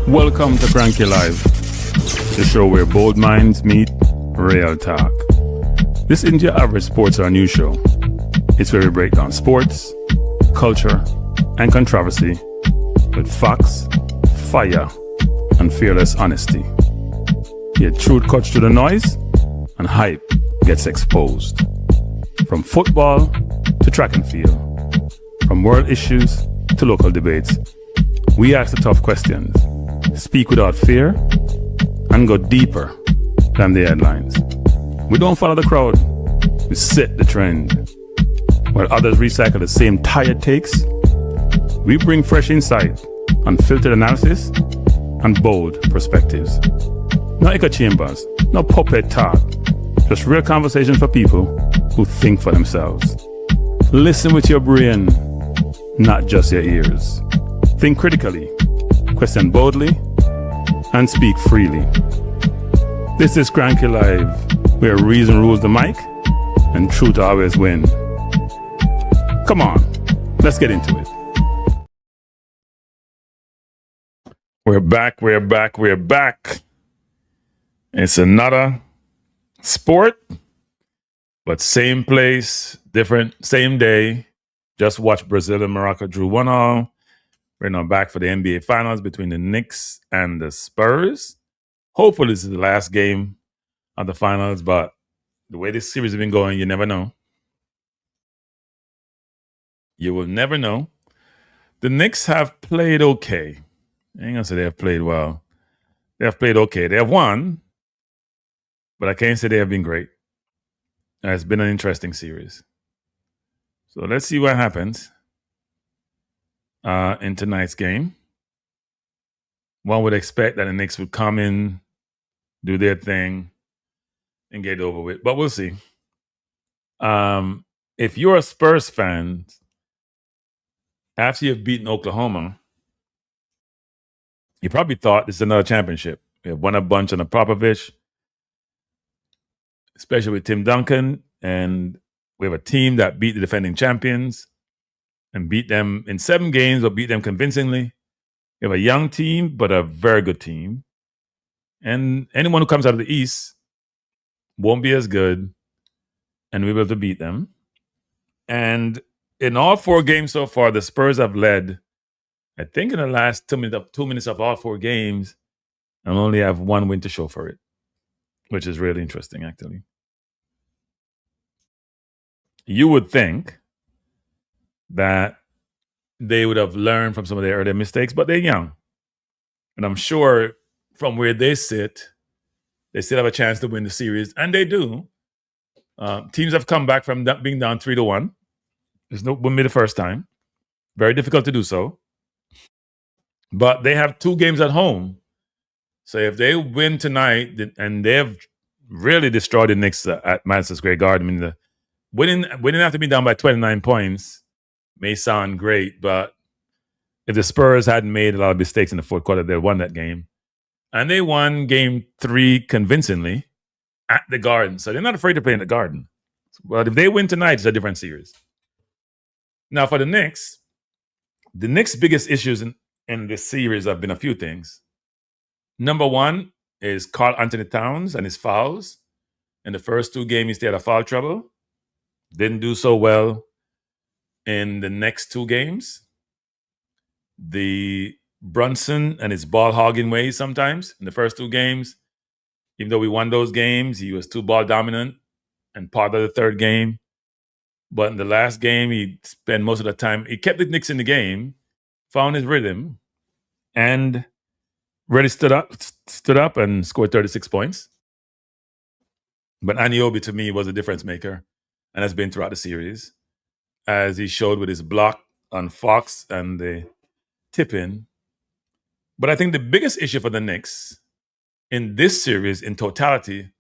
Welcome to Kranky Live, the show where bold minds meet real talk. This isn't your average sports or news show. It's where we break down sports, culture, and controversy with facts, fire, and fearless honesty. Here, truth cuts through the noise, and hype gets exposed. From football to track and field, from world issues to local debates, we ask the tough questions, speak without fear, and go deeper than the headlines. We don't follow the crowd, we set the trend. While others recycle the same tired takes, we bring fresh insight, unfiltered analysis, and bold perspectives. No echo chambers, no puppet talk, just real conversation for people who think for themselves. Listen with your brain, not just your ears. Think critically, question boldly, and speak freely. This is Kranky Live, where reason rules the mic and truth always win. Come on, let's get into it. We're back. It's another sport, but same place, different, same day. Just watched Brazil and Morocco drew 1-1. We're now back for the NBA Finals between the Knicks and the Spurs. Hopefully this is the last game of the Finals, but the way this series has been going, you never know. You will never know. The Knicks have played okay. I ain't gonna say they have played well. They have played okay. They have won, but I can't say they have been great. It's been an interesting series. So let's see what happens in tonight's game. One would expect that the Knicks would come in, do their thing, and get it over with. But we'll see. If you're a Spurs fan, after you've beaten Oklahoma, you probably thought this is another championship. We have won a bunch on the Popovich, especially with Tim Duncan, and we have a team that beat the defending champions and beat them in 7 games, or beat them convincingly. We have a young team, but a very good team. And anyone who comes out of the East won't be as good, and we'll be able to beat them. And in all 4 games so far, the Spurs have led, I think, in the last 2 minutes of all 4 games, and only have 1 win to show for it, which is really interesting, actually. You would think that they would have learned from some of their earlier mistakes, but they're young. And I'm sure from where they sit, they still have a chance to win the series, and they do. Teams have come back from being down 3-1. This wouldn't be the first time. Very difficult to do so. But they have 2 games at home. So if they win tonight, and they've really destroyed the Knicks at Madison Square Garden, I mean, winning after being down by 29 points may sound great, but if the Spurs hadn't made a lot of mistakes in the fourth quarter, they'd won that game. And they won game 3 convincingly at the Garden. So they're not afraid to play in the Garden. But if they win tonight, it's a different series. Now for the Knicks biggest issues in this series have been a few things. Number 1 is Karl Anthony Towns and his fouls. In the first 2 games, he stayed out of foul trouble. Didn't do so well in the next 2 games. The Brunson and his ball hogging ways sometimes. In the first 2 games, even though we won those games, he was too ball dominant and part of the third game. But in the last game, he spent most of the time, he kept the Knicks in the game, found his rhythm, and really stood up and scored 36 points. But Anunoby, to me, was a difference maker, and has been throughout the series, as he showed with his block on Fox and the tip-in. But I think the biggest issue for the Knicks in this series in totality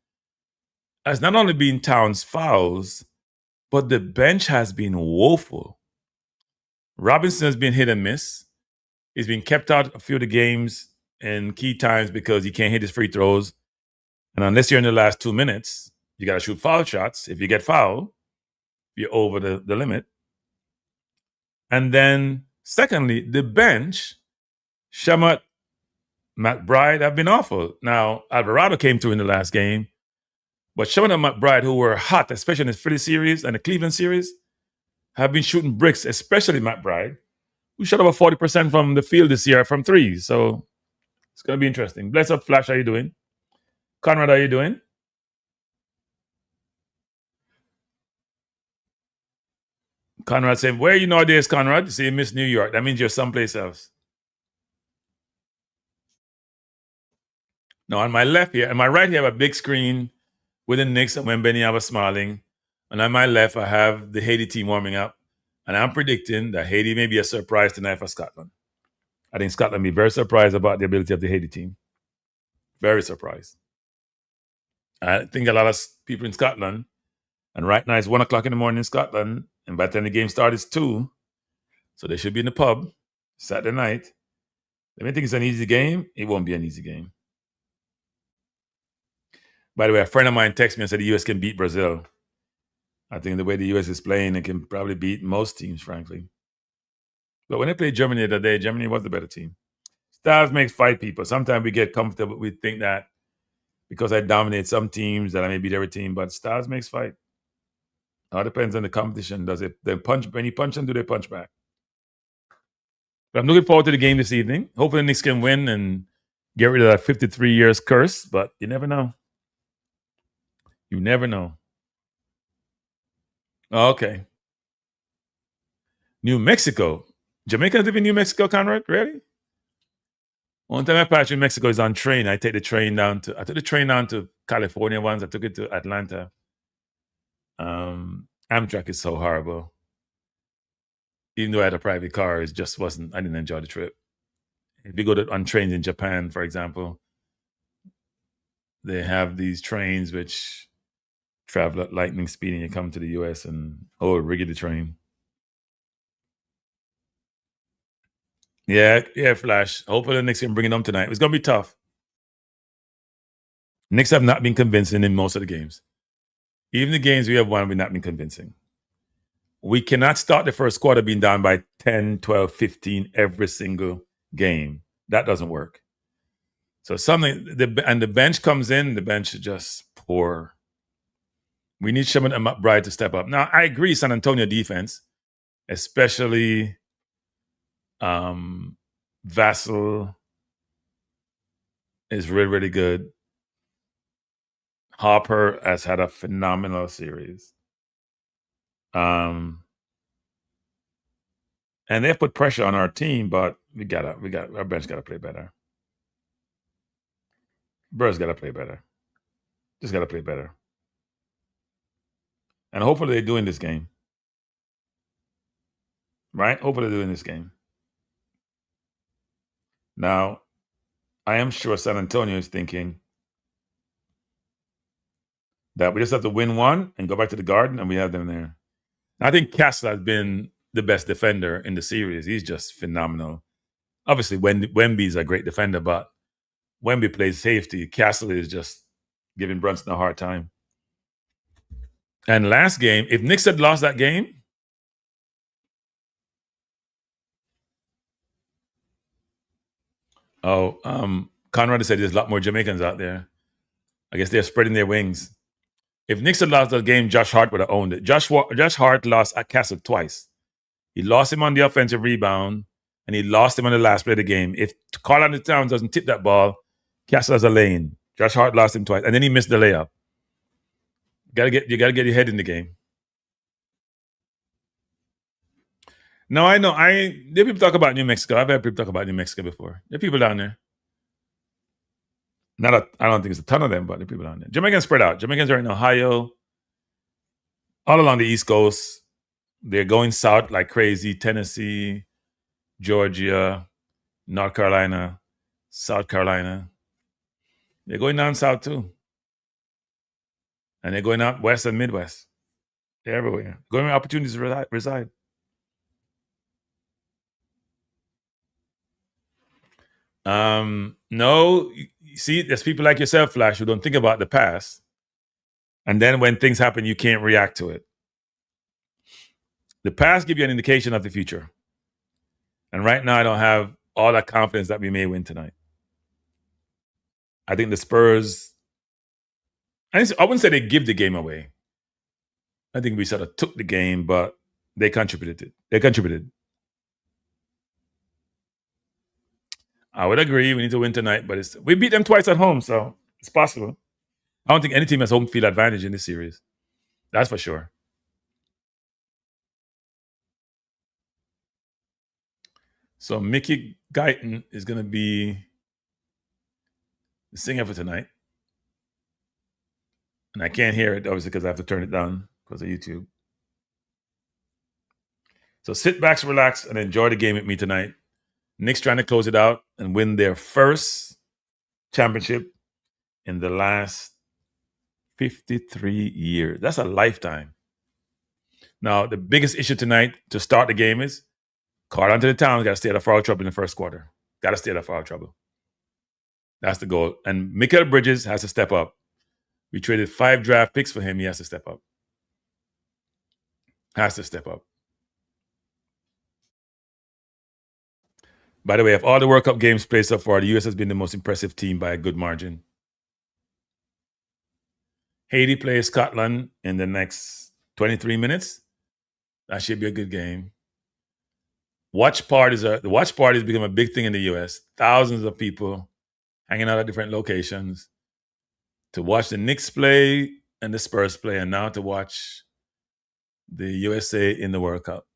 has not only been Towns' fouls, but the bench has been woeful. Robinson has been hit and miss. He's been kept out a few of the games in key times because he can't hit his free throws. And unless you're in the last 2 minutes, you got to shoot foul shots. If you get fouled, you're over the limit. And then, secondly, the bench, Shamet McBride have been awful. Now, Alvarado came through in the last game, but some of the McBride who were hot, especially in the Philly series and the Cleveland series, have been shooting bricks, especially McBride, who shot over 40% from the field this year from threes. So it's going to be interesting. Bless up, Flash. How you doing? Conrad, how you doing? Conrad saying, where are you nowadays, Conrad? You say you miss New York. That means you're someplace else. No, on my left here, and my right here, I have a big screen with the Knicks and Wembanyama smiling. And on my left, I have the Haiti team warming up. And I'm predicting that Haiti may be a surprise tonight for Scotland. I think Scotland will be very surprised about the ability of the Haiti team. Very surprised. I think a lot of people in Scotland, and right now it's 1 o'clock in the morning in Scotland, and by the time the game starts, it's 2. So they should be in the pub Saturday night. They may think it's an easy game. It won't be an easy game. By the way, a friend of mine texted me and said the U.S. can beat Brazil. I think the way the U.S. is playing, it can probably beat most teams, frankly. But when they played Germany the other day, Germany was the better team. Styles makes fight people. Sometimes we get comfortable. We think that because I dominate some teams that I may beat every team, but styles makes fight. All depends on the competition. Does it? They punch when you punch them, do they punch back? But I'm looking forward to the game this evening. Hopefully the Knicks can win and get rid of that 53 years curse, but you never know. You never know. Okay. New Mexico. Jamaicans live in New Mexico, Conrad? Really? One time I passed through Mexico is on train. I took the train down to California once. I took it to Atlanta. Amtrak is so horrible. Even though I had a private car, it just wasn't. I didn't enjoy the trip. If you go on trains in Japan, for example, they have these trains which travel at lightning speed, and you come to the U.S. and rigged the train. Yeah, Flash. Hopefully the Knicks can bring it home tonight. It's gonna be tough. Knicks have not been convincing in most of the games. Even the games we have won, we've not been convincing. We cannot start the first quarter being down by 10, 12, 15 every single game. That doesn't work. So the bench comes in, the bench is just poor. We need Sherman and McBride to step up. Now, I agree, San Antonio defense, especially Vassell is really, really good. Harper has had a phenomenal series. And they've put pressure on our team, but our bench gotta play better. Spurs gotta play better. Just gotta play better. And hopefully they do in this game. Right? Hopefully they do in this game. Now, I am sure San Antonio is thinking that we just have to win one and go back to the Garden, and we have them there. I think Castle has been the best defender in the series. He's just phenomenal. Obviously, Wemby's a great defender, but Wemby plays safety. Castle is just giving Brunson a hard time. And last game, if Knicks had lost that game, Conrad said there's a lot more Jamaicans out there. I guess they're spreading their wings. If Knicks had lost that game, Josh Hart would have owned it. Josh Hart lost at Castle twice. He lost him on the offensive rebound, and he lost him on the last play of the game. If Karl-Anthony Towns doesn't tip that ball, Castle has a lane. Josh Hart lost him twice, and then he missed the layup. You gotta get your head in the game. No, I know. There people talk about New Mexico. I've had people talk about New Mexico before. There are people down there. I don't think it's a ton of them, but there are people down there. Jamaicans spread out. Jamaicans are in Ohio, all along the East Coast. They're going south like crazy. Tennessee, Georgia, North Carolina, South Carolina. They're going down south too. And they're going out west and Midwest. They're everywhere. Going where opportunities reside. No, you see, there's people like yourself, Flash, who don't think about the past. And then when things happen, you can't react to it. The past gives you an indication of the future. And right now, I don't have all that confidence that we may win tonight. I think the Spurs, I wouldn't say they give the game away. I think we sort of took the game, but they contributed. They contributed. I would agree. We need to win tonight, but we beat them twice at home, so it's possible. I don't think any team has home field advantage in this series. That's for sure. So Mickey Guyton is going to be the singer for tonight. And I can't hear it, obviously, because I have to turn it down because of YouTube. So sit back, relax, and enjoy the game with me tonight. Knicks trying to close it out and win their first championship in the last 53 years. That's a lifetime. Now, the biggest issue tonight to start the game is Carl Anthony Towns got to stay out of foul trouble in the first quarter. Got to stay out of foul trouble. That's the goal. And Mikal Bridges has to step up. We traded 5 draft picks for him. He has to step up. Has to step up. By the way, of all the World Cup games played so far, the U.S. has been the most impressive team by a good margin. Haiti plays Scotland in the next 23 minutes. That should be a good game. The watch parties become a big thing in the U.S. Thousands of people hanging out at different locations to watch the Knicks play and the Spurs play, and now to watch the USA in the World Cup.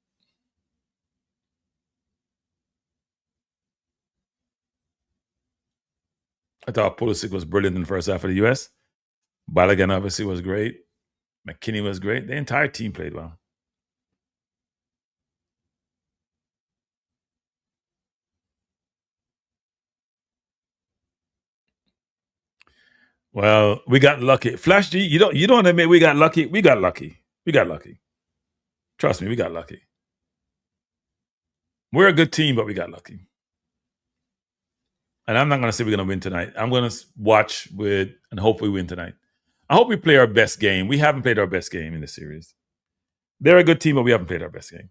I thought Pulisic was brilliant in the first half of the U.S. Balogun obviously was great. McKinney was great. The entire team played well. Well, we got lucky. Flash G, you don't admit we got lucky. We got lucky. We got lucky. Trust me, we got lucky. We're a good team, but we got lucky. And I'm not going to say we're going to win tonight. I'm going to watch and hope we win tonight. I hope we play our best game. We haven't played our best game in this series. They're a good team, but we haven't played our best game.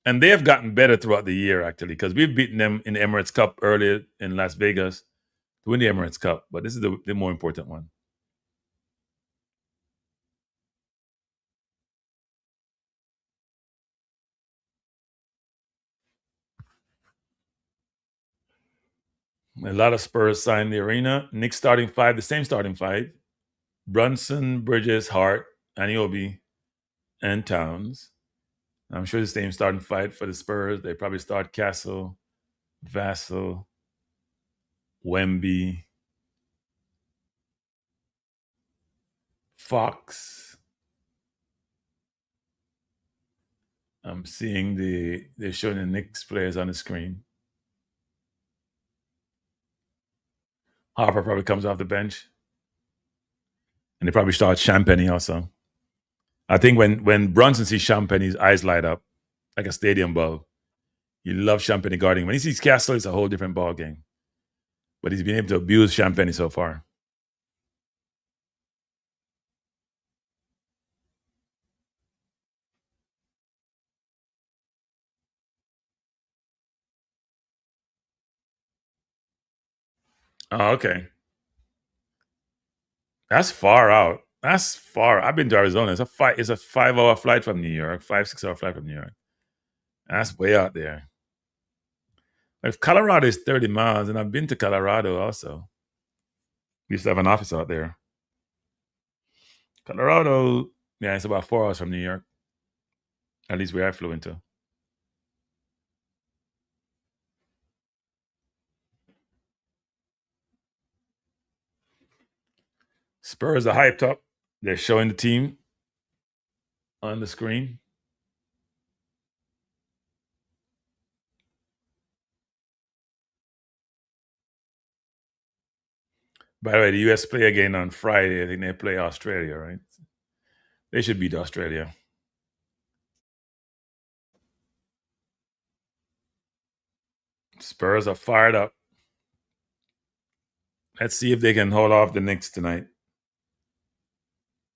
And they have gotten better throughout the year, actually, because we've beaten them in the Emirates Cup earlier in Las Vegas to win the Emirates Cup. But this is the more important one. A lot of Spurs signed the arena. Knicks starting 5, the same starting 5. Brunson, Bridges, Hart, Anunoby, and Towns. I'm sure the same starting 5 for the Spurs. They probably start Castle, Vassell, Wemby, Fox. I'm seeing they're showing the Knicks players on the screen. Harper probably comes off the bench. And they probably start Champagny also. I think when Brunson sees Champagny, his eyes light up like a stadium bulb. He loves Champagny guarding. When he sees Castle, it's a whole different ball game. But he's been able to abuse Champagny so far. Oh, okay. That's far out. That's far. I've been to Arizona. It's a 5-hour flight from New York, 6-hour flight from New York. That's way out there. If Colorado is 30 miles, and I've been to Colorado also. We used to have an office out there. Colorado, yeah, it's about 4 hours from New York. At least where I flew into. Spurs are hyped up. They're showing the team on the screen. By the way, the US play again on Friday. I think they play Australia, right? They should beat Australia. Spurs are fired up. Let's see if they can hold off the Knicks tonight.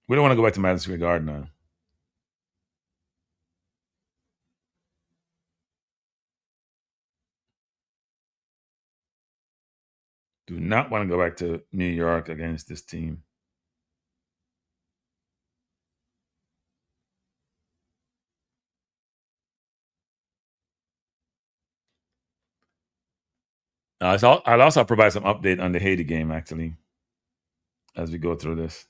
We don't want to go back to Madison Square Garden now. Do not want to go back to New York against this team. I'll also provide some update on the Haiti game, actually, as we go through this.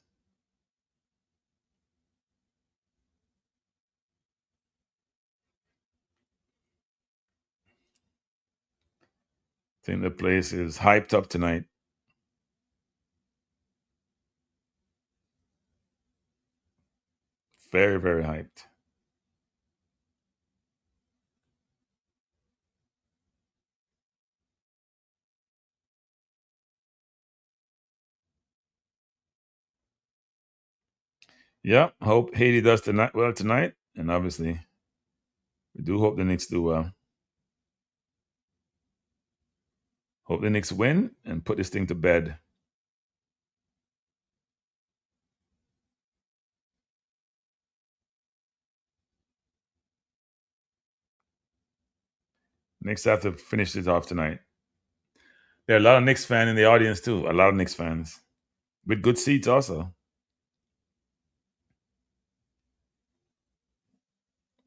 I think the place is hyped up tonight. Very, very hyped. Yeah, hope Haiti does tonight, and obviously we do hope the Knicks do well. Hope the Knicks win and put this thing to bed. Knicks have to finish this off tonight. There are a lot of Knicks fans in the audience too. A lot of Knicks fans with good seats also.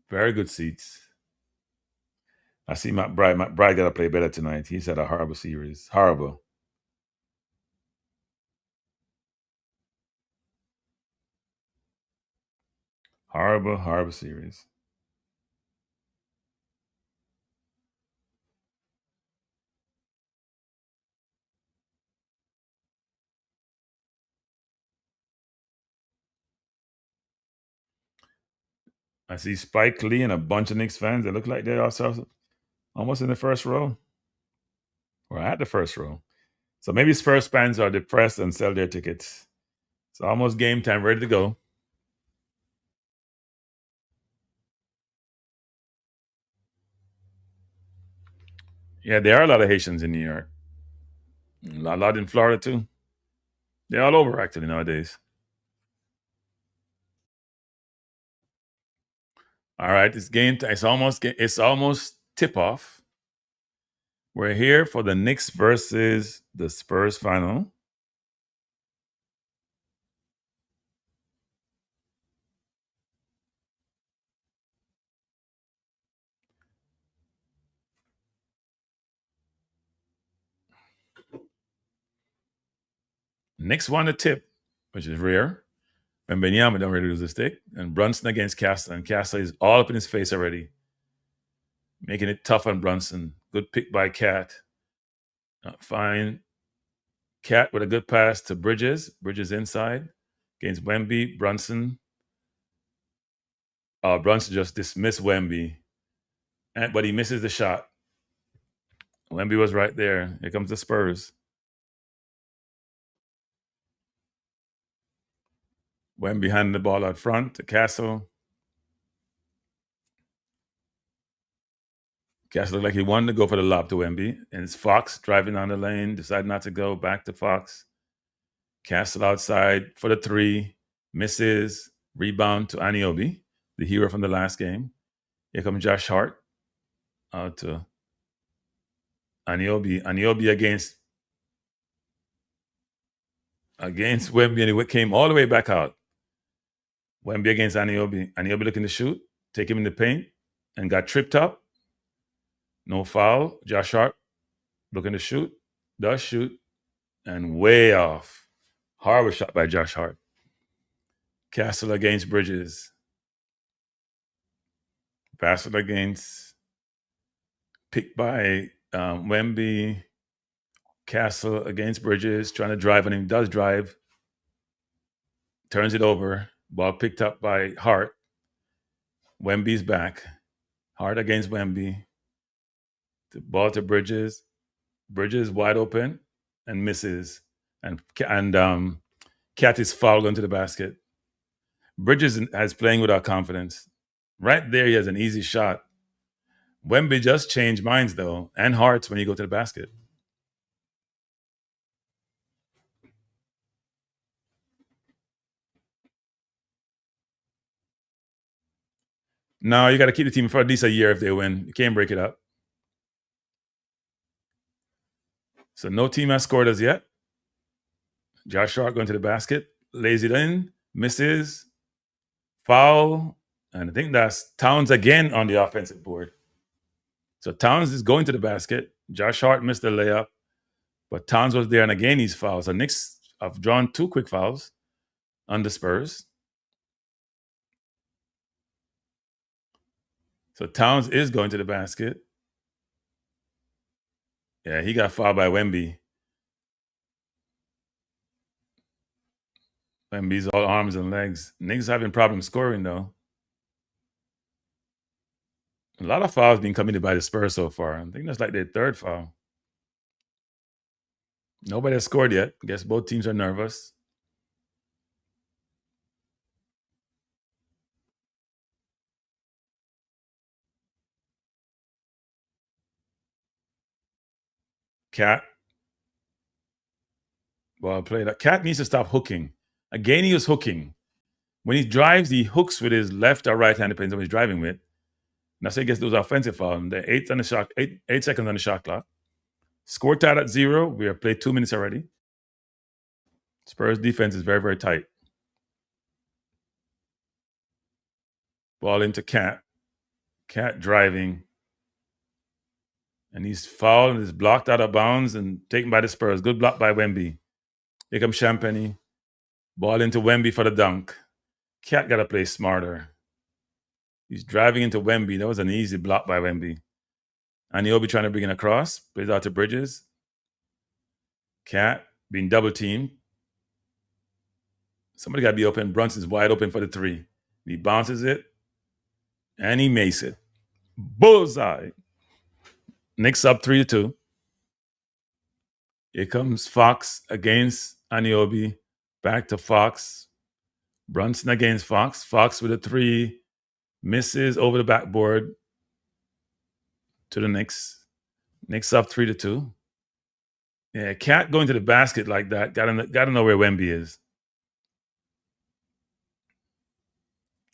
Very good seats. I see Matt Bride. Matt Bride got to play better tonight. He's had a horrible series. Horrible. Horrible, horrible series. I see Spike Lee and a bunch of Knicks fans. They look like they're also almost in the first row or at the first row. So maybe Spurs fans are depressed and sell their tickets. It's almost game time, ready to go. Yeah, there are a lot of Haitians in New York. A lot in Florida too. They're all over actually nowadays. All right, it's game time. It's almost tip off. We're here for the Knicks versus the Spurs final. Knicks won the tip, which is rare. Wembanyama don't really lose the stick. And Brunson against Castle. And Castle is all up in his face already, making it tough on Brunson. Good pick by Cat. Fine. Cat with a good pass to Bridges. Bridges inside against Wemby. Brunson. Brunson just dismissed Wemby. But he misses the shot. Wemby was right there. Here comes the Spurs. Wemby handing the ball out front to Castle. Castle looked like he wanted to go for the lob to Wemby. And it's Fox driving on the lane, decided not to go. Back to Fox. Castle outside for the three. Misses. Rebound to Aniobi, the hero from the last game. Here comes Josh Hart. Out to Aniobi. Aniobi against Wemby, and he came all the way back out. Wemby against Aniobi. Aniobi looking to shoot. Take him in the paint and got tripped up. No foul. Josh Hart looking to shoot. Does shoot. And way off. Horrible shot by Josh Hart. Castle against Bridges. Castle against picked by Wemby. Castle against Bridges, trying to drive on him. Does drive. Turns it over. Ball picked up by Hart. Wemby's back. Hart against Wemby. The ball to Bridges. Bridges wide open and misses. And Cat is fouled into the basket. Bridges has playing without confidence. Right there, he has an easy shot. Wemby just changed minds though, and hearts when you go to the basket. No, you got to keep the team for at least a year if they win. You can't break it up. So no team has scored as yet. Josh Hart going to the basket, lays it in, misses, foul, and I think that's Towns again on the offensive board. So Towns is going to the basket. Josh Hart missed the layup, but Towns was there, and again he's fouled. So Knicks have drawn 2 quick fouls on the Spurs. So Towns is going to the basket. Yeah, he got fouled by Wemby. Wemby's all arms and legs. Knicks having problems scoring, though. A lot of fouls being committed by the Spurs so far. I think that's like their 3rd foul. Nobody has scored yet. I guess both teams are nervous. Cat. Well played. Cat needs to stop hooking. Again, he was hooking. When he drives, he hooks with his left or right hand, depends on what he's driving with. And that's how he gets those offensive fouls. The 8 on the shot, 8 seconds on the shot clock. Score tied at 0. We have played 2 minutes already. Spurs defense is very, very tight. Ball into Cat. Cat driving. And he's fouled and is blocked out of bounds and taken by the Spurs. Good block by Wemby. Here comes Champagny. Ball into Wemby for the dunk. Cat got to play smarter. He's driving into Wemby. That was an easy block by Wemby. Anunoby trying to bring it across. Plays out to Bridges. Cat being double teamed. Somebody got to be open. Brunson's wide open for the 3. He bounces it. And he makes it. Bullseye. Knicks up 3-2. Here comes Fox against Anunoby. Back to Fox. Brunson against Fox. Fox with a 3. Misses over the backboard to the Knicks. Knicks up 3-2. Yeah, Cat going to the basket like that. Got to know where Wemby is.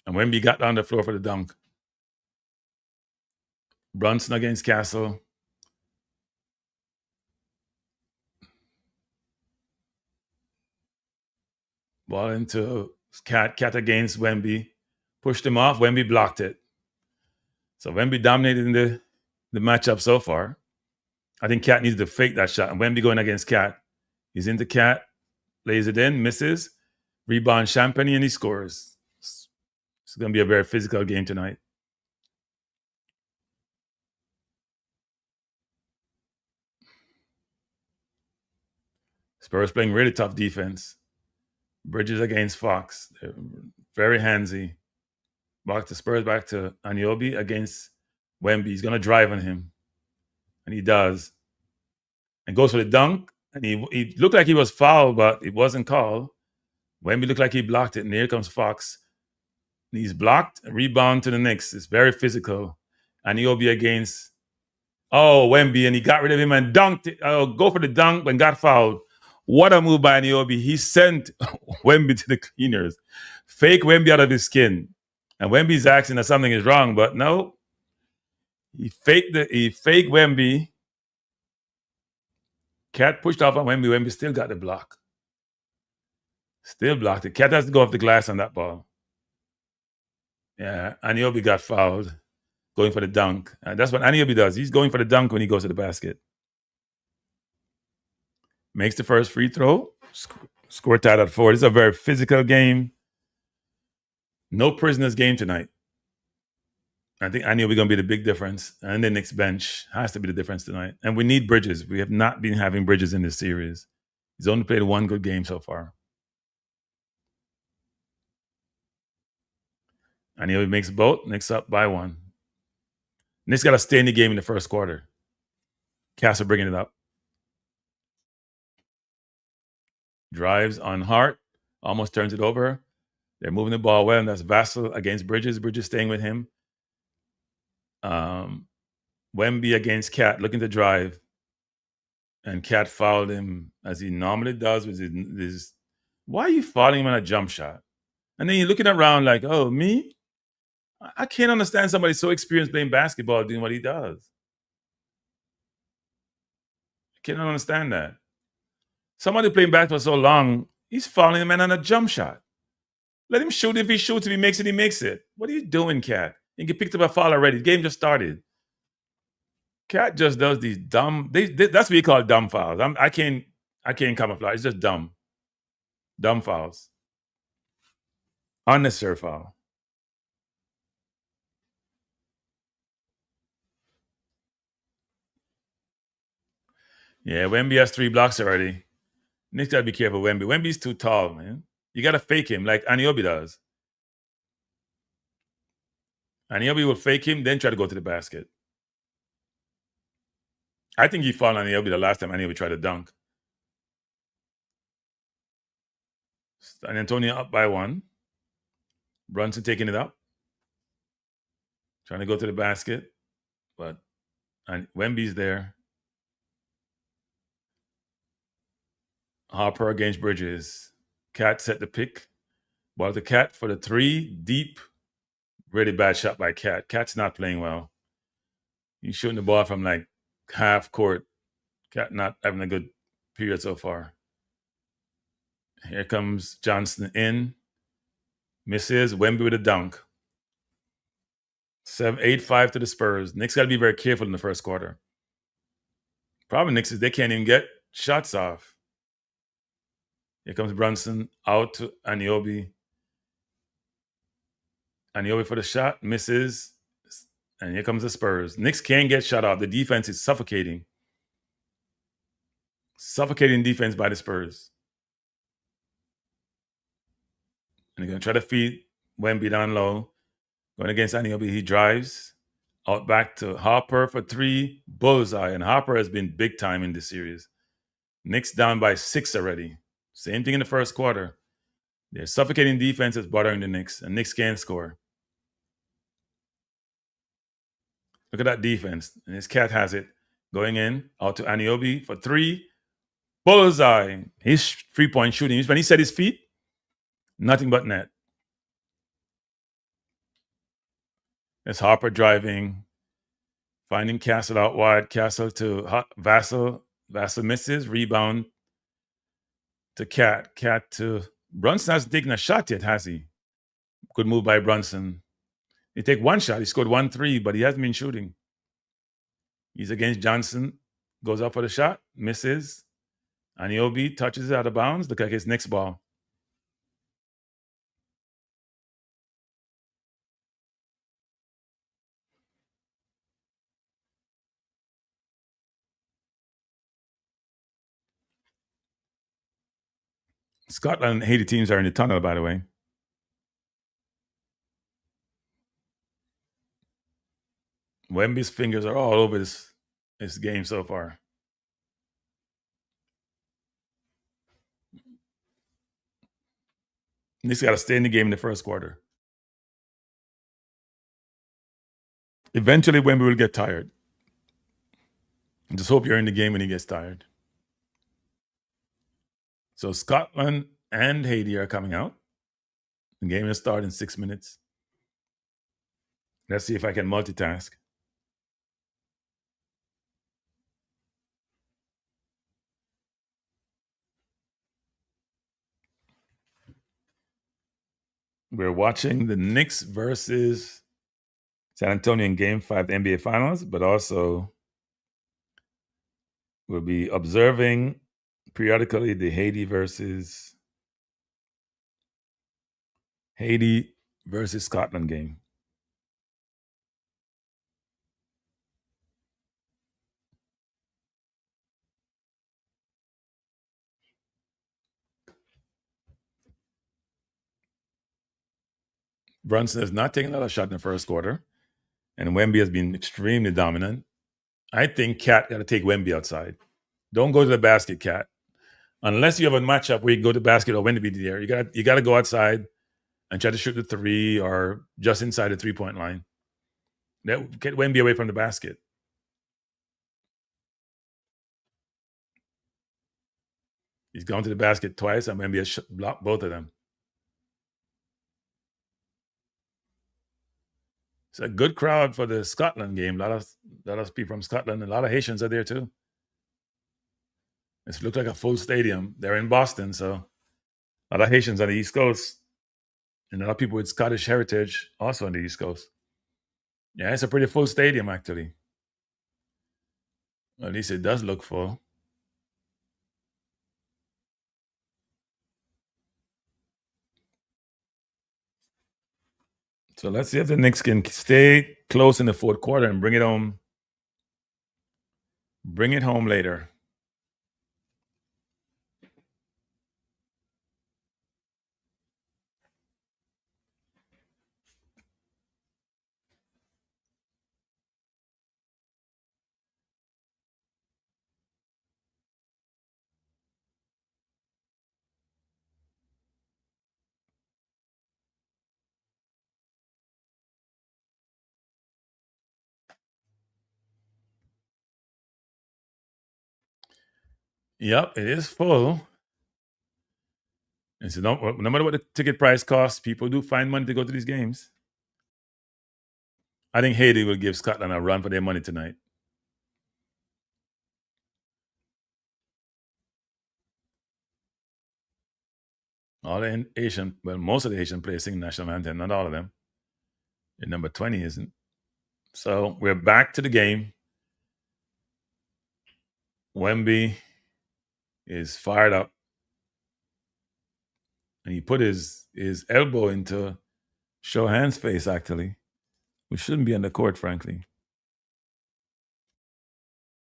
And Wemby got down the floor for the dunk. Brunson against Castle. Ball into Cat. Cat against Wemby. Pushed him off. Wemby blocked it. So Wemby dominated in the matchup so far. I think Cat needs to fake that shot. And Wemby going against Cat. He's into Cat. Lays it in. Misses. Rebound Champagny and he scores. It's going to be a very physical game tonight. Spurs playing really tough defense. Bridges against Fox. They're very handsy. Back to Spurs, back to Anunoby against Wemby. He's going to drive on him. And he does. And goes for the dunk. And he looked like he was fouled, but it wasn't called. Wemby looked like he blocked it. And here comes Fox. And he's blocked. Rebound to the Knicks. It's very physical. Anunoby against Wemby. And he got rid of him and dunked it. Go for the dunk and got fouled. What a move by Anunoby. He sent Wemby to the cleaners. Fake Wemby out of his skin. And Wemby's asking that something is wrong, but no. He faked Wemby. Cat pushed off on Wemby. Wemby still got the block. Still blocked it. Cat has to go off the glass on that ball. Yeah, Anunoby got fouled. Going for the dunk. And that's what Anunoby does. He's going for the dunk when he goes to the basket. Makes the first free throw. Score tied at 4. This is a very physical game. No prisoners game tonight. I think Anunoby going to be the big difference. And the Knicks bench has to be the difference tonight. And we need Bridges. We have not been having Bridges in this series. He's only played 1 good game so far. Anunoby makes both. Knicks up by 1. Knicks got to stay in the game in the first quarter. Castle bringing it up. Drives on Hart. Almost turns it over. They're moving the ball well, and that's Vassell against Bridges. Bridges staying with him. Wemby against Cat, looking to drive. And Cat fouled him, as he normally does with his why are you fouling him on a jump shot? And then you're looking around like, oh, me? I can't understand somebody so experienced playing basketball doing what he does. cannot understand that. Somebody playing basketball so long, he's fouling a man on a jump shot. Let him shoot. If he shoots, if he makes it, he makes it. What are you doing, Cat? You get picked up a foul already. The game just started. Cat just does these dumb. That's what we call dumb fouls. I can't camouflage. It's just dumb fouls, unnecessary foul. Yeah, Wemby has 3 blocks already. Knicks gotta be careful. Wemby's too tall, man. You gotta fake him like Anunoby does. Anunoby will fake him, then try to go to the basket. I think he fouled Anunoby the last time Anunoby tried to dunk. San Antonio up by 1. Brunson taking it up, trying to go to the basket, but Wemby's there. Harper against Bridges. Cat set the pick. Ball to Cat for the 3. Deep. Really bad shot by Cat. Cat's not playing well. He's shooting the ball from like half court. Cat not having a good period so far. Here comes Johnson in. Misses. Wemby with a dunk. 8-5 to the Spurs. Knicks got to be very careful in the first quarter. Problem Knicks is they can't even get shots off. Here comes Brunson out to Anunoby. Anunoby for the shot. Misses. And here comes the Spurs. Knicks can't get shot off. The defense is suffocating. Suffocating defense by the Spurs. And they're going to try to feed Wemby down low. Going against Anunoby, he drives out back to Harper for 3. Bullseye. And Harper has been big time in this series. Knicks down by 6 already. Same thing in the first quarter. Their suffocating defense is bothering the Knicks, and Knicks can't score. Look at that defense. And this Cat has it. Going in, out to Anunoby for 3. Bullseye. His 3-point shooting. When he set his feet, nothing but net. It's Harper driving, finding Castle out wide. Castle to Vassell. Vassell misses. Rebound to Cat. Cat to Brunson. Hasn't taken a shot yet, has he? Good move by Brunson. He take 1 shot. He scored 1 3, but he hasn't been shooting. He's against Johnson. Goes up for the shot. Misses. Anunoby touches it out of bounds. Look like his next ball. Scotland and Haiti teams are in the tunnel, by the way. Wemby's fingers are all over this game so far. Knicks got to stay in the game in the first quarter. Eventually, Wemby will get tired. Just hope you're in the game when he gets tired. So Scotland and Haiti are coming out. The game will start in 6 minutes. Let's see if I can multitask. We're watching the Knicks versus San Antonio in Game 5 of the NBA Finals, but also we'll be observing periodically the Haiti versus Scotland game. Brunson has not taken another shot in the first quarter, and Wemby has been extremely dominant. I think Cat got to take Wemby outside. Don't go to the basket, Cat. Unless you have a matchup where you go to the basket or Wemby there, you got to go outside and try to shoot the 3 or just inside the 3-point line. Get Wemby away from the basket. He's gone to the basket twice, and Wemby has blocked both of them. It's a good crowd for the Scotland game. A lot of people from Scotland. A lot of Haitians are there too. This looked like a full stadium. They're in Boston, so a lot of Haitians on the East Coast and a lot of people with Scottish heritage also on the East Coast. Yeah, it's a pretty full stadium, actually. Well, at least it does look full. So let's see if the Knicks can stay close in the fourth quarter and bring it home. Bring it home later. Yep, it is full. And so no matter what the ticket price costs, people do find money to go to these games. I think Haiti will give Scotland a run for their money tonight. All the Asian, well, most of the Asian players sing national anthem, not all of them. And number 20 isn't. So we're back to the game. Wemby is fired up. And he put his elbow into Shohan's face, actually. We shouldn't be on the court, frankly.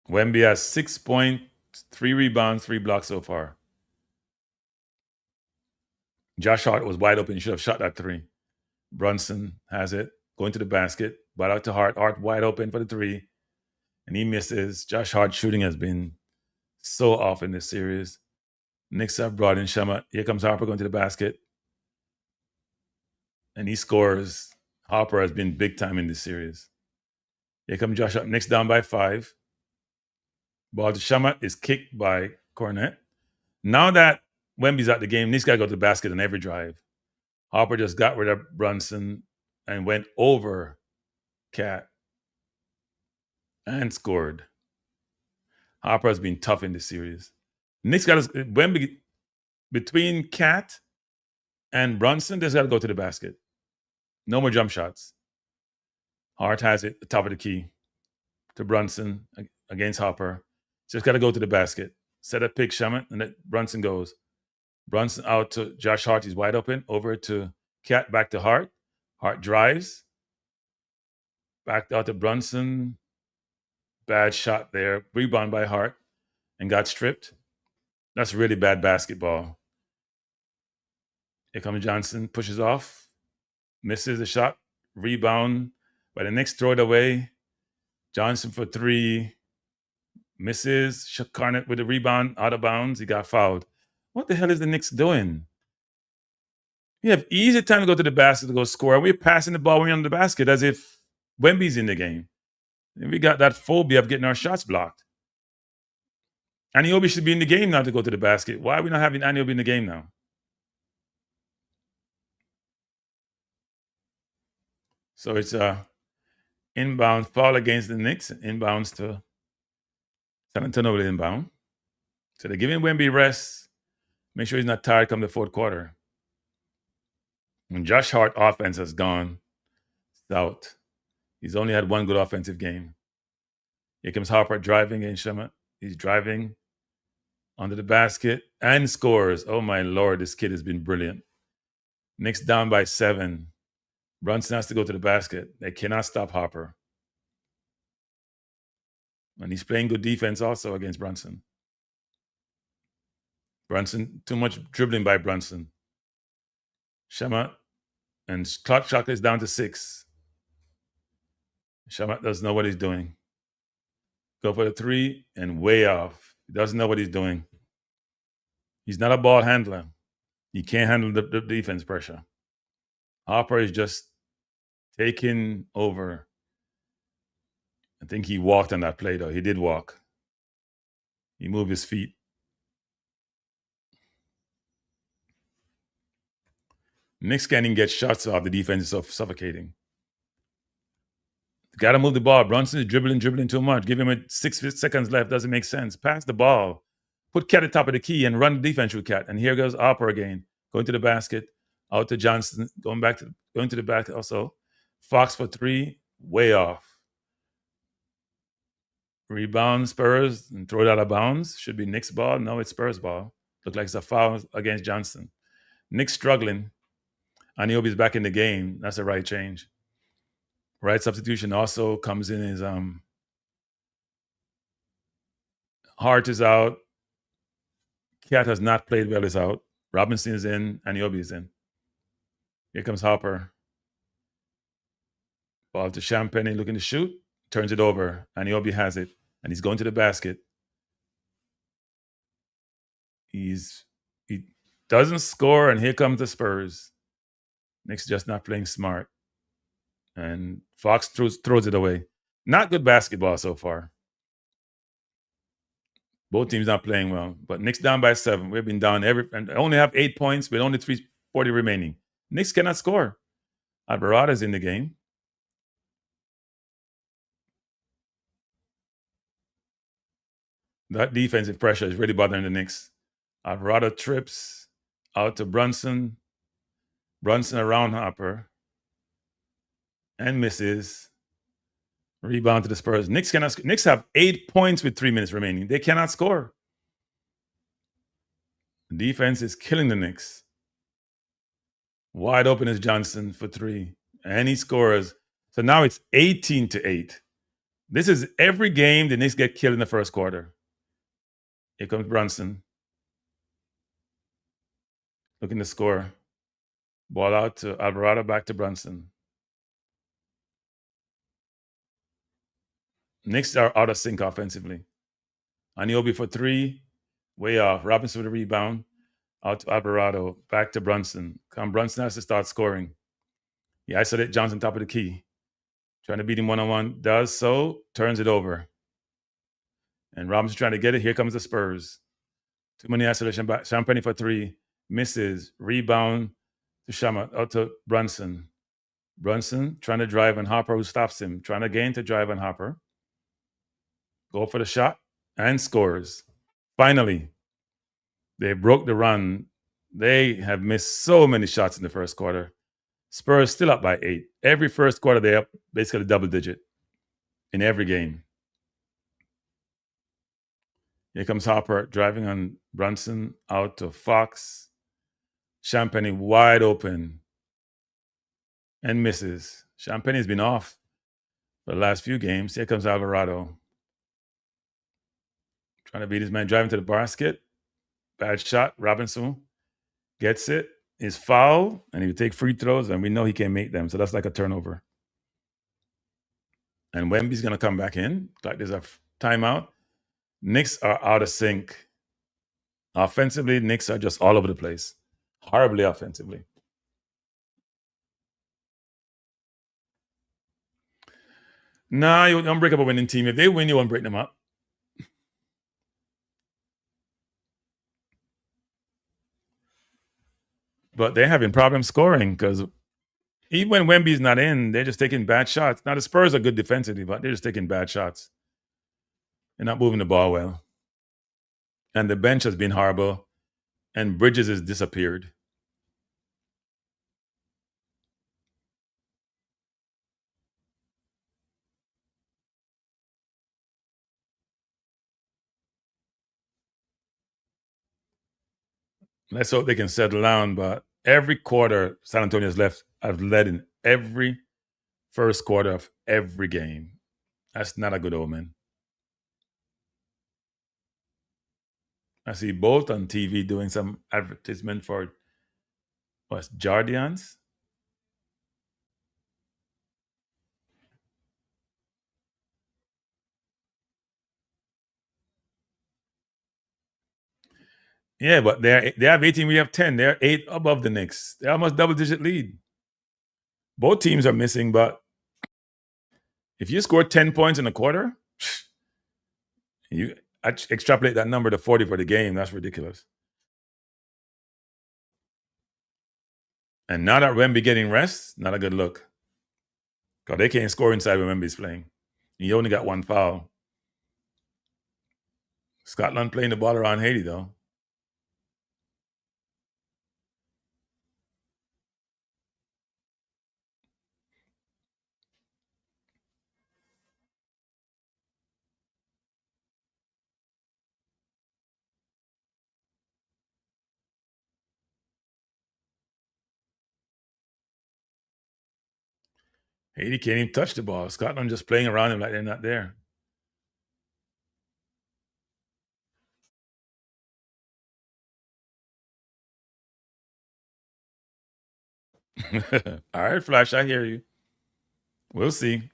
Wemby has 6 points, 3 rebounds, 3 blocks so far. Josh Hart was wide open. He should have shot that 3. Brunson has it, going to the basket, ball out to Hart. Hart wide open for the 3, and he misses. Josh Hart's shooting has been so off in this series. Knicks have brought in Shamet. Here comes Harper going to the basket, and he scores. Harper has been big time in this series. Here comes Josh Hart. Knicks down by 5. Ball to Shamet is kicked by Cornette. Now that Wemby's out the game, Knicks got to go to the basket on every drive. Harper just got rid of Brunson and went over Cat and scored. Harper has been tough in this series. Knicks got to, Wemby, between Cat and Brunson, they just got to go to the basket. No more jump shots. Hart has it, the top of the key to Brunson against Harper. Just got to go to the basket. Set up pick Shamet, and then Brunson goes. Brunson out to Josh Hart. He's wide open. Over to Cat, back to Hart. Hart drives. Back out to Brunson. Bad shot there. Rebound by Hart and got stripped. That's really bad basketball. Here comes Johnson. Pushes off. Misses the shot. Rebound by the Knicks. Throw it away. Johnson for 3. Misses. Carnett with the rebound. Out of bounds. He got fouled. What the hell is the Knicks doing? We have easy time to go to the basket to go score. We're passing the ball when we're on the basket as if Wemby's in the game. And we got that phobia of getting our shots blocked. Anunoby should be in the game now to go to the basket. Why are we not having Anunoby in the game now? So it's a inbound foul against the Knicks. Inbounds to San Antonio with inbound. So they're giving Wemby rest. Make sure he's not tired come the fourth quarter. When Josh Hart offense has gone south, he's only had one good offensive game. Here comes Harper driving in Shamet. He's driving under the basket and scores. Oh my Lord, this kid has been brilliant. Knicks down by 7. Brunson has to go to the basket. They cannot stop Harper. And he's playing good defense also against Brunson. Brunson, too much dribbling by Brunson. Shamet and clock shot is down to 6. Shamet doesn't know what he's doing. Go for the 3 and way off. He doesn't know what he's doing. He's not a ball handler. He can't handle the defense pressure. Harper is just taking over. I think he walked on that play, though. He did walk. He moved his feet. Knicks can't even get shots off. The defense is suffocating. Got to move the ball. Brunson is dribbling too much. Give him 6 seconds left. Doesn't make sense. Pass the ball. put Cat at the top of the key and run the defense with Cat. And here goes Harper again, going to the basket, out to Johnson, going to the back also. Fox for three, way off. Rebound Spurs and throw it out of bounds. Should be Knicks ball. No, it's Spurs ball. Look like it's a foul against Johnson. Knicks struggling. Aniobi's back in the game. That's the right change. Right substitution also comes in as Hart is out. Cat has not played well, is out. Robinson is in. Aniobi is in. Here comes Hopper. Ball to Champagne looking to shoot. Turns it over. Aniobi has it. And he's going to the basket. He doesn't score, and here comes the Spurs. Knicks just not playing smart. And Fox throws it away. Not good basketball so far. Both teams not playing well. But Knicks down by 7. We've been down and only have 8 points with only 3:40 remaining. Knicks cannot score. Alvarado's in the game. That defensive pressure is really bothering the Knicks. Alvarado trips out to Brunson. Brunson around Hopper. And misses. Rebound to the Spurs. Knicks have 8 points with 3 minutes remaining. They cannot score. The defense is killing the Knicks. Wide open is Johnson for 3. And he scores. So now it's 18-8. This is every game the Knicks get killed in the first quarter. Here comes Brunson. Looking to score. Ball out to Alvarado, back to Brunson. Knicks are out of sync offensively. Aniobi for 3. Way off. Robinson with a rebound. Out to Alvarado. Back to Brunson. Brunson has to start scoring. He isolated Johnson top of the key. Trying to beat him one-on-one. Does so. Turns it over. And Robinson trying to get it. Here comes the Spurs. Too many isolation back. Champagne for 3. Misses. Rebound to out to Brunson. Brunson trying to drive on Harper, who stops him. Trying again to drive on Harper. Go for the shot and scores. Finally, they broke the run. They have missed so many shots in the first quarter. Spurs still up by 8. Every first quarter, they're up basically double digit in every game. Here comes Harper driving on Brunson out to Fox. Champagne wide open and misses. Champagne has been off for the last few games. Here comes Alvarado. Trying to beat his man, driving to the basket. Bad shot. Robinson gets it. Is foul, and he would take free throws, and we know he can't make them. So that's like a turnover. And Wemby's going to come back in. Like there's a timeout. Knicks are out of sync. Offensively, Knicks are just all over the place. Horribly offensively. Nah, you don't break up a winning team. If they win, you won't break them up. But they're having problems scoring because even when Wemby's not in, they're just taking bad shots. Now, the Spurs are good defensively, but they're just taking bad shots. They're not moving the ball well. And the bench has been horrible. And Bridges has disappeared. Let's hope they can settle down. But every quarter San Antonio has left, I've led in every first quarter of every game. That's not a good omen. I see both on TV doing some advertisement for Jardians. Yeah, but they have 18, we have 10. They're 8 above the Knicks. They're almost double-digit lead. Both teams are missing, but if you score 10 points in a quarter, you extrapolate that number to 40 for the game. That's ridiculous. And now that Wemby getting rest, not a good look. Because they can't score inside when Wemby's playing. He only got 1 foul. Scotland playing the ball around Haiti, though. Haiti can't even touch the ball. Scotland just playing around him like they're not there. All right, Flash, I hear you. We'll see.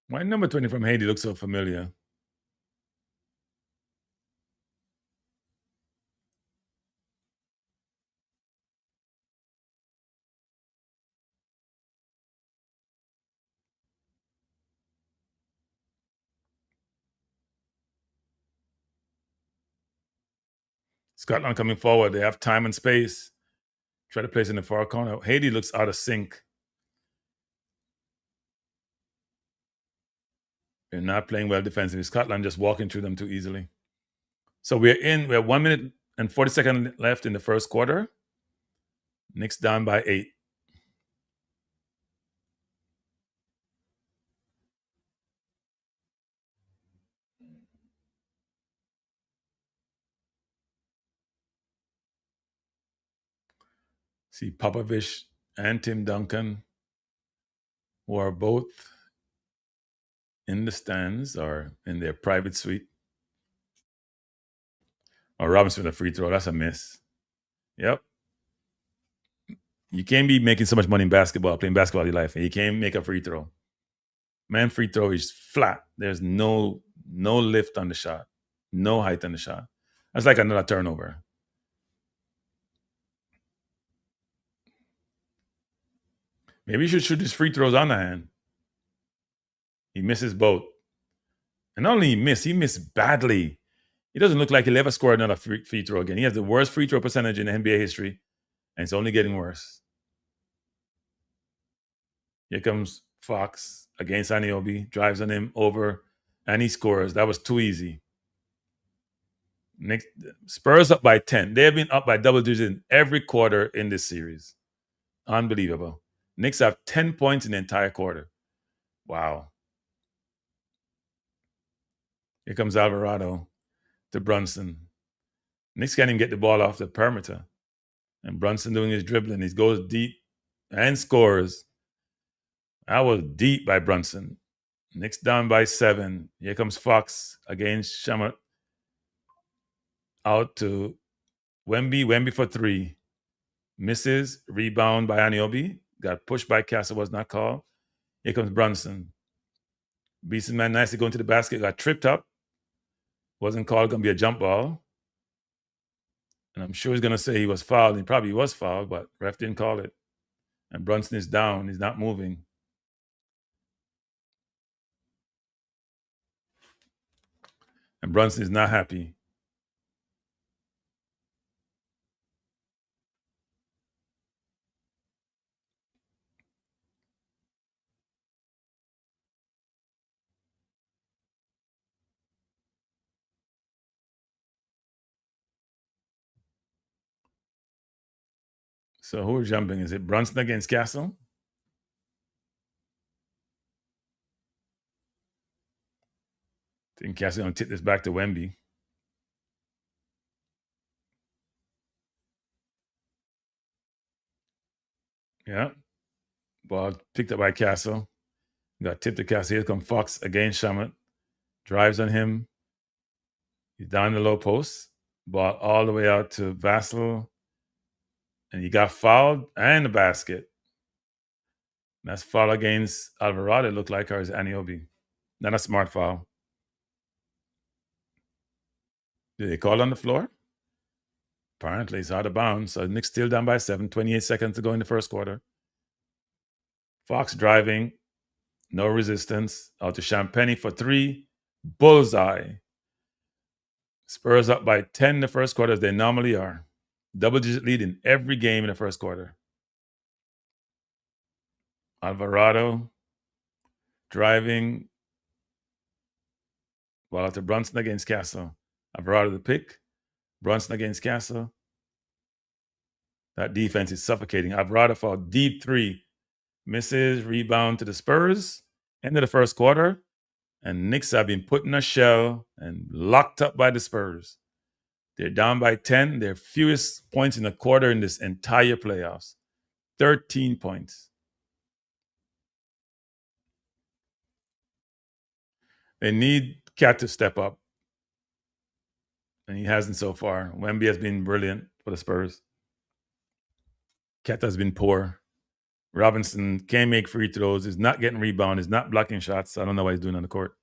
Why number 20 from Haiti looks so familiar? Scotland coming forward. They have time and space. Try to place in the far corner. Haiti looks out of sync. They're not playing well defensively. Scotland just walking through them too easily. So we have 1 minute and 40 seconds left in the first quarter. Knicks down by 8. See Popovich and Tim Duncan, who are both in the stands or in their private suite. Oh, Robinson with a free throw. That's a miss. Yep. You can't be making so much money in basketball, playing basketball in your life, and you can't make a free throw. Man, free throw is flat. There's no lift on the shot, no height on the shot. That's like another turnover. Maybe you should shoot his free throws on the hand. He misses both. And not only he missed badly. He doesn't look like he'll ever score another free throw again. He has the worst free throw percentage in NBA history, and it's only getting worse. Here comes Fox against Aniobi, drives on him over, and he scores. That was too easy. Next, Spurs up by 10. They have been up by double digits in every quarter in this series. Unbelievable. Knicks have 10 points in the entire quarter. Wow. Here comes Alvarado to Brunson. Knicks can't even get the ball off the perimeter. And Brunson doing his dribbling. He goes deep and scores. That was deep by Brunson. Knicks down by 7. Here comes Fox against Shamet. Out to Wemby. Wemby for 3. Misses. Rebound by Aniobi. Got pushed by Castle. Was not called. Here comes Brunson. Beaston man nicely going to the basket. Got tripped up. Wasn't called. Going to be a jump ball. And I'm sure he's going to say he was fouled. He probably was fouled, but ref didn't call it. And Brunson is down. He's not moving. And Brunson is not happy. So who are jumping? Is it Brunson against Castle? I think Castle going to tip this back to Wemby. Yeah. Ball picked up by Castle. Got tipped to Castle. Here comes Fox against Shamet. Drives on him. He's down the low post. Ball all the way out to Vassell. And he got fouled and the basket. That's foul against Alvarado, it looked like, or is Aniobi? Not a smart foul. Did they call on the floor? Apparently, it's out of bounds. So Knicks still down by 7. 28 seconds to go in the first quarter. Fox driving, no resistance. Out to Champagne for three. Bullseye. Spurs up by 10 in the first quarter as they normally are. Double-digit lead in every game in the first quarter. Alvarado driving. Ball out to Brunson against Castle. Alvarado the pick. Brunson against Castle. That defense is suffocating. Alvarado for a deep three. Misses. Rebound to the Spurs. End of the first quarter. And Knicks have been put in a shell and locked up by the Spurs. They're down by 10. Their fewest points in a quarter in this entire playoffs. 13 points. They need Cat to step up. And he hasn't so far. Wemby has been brilliant for the Spurs. Cat has been poor. Robinson can't make free throws, is not getting rebound, is not blocking shots. I don't know what he's doing on the court.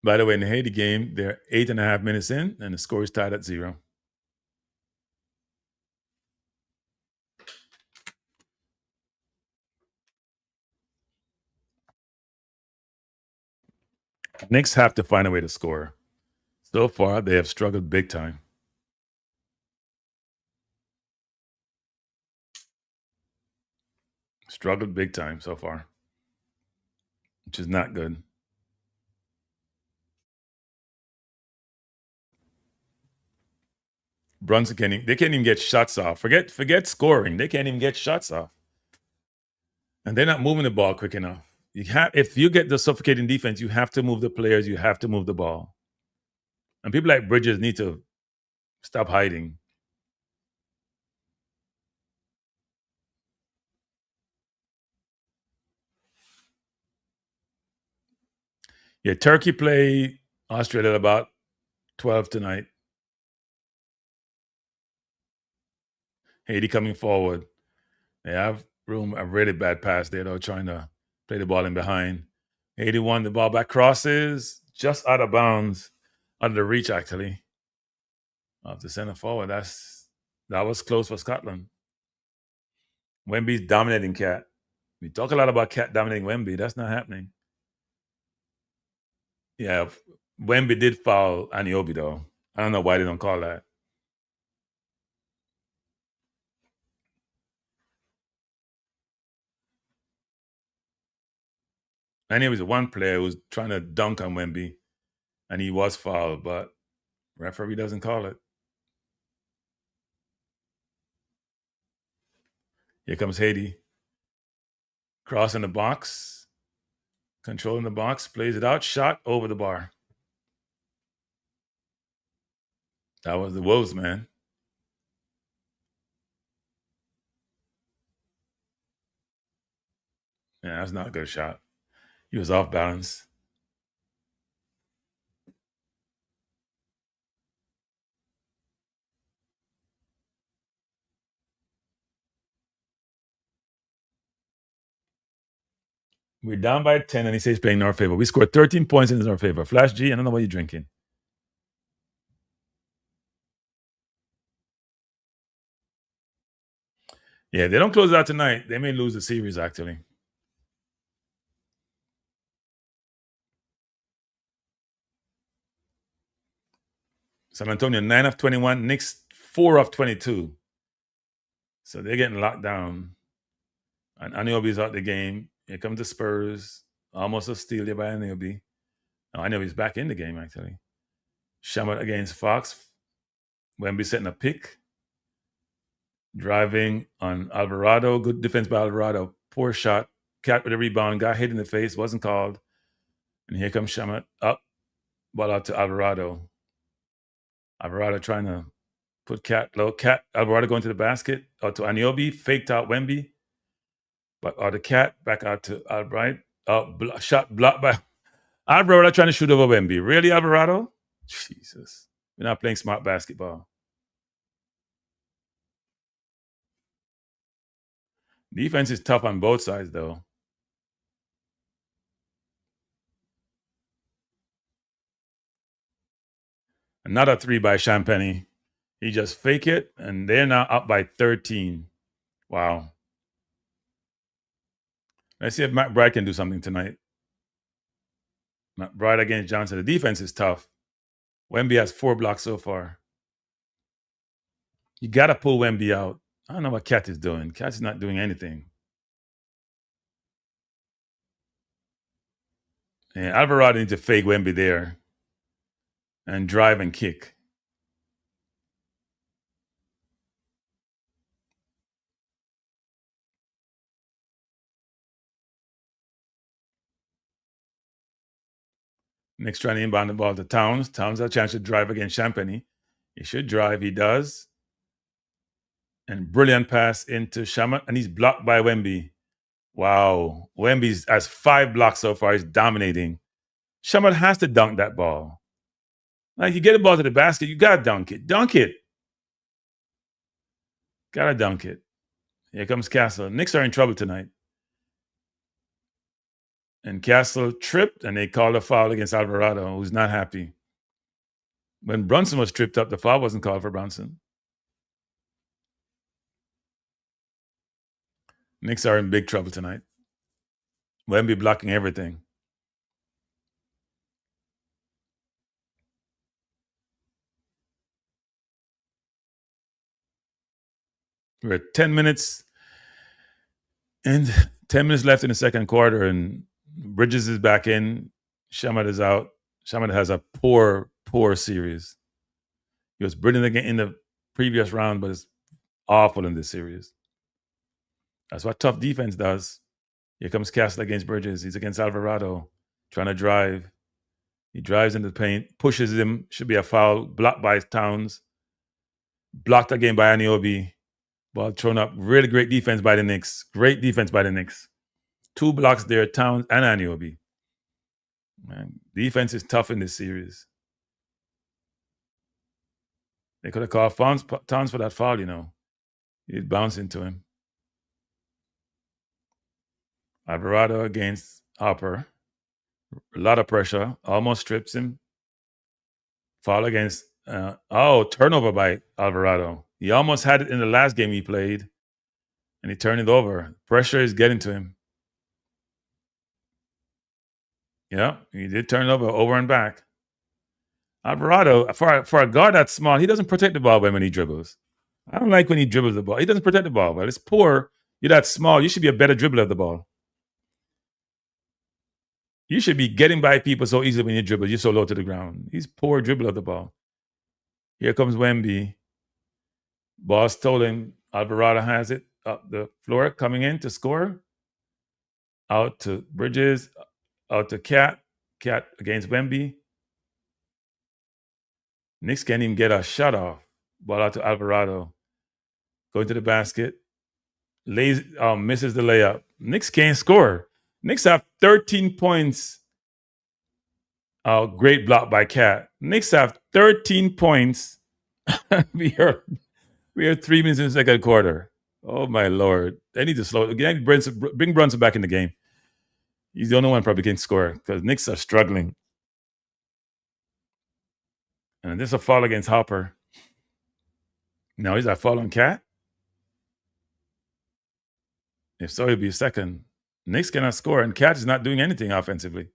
By the way, in the Haiti game, they're 8.5 minutes in, and the score is tied at 0. Knicks have to find a way to score. So far, they have struggled big time. Struggled big time so far, which is not good. Brunson they can't even get shots off. Forget scoring. They can't even get shots off. And they're not moving the ball quick enough. If you get the suffocating defense, you have to move the players, you have to move the ball. And people like Bridges need to stop hiding. Yeah, Turkey play Australia at about 12 tonight. Haiti coming forward. They have room, a really bad pass there, though, trying to play the ball in behind. Haiti won the ball back, crosses, just out of bounds, out of the reach, actually, of the center forward. That was close for Scotland. Wemby's dominating Cat. We talk a lot about Cat dominating Wemby. That's not happening. Yeah, Wemby did foul Anunoby, though. I don't know why they don't call that. Anunoby was one player who was trying to dunk on Wemby, and he was fouled, but referee doesn't call it. Here comes Haiti. Crossing the box. Controlling the box. Plays it out. Shot over the bar. That was the Wolves, man. Yeah, that's not a good shot. He was off balance. We're down by 10, and he says playing in our favor. We scored 13 points in our favor. Flash G, I don't know what you're drinking. Yeah, they don't close it out tonight. They may lose the series, actually. San Antonio, 9 of 21. Knicks, 4 of 22. So they're getting locked down. And Anunoby's out the game. Here comes the Spurs. Almost a steal there by Anunoby. No, Anunoby's back in the game, actually. Shamet against Fox. Wemby setting a pick. Driving on Alvarado. Good defense by Alvarado. Poor shot. Cat with a rebound. Got hit in the face. Wasn't called. And here comes Shamet up. Ball out to Alvarado. Alvarado trying to put Cat low. Alvarado going to the basket. Out to Anunoby. Faked out Wemby. But out to Cat. Back out to Albright. Shot blocked by Alvarado trying to shoot over Wemby. Really, Alvarado? Jesus. We're not playing smart basketball. Defense is tough on both sides, though. Another three by Champagny. He just fake it, and they're now up by 13. Wow. Let's see if McBride can do something tonight. McBride against Johnson. The defense is tough. Wemby has 4 blocks so far. You got to pull Wemby out. I don't know what Cat is doing. Cat is not doing anything. Yeah, Alvarado needs to fake Wemby there and drive and kick. Knicks trying to inbound the ball to Towns. Towns has a chance to drive against Champagny. He should drive. He does. And brilliant pass into Shaman. And he's blocked by Wemby. Wow. Wemby has 5 blocks so far. He's dominating. Shaman has to dunk that ball. Like, you get the ball to the basket, you got to dunk it. Dunk it. Got to dunk it. Here comes Castle. Knicks are in trouble tonight. And Castle tripped, and they called a foul against Alvarado, who's not happy. When Brunson was tripped up, the foul wasn't called for Brunson. Knicks are in big trouble tonight. Wemby blocking everything. We're at 10 minutes and 10 minutes left in the second quarter, and Bridges is back in. Shaman is out. Shaman has a poor series. He was brilliant again in the previous round, but it's awful in this series. That's what tough defense does. Here comes Castle against Bridges. He's against Alvarado, trying to drive. He drives into the paint, pushes him. Should be a foul. Blocked by Towns. Blocked again by Anunoby. Ball thrown up. Really great defense by the Knicks. Great defense by the Knicks. 2 blocks there, Towns and Anunoby. Man, defense is tough in this series. They could have called Towns for that foul, you know. He'd bounce into him. Alvarado against Harper. A lot of pressure. Almost strips him. Foul against... turnover by Alvarado. He almost had it in the last game he played, and he turned it over. Pressure is getting to him. Yeah, he did turn it over and back. Alvarado, for a guard that's small, he doesn't protect the ball when he dribbles. I don't like when he dribbles the ball. He doesn't protect the ball, but it's poor. You're that small. You should be a better dribbler of the ball. You should be getting by people so easily when you dribble. You're so low to the ground. He's poor dribbler of the ball. Here comes Wemby. Ball stolen. Alvarado has it up the floor, coming in to score. Out to Bridges. Out to Cat. Cat against Wemby. Knicks can't even get a shot off. Ball out to Alvarado. Going to the basket. Misses the layup. Knicks can't score. Knicks have 13 points. Great block by Cat. Knicks have 13 points. we are 3 minutes in the second quarter. Oh my Lord! They need to slow. Bring Brunson back in the game. He's the only one probably can score because Knicks are struggling. And this is a foul against Hopper. Now is that foul on Cat? If so, it'll be a second. Knicks cannot score, and Cat is not doing anything offensively.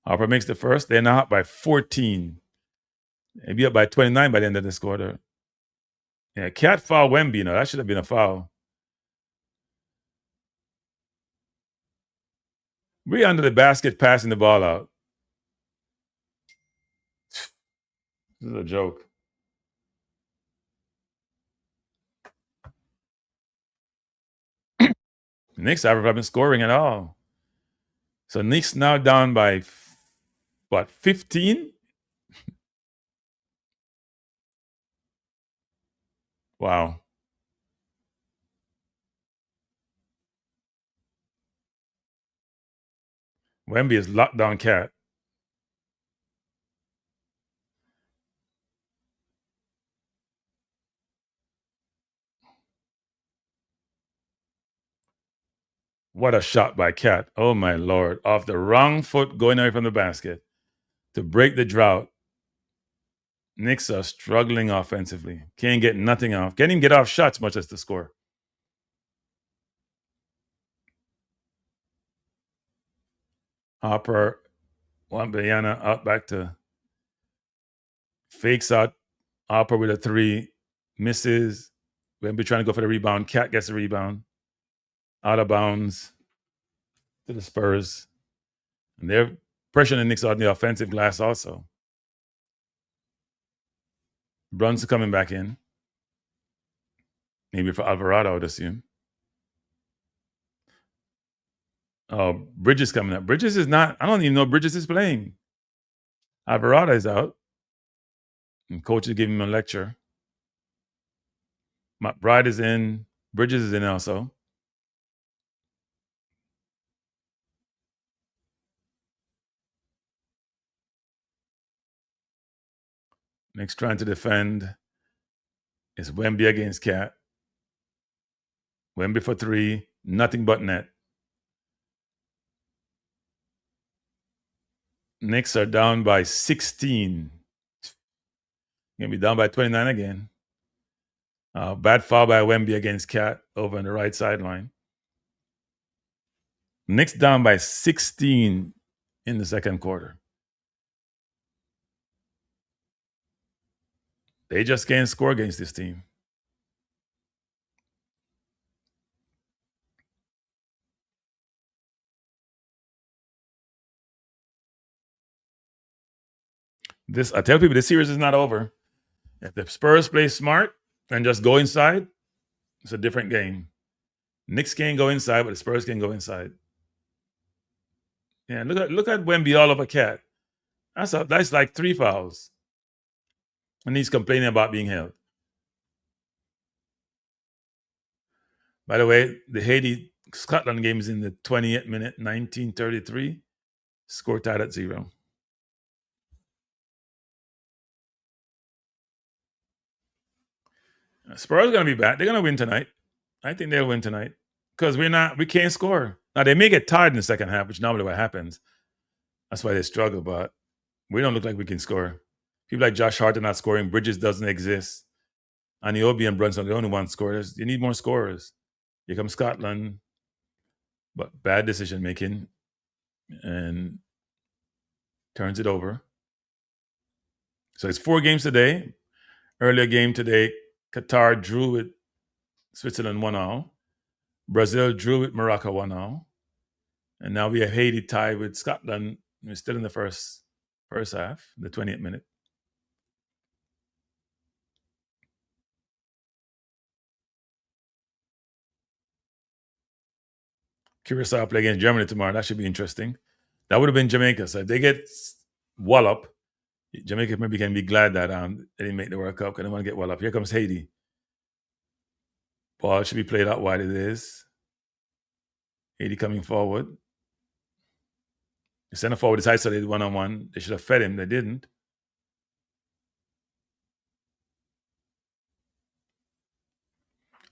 Harper makes the first. They're now up by 14. They'll be up by 29 by the end of this quarter. Yeah, Cat foul Wemby. No, that should have been a foul. We're under the basket passing the ball out. This is a joke. Knicks haven't been scoring at all. So Knicks now down by, 15? Wow. Wemby is locked down cat. What a shot by Cat. Oh, my Lord. Off the wrong foot going away from the basket to break the drought. Knicks are struggling offensively. Can't get nothing off. Can't even get off shots, much as to score. Harper, Wembanyama out back to fakes out. Harper with a three. Misses. Wemby trying to go for the rebound. Cat gets the rebound. Out of bounds to the Spurs. And they're pressuring the Knicks on the offensive glass also. Brunson coming back in. Maybe for Alvarado, I would assume. Oh, Bridges coming up. Bridges is not, I don't even know Bridges is playing. Alvarado is out. And coach is giving him a lecture. McBride is in. Bridges is in also. Next trying to defend is Wemby against Cat. Wemby for three. Nothing but net. Knicks are down by 16. Going to be down by 29 again. Bad foul by Wemby against Cat over on the right sideline. Knicks down by 16 in the second quarter. They just can't score against this team. I tell people this series is not over. If the Spurs play smart and just go inside, it's a different game. Knicks can't go inside, but the Spurs can go inside. Yeah, look at Wemby all over Cat. That's like 3 fouls. And he's complaining about being held. By the way, the Haiti-Scotland game is in the 28th minute, 1933. Score tied at 0. Spurs are going to be back. They're going to win tonight. I think they'll win tonight because we can't score. Now, they may get tired in the second half, which normally what happens. That's why they struggle, but we don't look like we can score. People like Josh Hart are not scoring. Bridges doesn't exist. Anunoby and Brunson are the only ones scorers. You need more scorers. Here comes Scotland, but bad decision making and turns it over. So it's 4 games today. Earlier game today, Qatar drew with Switzerland 1-0. Brazil drew with Morocco 1-0. And now we have Haiti tied with Scotland. We're still in the first half, the 20th minute. Curacao play against Germany tomorrow. That should be interesting. That would have been Jamaica. So if they get wallop, Jamaica maybe can be glad that they didn't make the World Cup because they want to get wallop. Here comes Haiti. Ball should be played out wide it is. Haiti coming forward. The center forward is isolated one-on-one. They should have fed him. They didn't.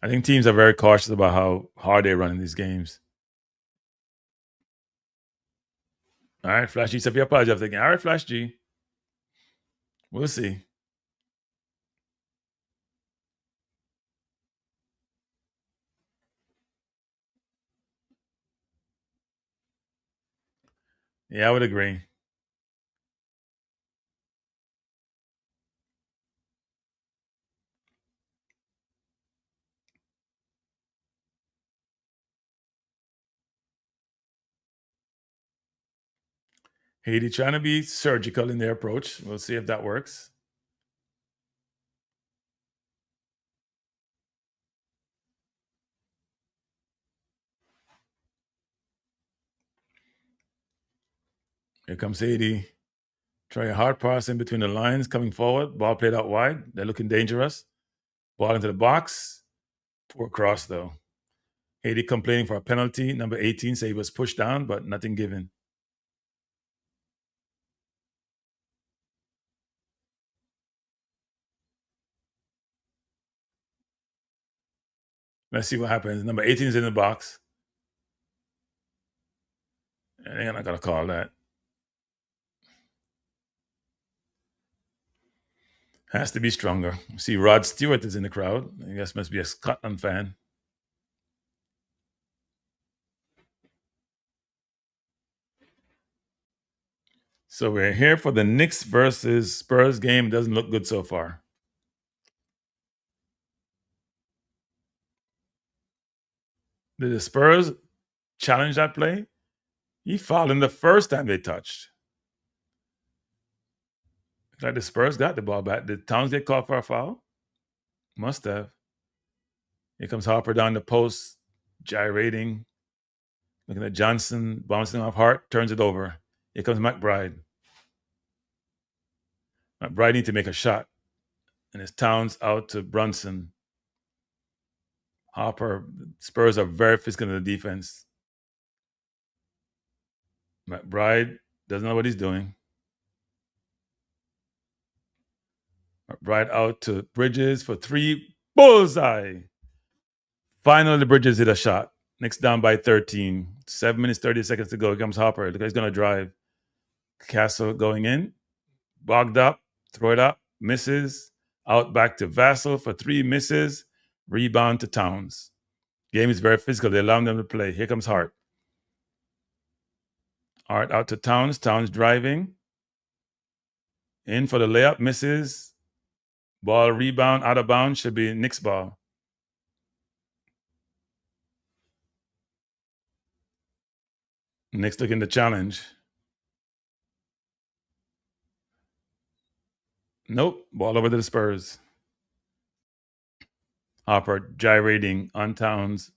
I think teams are very cautious about how hard they run in these games. All right, Flash G. So if you apologize, I'm thinking, all right, Flash G. We'll see. Yeah, I would agree. Haiti trying to be surgical in their approach. We'll see if that works. Here comes Haiti. Try a hard pass in between the lines, coming forward. Ball played out wide. They're looking dangerous. Ball into the box. Poor cross, though. Haiti complaining for a penalty. Number 18 say he was pushed down, but nothing given. Let's see what happens. Number 18 is in the box. And they're not going to call that. Has to be stronger. See, Rod Stewart is in the crowd. I guess must be a Scotland fan. So we're here for the Knicks versus Spurs game. Doesn't look good so far. Did the Spurs challenge that play? He fouled him the first time they touched. Like the Spurs got the ball back. Did Towns get called for a foul? Must have. Here comes Harper down the post, gyrating. Looking at Johnson, bouncing off Hart, turns it over. Here comes McBride. McBride needs to make a shot. And it's Towns out to Brunson. Harper, Spurs are very physical in the defense. McBride doesn't know what he's doing. McBride out to Bridges for 3. Bullseye! Finally, Bridges hit a shot. Knicks down by 13. 7 minutes, 30 seconds to go. Here comes Harper. The guy's going to drive. Castle going in. Bogged up. Throw it up. Misses. Out back to Vassell for 3. Misses. Rebound to Towns. Game is very physical. They allow them to play. Here comes Hart. Hart out to Towns. Towns driving. In for the layup. Misses. Ball rebound. Out of bounds. Should be Knicks ball. Knicks looking to challenge. Nope. Ball over to the Spurs. Harper gyrating on Towns.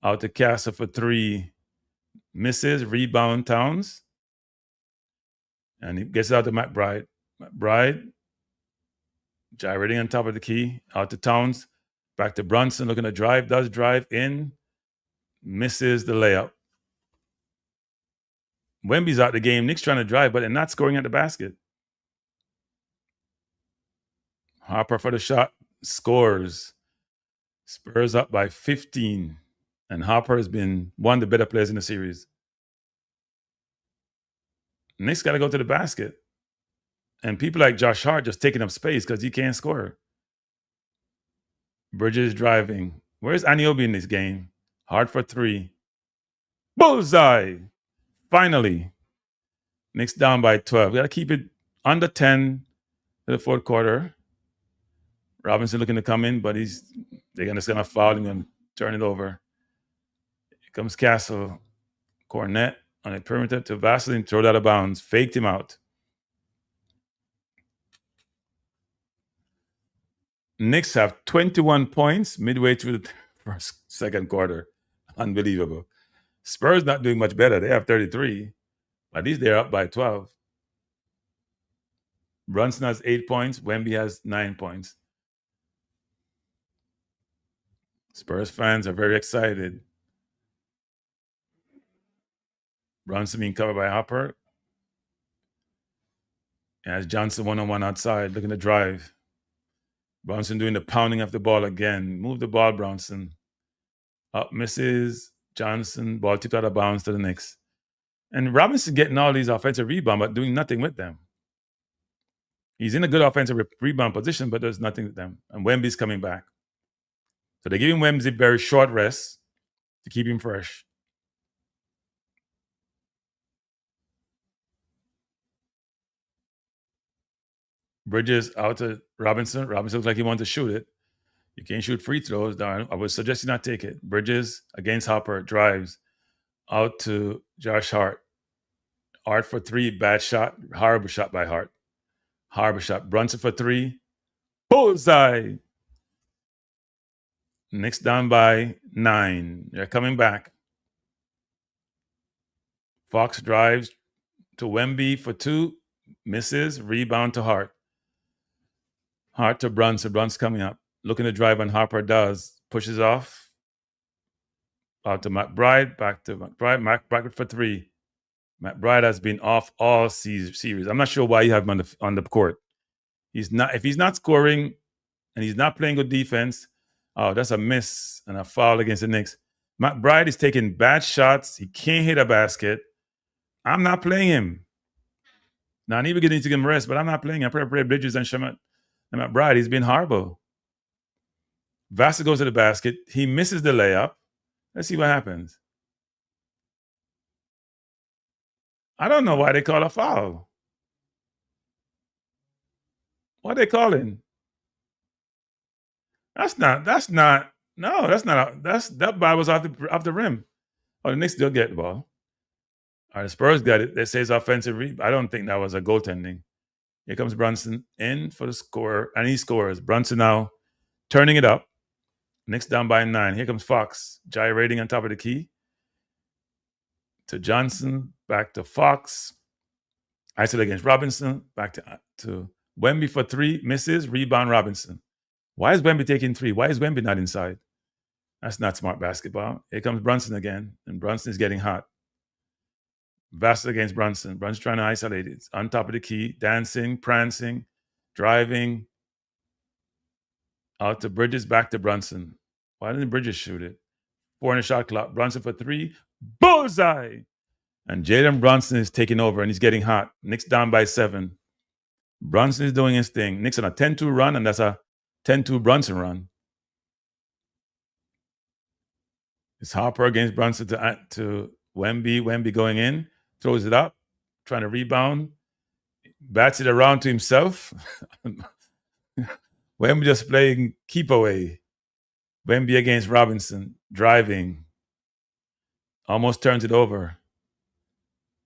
Out to Castle for 3. Misses. Rebound Towns. And he gets it out to McBride. McBride gyrating on top of the key. Out to Towns. Back to Brunson. Looking to drive. Does drive in. Misses the layup. Wemby's out the game. Knicks trying to drive, but they're not scoring at the basket. Harper for the shot. Scores. Spurs up by 15. And Harper has been one of the better players in the series. Knicks got to go to the basket. And people like Josh Hart just taking up space because he can't score. Bridges driving. Where's Anunoby in this game? Hart for 3. Bullseye! Finally. Knicks down by 12. We got to keep it under 10 to the fourth quarter. Robinson looking to come in, but they're just going to foul him and turn it over. Here comes Castle. Cornette on a perimeter to Vaseline, throw it out of bounds. Faked him out. Knicks have 21 points midway through the second quarter. Unbelievable. Spurs not doing much better. They have 33. At least they're up by 12. Brunson has 8 points. Wemby has 9 points. Spurs fans are very excited. Brunson being covered by Harper. As Johnson one-on-one outside, looking to drive. Brunson doing the pounding of the ball again. Move the ball, Brunson. Up misses. Johnson, ball tipped out of bounds to the Knicks. And Robinson getting all these offensive rebounds, but doing nothing with them. He's in a good offensive rebound position, but there's nothing with them. And Wemby's coming back. So they're giving Wemby a very short rest to keep him fresh. Bridges out to Robinson. Robinson looks like he wants to shoot it. You can't shoot free throws, darn. I would suggest you not take it. Bridges against Harper, drives out to Josh Hart. Hart for 3, bad shot. Horrible shot by Hart. Horrible shot. Brunson for 3. Bullseye! Knicks down by 9. They're coming back. Fox drives to Wemby for 2. Misses. Rebound to Hart. Hart to Brunson. Brunson coming up. Looking to drive on Harper does. Pushes off. Out to McBride. Back to McBride. McBride for 3. McBride has been off all series. I'm not sure why you have him on the court. If he's not scoring and he's not playing good defense, Oh, that's a miss and a foul against the Knicks. McBride is taking bad shots. He can't hit a basket. I'm not playing him. Now, I need to give him rest, but I'm not playing him. I play Bridges and Shamat. And McBride, he's been horrible. Vassar goes to the basket. He misses the layup. Let's see what happens. I don't know why they call a foul. What are they calling? That ball was off the rim. Oh, the Knicks still get the ball. All right, the Spurs got it. They say it's offensive rebound. I don't think that was a goaltending. Here comes Brunson in for the score, and he scores. Brunson now turning it up. Knicks down by 9. Here comes Fox, gyrating on top of the key. To Johnson, back to Fox. Isolated against Robinson, back to Wemby for 3, misses, rebound Robinson. Why is Wemby taking 3? Why is Wemby not inside? That's not smart basketball. Here comes Brunson again, and Brunson is getting hot. Vassar against Brunson. Brunson trying to isolate it. It's on top of the key, dancing, prancing, driving. Out to Bridges, back to Brunson. Why didn't Bridges shoot it? 4 in the shot clock. Brunson for 3. Bullseye! And Jalen Brunson is taking over, and he's getting hot. Knicks down by 7. Brunson is doing his thing. Knicks on a 10-2 run, and that's a 10-2 Brunson run. It's Harper against Brunson to Wemby. Wemby going in, throws it up, trying to rebound, bats it around to himself. Wemby just playing keep away. Wemby against Robinson, driving. Almost turns it over.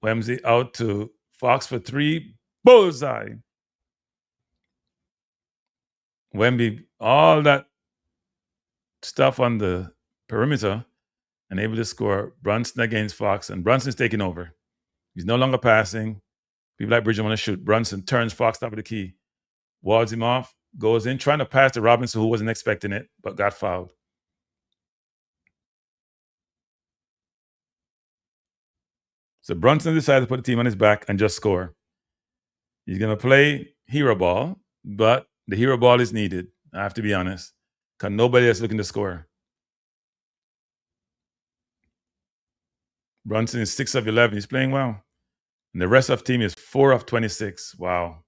Wemby out to Fox for 3. Bullseye. Wemby, all that stuff on the perimeter, and able to score. Brunson against Fox, and Brunson's taking over. He's no longer passing. People like Bridges want to shoot. Brunson turns Fox top of the key, walls him off, goes in, trying to pass to Robinson, who wasn't expecting it, but got fouled. So Brunson decided to put the team on his back and just score. He's going to play hero ball, but the hero ball is needed, I have to be honest, because nobody else looking to score. Brunson is 6 of 11. He's playing well. And the rest of the team is 4 of 26. Wow.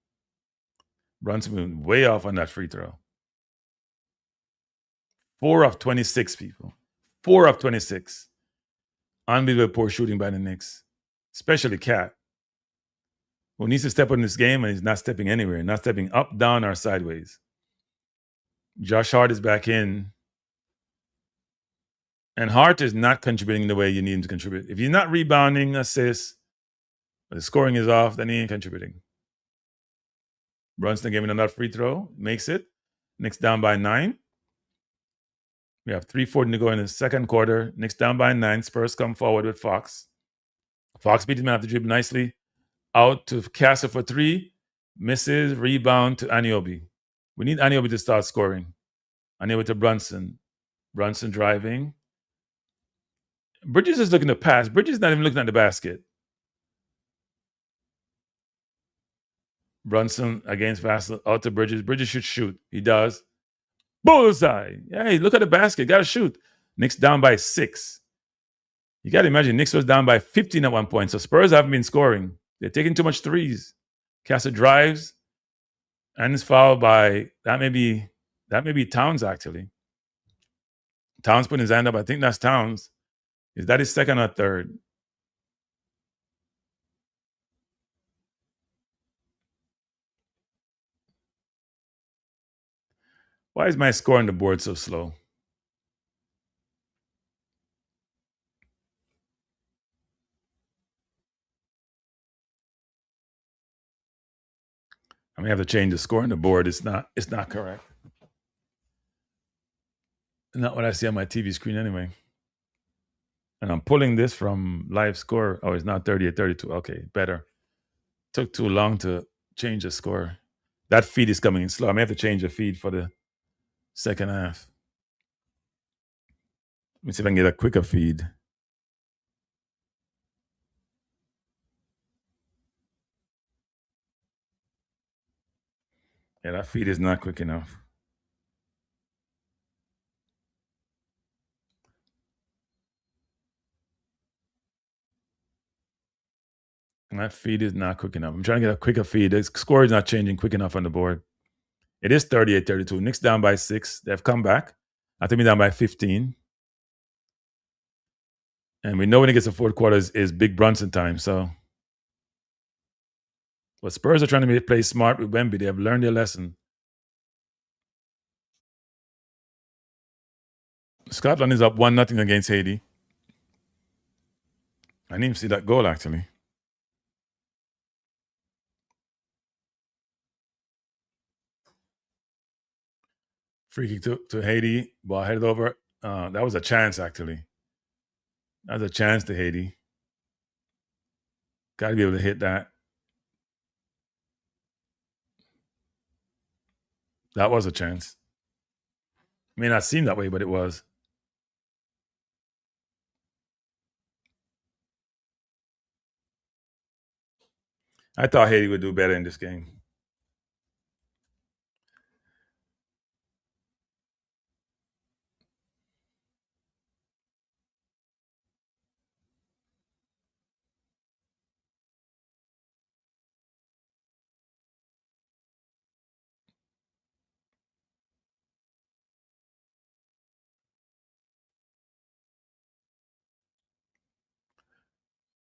Brunson went way off on that free throw. 4 of 26, people. 4 of 26. Unbelievable poor shooting by the Knicks, especially Cat, who needs to step in this game, and he's not stepping anywhere, not stepping up, down, or sideways. Josh Hart is back in. And Hart is not contributing the way you need him to contribute. If he's not rebounding, assists, but the scoring is off, then he ain't contributing. Brunson gave him another free throw, makes it. Knicks down by 9. We have 3:40 to go in the second quarter. Knicks down by 9. Spurs come forward with Fox. Fox beats him after dribble nicely. Out to Castle for 3. Misses, rebound to Anunoby. We need Anunoby to start scoring. Anunoby to Brunson. Brunson driving. Bridges is looking to pass. Bridges is not even looking at the basket. Brunson against Vassal. Out to Bridges. Bridges should shoot. He does. Bullseye. Hey, look at the basket. Got to shoot. Knicks down by 6. You got to imagine, Knicks was down by 15 at one point. So Spurs haven't been scoring. They're taking too much threes. Castle drives and is fouled by, that may be Towns, actually. Towns putting his hand up. I think that's Towns. Is that his second or third? Why is my score on the board so slow? I may have to change the score on the board. It's not correct. Not what I see on my TV screen anyway. And I'm pulling this from live score. Oh, it's not 38-32. Okay, better. Took too long to change the score. That feed is coming in slow. I may have to change the feed for the second half. Let me see if I can get a quicker feed. Yeah, that feed is not quick enough. My feed is not quick enough. I'm trying to get a quicker feed. The score is not changing quick enough on the board. It is 38-32. Knicks down by 6. They've come back. I think we're down by 15. And we know when it gets to fourth quarter is big Brunson time. So, but Spurs are trying to play smart with Wemby. They have learned their lesson. Scotland is up 1-0 against Haiti. I didn't even see that goal, actually. Free kick to Haiti. Ball headed over. That was a chance, actually. That was a chance to Haiti. Got to be able to hit that. That was a chance. It may not seem that way, but it was. I thought Haiti would do better in this game.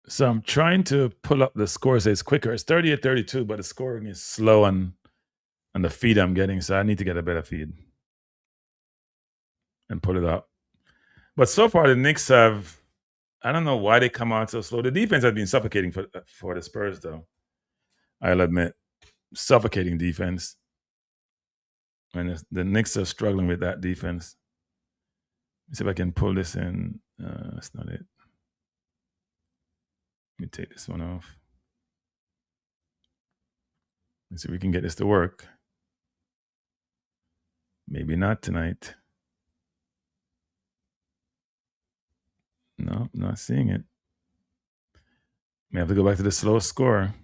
So I'm trying to pull up the scores. It's quicker. It's 38-32, but the scoring is slow on the feed I'm getting. So I need to get a better feed and pull it up. But so far, the Knicks have, I don't know why they come out so slow. The defense has been suffocating for the Spurs, though. I'll admit. Suffocating defense. And the Knicks are struggling with that defense. Let's see if I can pull this in. That's not it. Let me take this one off. Let's see if we can get this to work. Maybe not tonight. No, not seeing it. May have to go back to the slow score.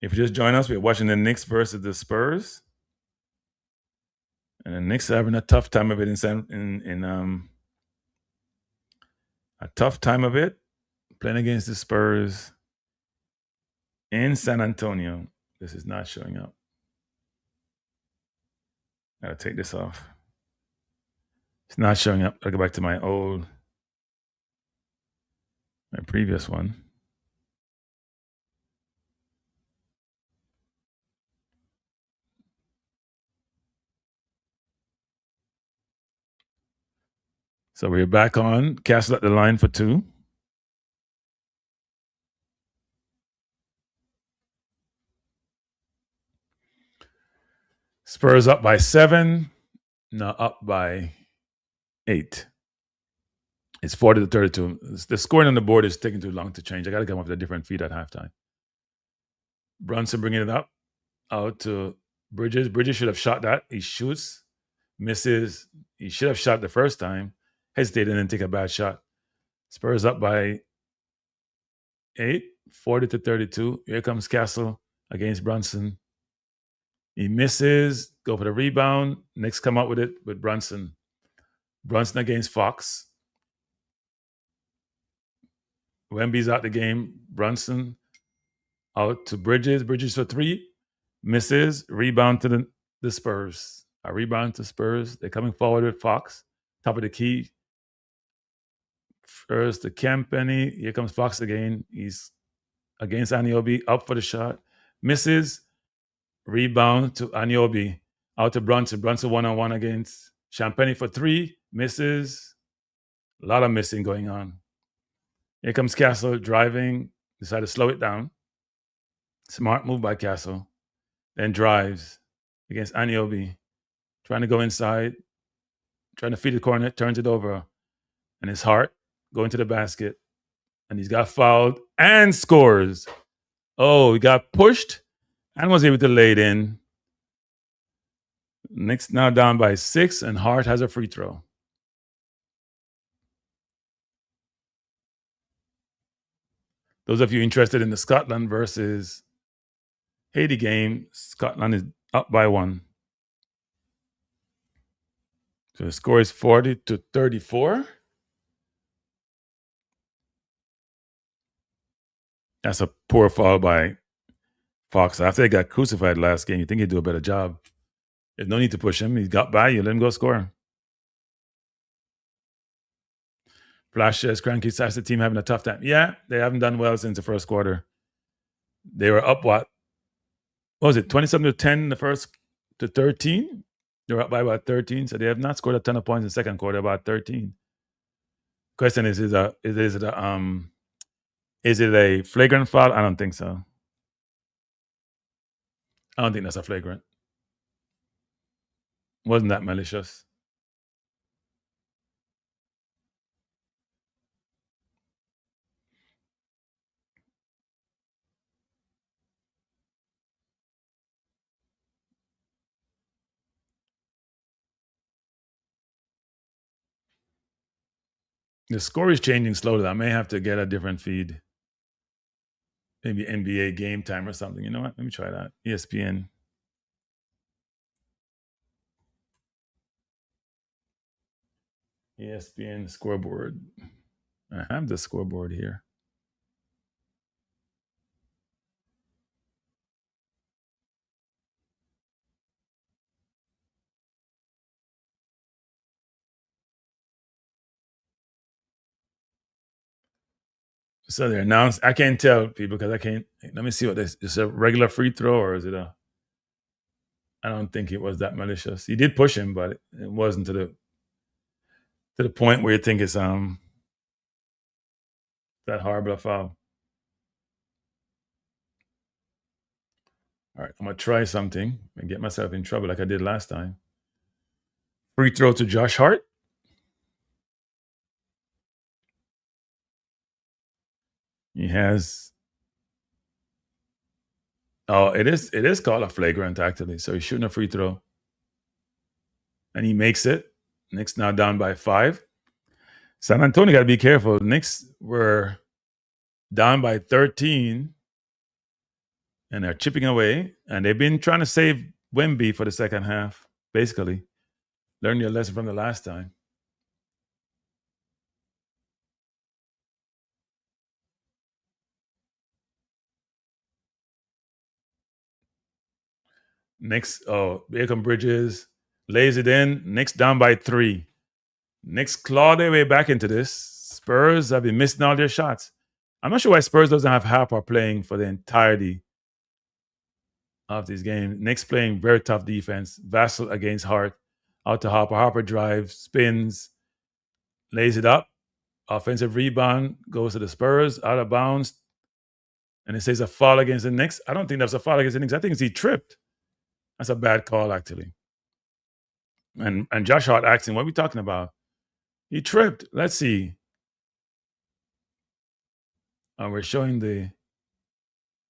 If you just join us, we're watching the Knicks versus the Spurs. And the Knicks are having a tough time of it a tough time of it playing against the Spurs in San Antonio. This is not showing up. Gotta take this off. It's not showing up. I'll go back to my previous one. So we're back on. Castle at the line for 2. Spurs up by 7. Now up by 8. It's 40-32. The scoring on the board is taking too long to change. I got to come up with a different feed at halftime. Brunson bringing it up out to Bridges. Bridges should have shot that. He shoots, misses. He should have shot the first time. Hesitated and then take a bad shot. Spurs up by 8, 40-32. Here comes Castle against Brunson. He misses, go for the rebound. Knicks come up with it with Brunson. Brunson against Fox. Wemby's out the game. Brunson out to Bridges. Bridges for 3. Misses. Rebound to the Spurs. A rebound to Spurs. They're coming forward with Fox. Top of the key. First to Kempany. Here comes Fox again. He's against Anunoby. Up for the shot. Misses. Rebound to Anunoby. Out to Brunson. Brunson one-on-one against Champagny for 3. Misses. A lot of missing going on. Here comes Castle driving. Decided to slow it down. Smart move by Castle. Then drives against Anunoby. Trying to go inside. Trying to feed the corner. Turns it over. And his heart going to the basket. And he's got fouled and scores. Oh, he got pushed and was able to lay it in. Knicks now down by 6, and Hart has a free throw. Those of you interested in the Scotland versus Haiti game, Scotland is up by 1. So the score is 40-34. That's a poor foul by Fox. After he got crucified last game, you think he'd do a better job. There's no need to push him. He got by you. Let him go score. Flash says Kranky says the team having a tough time. Yeah, they haven't done well since the first quarter. They were up what was it, 27-10 in the first to 13? They were up by about 13, so they have not scored a ton of points in the second quarter, about 13. Question is it a flagrant foul? I don't think so. I don't think that's a flagrant. Wasn't that malicious? The score is changing slowly. I may have to get a different feed. Maybe NBA Game Time or something. You know what? Let me try that. ESPN. ESPN scoreboard. I have the scoreboard here. So they announced. I can't tell people because I can't. Let me see what this is. A regular free throw or is it a? I don't think it was that malicious. He did push him, but it wasn't to the point where you think it's that horrible a foul. All right, I'm gonna try something and get myself in trouble like I did last time. Free throw to Josh Hart. He has. Oh, it is called a flagrant actually. So he's shooting a free throw, and he makes it. Knicks now down by 5. San Antonio got to be careful. Knicks were down by 13, and they're chipping away. And they've been trying to save Wemby for the second half, basically. Learn your lesson from the last time. Knicks, Bacon Bridges lays it in. Knicks down by 3. Knicks claw their way back into this. Spurs have been missing all their shots. I'm not sure why Spurs doesn't have Harper playing for the entirety of this game. Knicks playing very tough defense. Vassell against Hart. Out to Harper. Harper drives, spins, lays it up. Offensive rebound goes to the Spurs, out of bounds. And it says a foul against the Knicks. I don't think that's a foul against the Knicks. I think he tripped. That's a bad call, actually. And Josh Hart asking, what are we talking about? He tripped. Let's see. We're showing the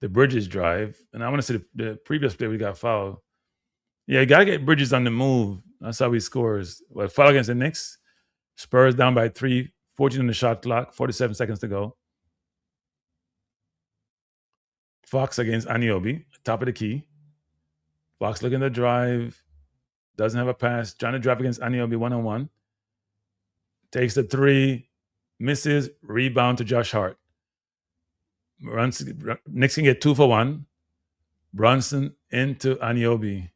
Bridges drive. And I want to see the previous play we got fouled. Yeah, you got to get Bridges on the move. That's how he scores. Well, foul against the Knicks. Spurs down by 3, 14 on the shot clock, 47 seconds to go. Fox against Anunoby, top of the key. Fox looking to drive. Doesn't have a pass. Trying to drive against Anunoby one-on-one. Takes the 3. Misses. Rebound to Josh Hart. Knicks can get 2 for 1. Brunson into Anunoby.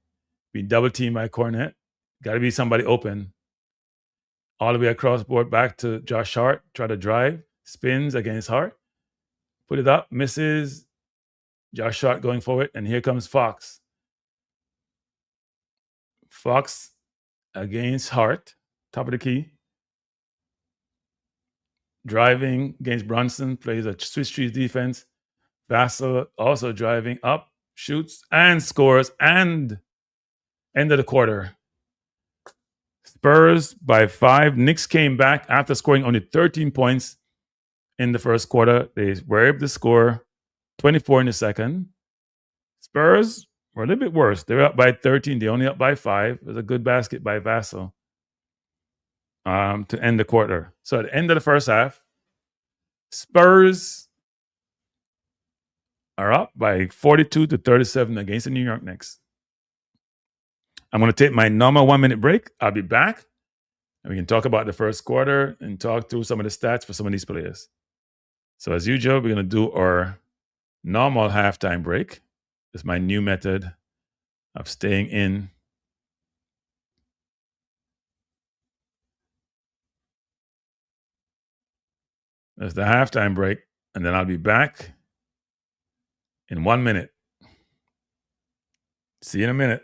Be double teamed by Cornet. Got to be somebody open. All the way across board back to Josh Hart. Try to drive. Spins against Hart. Put it up. Misses. Josh Hart going forward. And here comes Fox. Fox against Hart. Top of the key. Driving against Brunson. Plays a Swiss cheese defense. Vassell also driving up. Shoots and scores. And end of the quarter. Spurs by 5. Knicks came back after scoring only 13 points in the first quarter. They were able to score 24 in the second. Spurs were a little bit worse. They were up by 13. They only up by 5. It was a good basket by Vassell to end the quarter. So at the end of the first half, Spurs are up by 42-37 against the New York Knicks. I'm going to take my normal 1-minute break. I'll be back And we can talk about the first quarter and talk through some of the stats for some of these players. So as usual, we're going to do our normal halftime break. It's my new method of staying in. There's the halftime break, and then I'll be back in 1 minute. See you in a minute.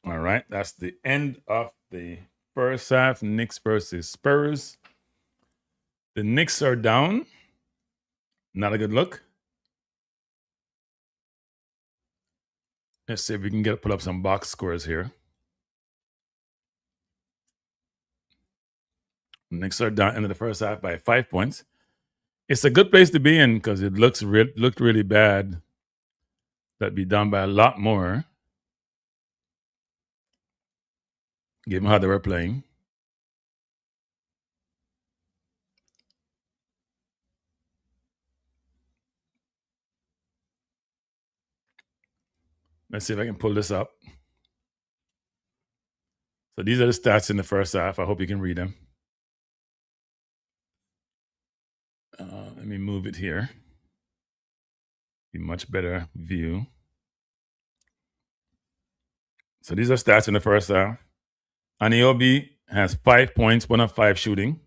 All right, that's the end of the first half. Knicks versus Spurs. The Knicks are down. Not a good look. Let's see if we can put up some box scores here. Knicks are down into the first half by 5 points. It's a good place to be in because it looked really bad. That'd be down by a lot more, given how they were playing. Let's see if I can pull this up. So these are the stats in the first half. I hope you can read them. Let me move it here. Be much better view. So these are stats in the first half. Aniobi has 5 points, 1 of 5 shooting.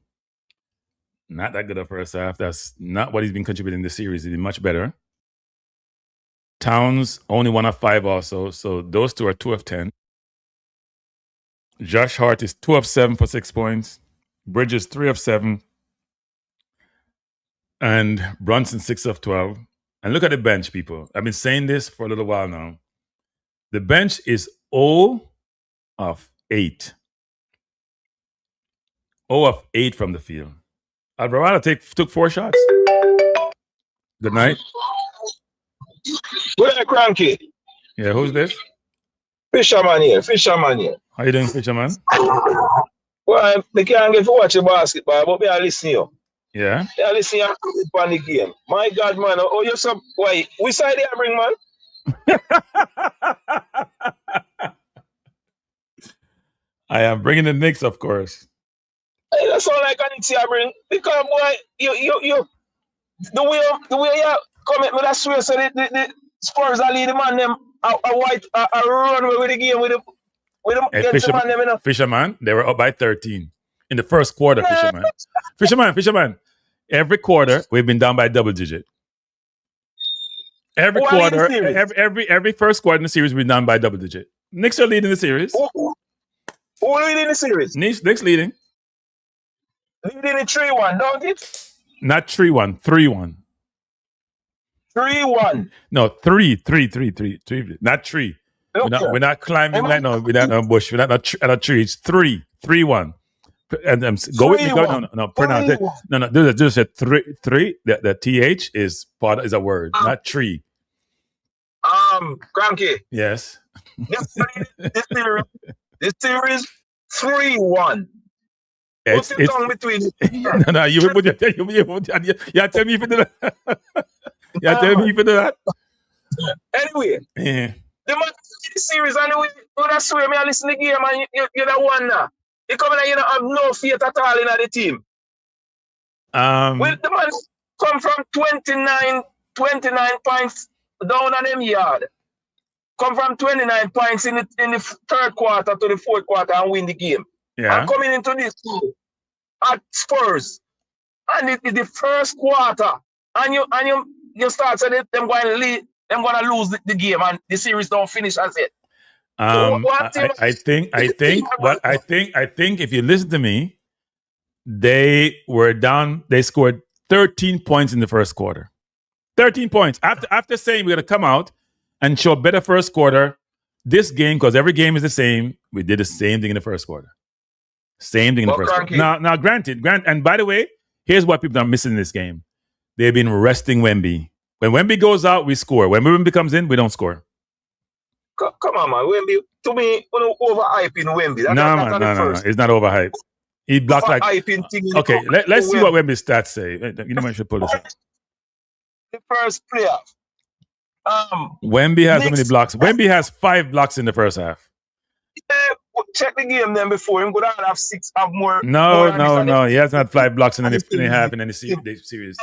Not that good of first half. That's not what he's been contributing in the series. He's been much better. Towns, only 1 of 5 also. So those two are 2 of 10. Josh Hart is 2 of 7 for 6 points. Bridges, 3 of 7. And Brunson, 6 of 12. And look at the bench, people. I've been saying this for a little while now. The bench is 0 of 8. 0 of 8 from the field. Alvarado took 4 shots. Good night. Good night, Kranky. Yeah, who's this? Fisherman here. How you doing, Fisherman? Well, I can't get to watch the basketball, but I listen to you. Yeah? I listen to you on the game. My God, man. Oh, you're so... Why? Which side do you bring, man? I am bringing the Knicks, of course. Hey, that's all I can see I bring. Because, boy, you the way you come at me, that's where so the Spurs are leading man them a run with the game with them Hey, Fisherman, they were up by 13 in the first quarter, Fisherman. Every quarter we've been down by double digit. Every quarter, every first quarter in the series we've been down by double digit. Knicks are leading the series. Who leading the series? Knicks leading. Leading in 3-1, don't it? Not 3-1, 3-1. 3-1. No, 3. Not 3. Okay. We're not climbing like no. We're not on a bush. We're not at a tree. It's 3-1. And go with me. No. Pronounce it. No. Just a 3. The th is a word, not tree. Kranky. Yes. This series 3-1. What's the tongue between? No. You tell me if you do that. You tell me if you do that. Anyway. Yeah. The man the series anyway, that's where I listen to the game and you're the one now. You come in and you don't have no faith at all in the team. Well, the man come from 29 points down on them yard. Come from 29 points in the third quarter to the fourth quarter and win the game. Yeah. And coming into this at Spurs. And it's the first quarter. And you start saying them going to lead. I'm gonna lose the game and the series don't finish as it. I think if you listen to me, they were down. They scored 13 points in the first quarter. 13 points. After saying we're gonna come out and show a better first quarter, this game, because every game is the same, we did the same thing in the first quarter. Same thing in the first quarter. Now, granted, and by the way, here's what people are missing in this game. They've been resting Wemby. When Wemby goes out, we score. When Wemby comes in, we don't score. Come on, man. Wemby, to me, overhyping Wemby. No. It's not overhyped. He blocked like... Okay, let's see what Wemby's stats say. You know, I should pull this up. The first player. Wemby has how many blocks? Wemby has 5 blocks in the first half. Yeah, check the game then before him. Go down and have 6, have more. No. He hasn't had 5 blocks in any half in any series.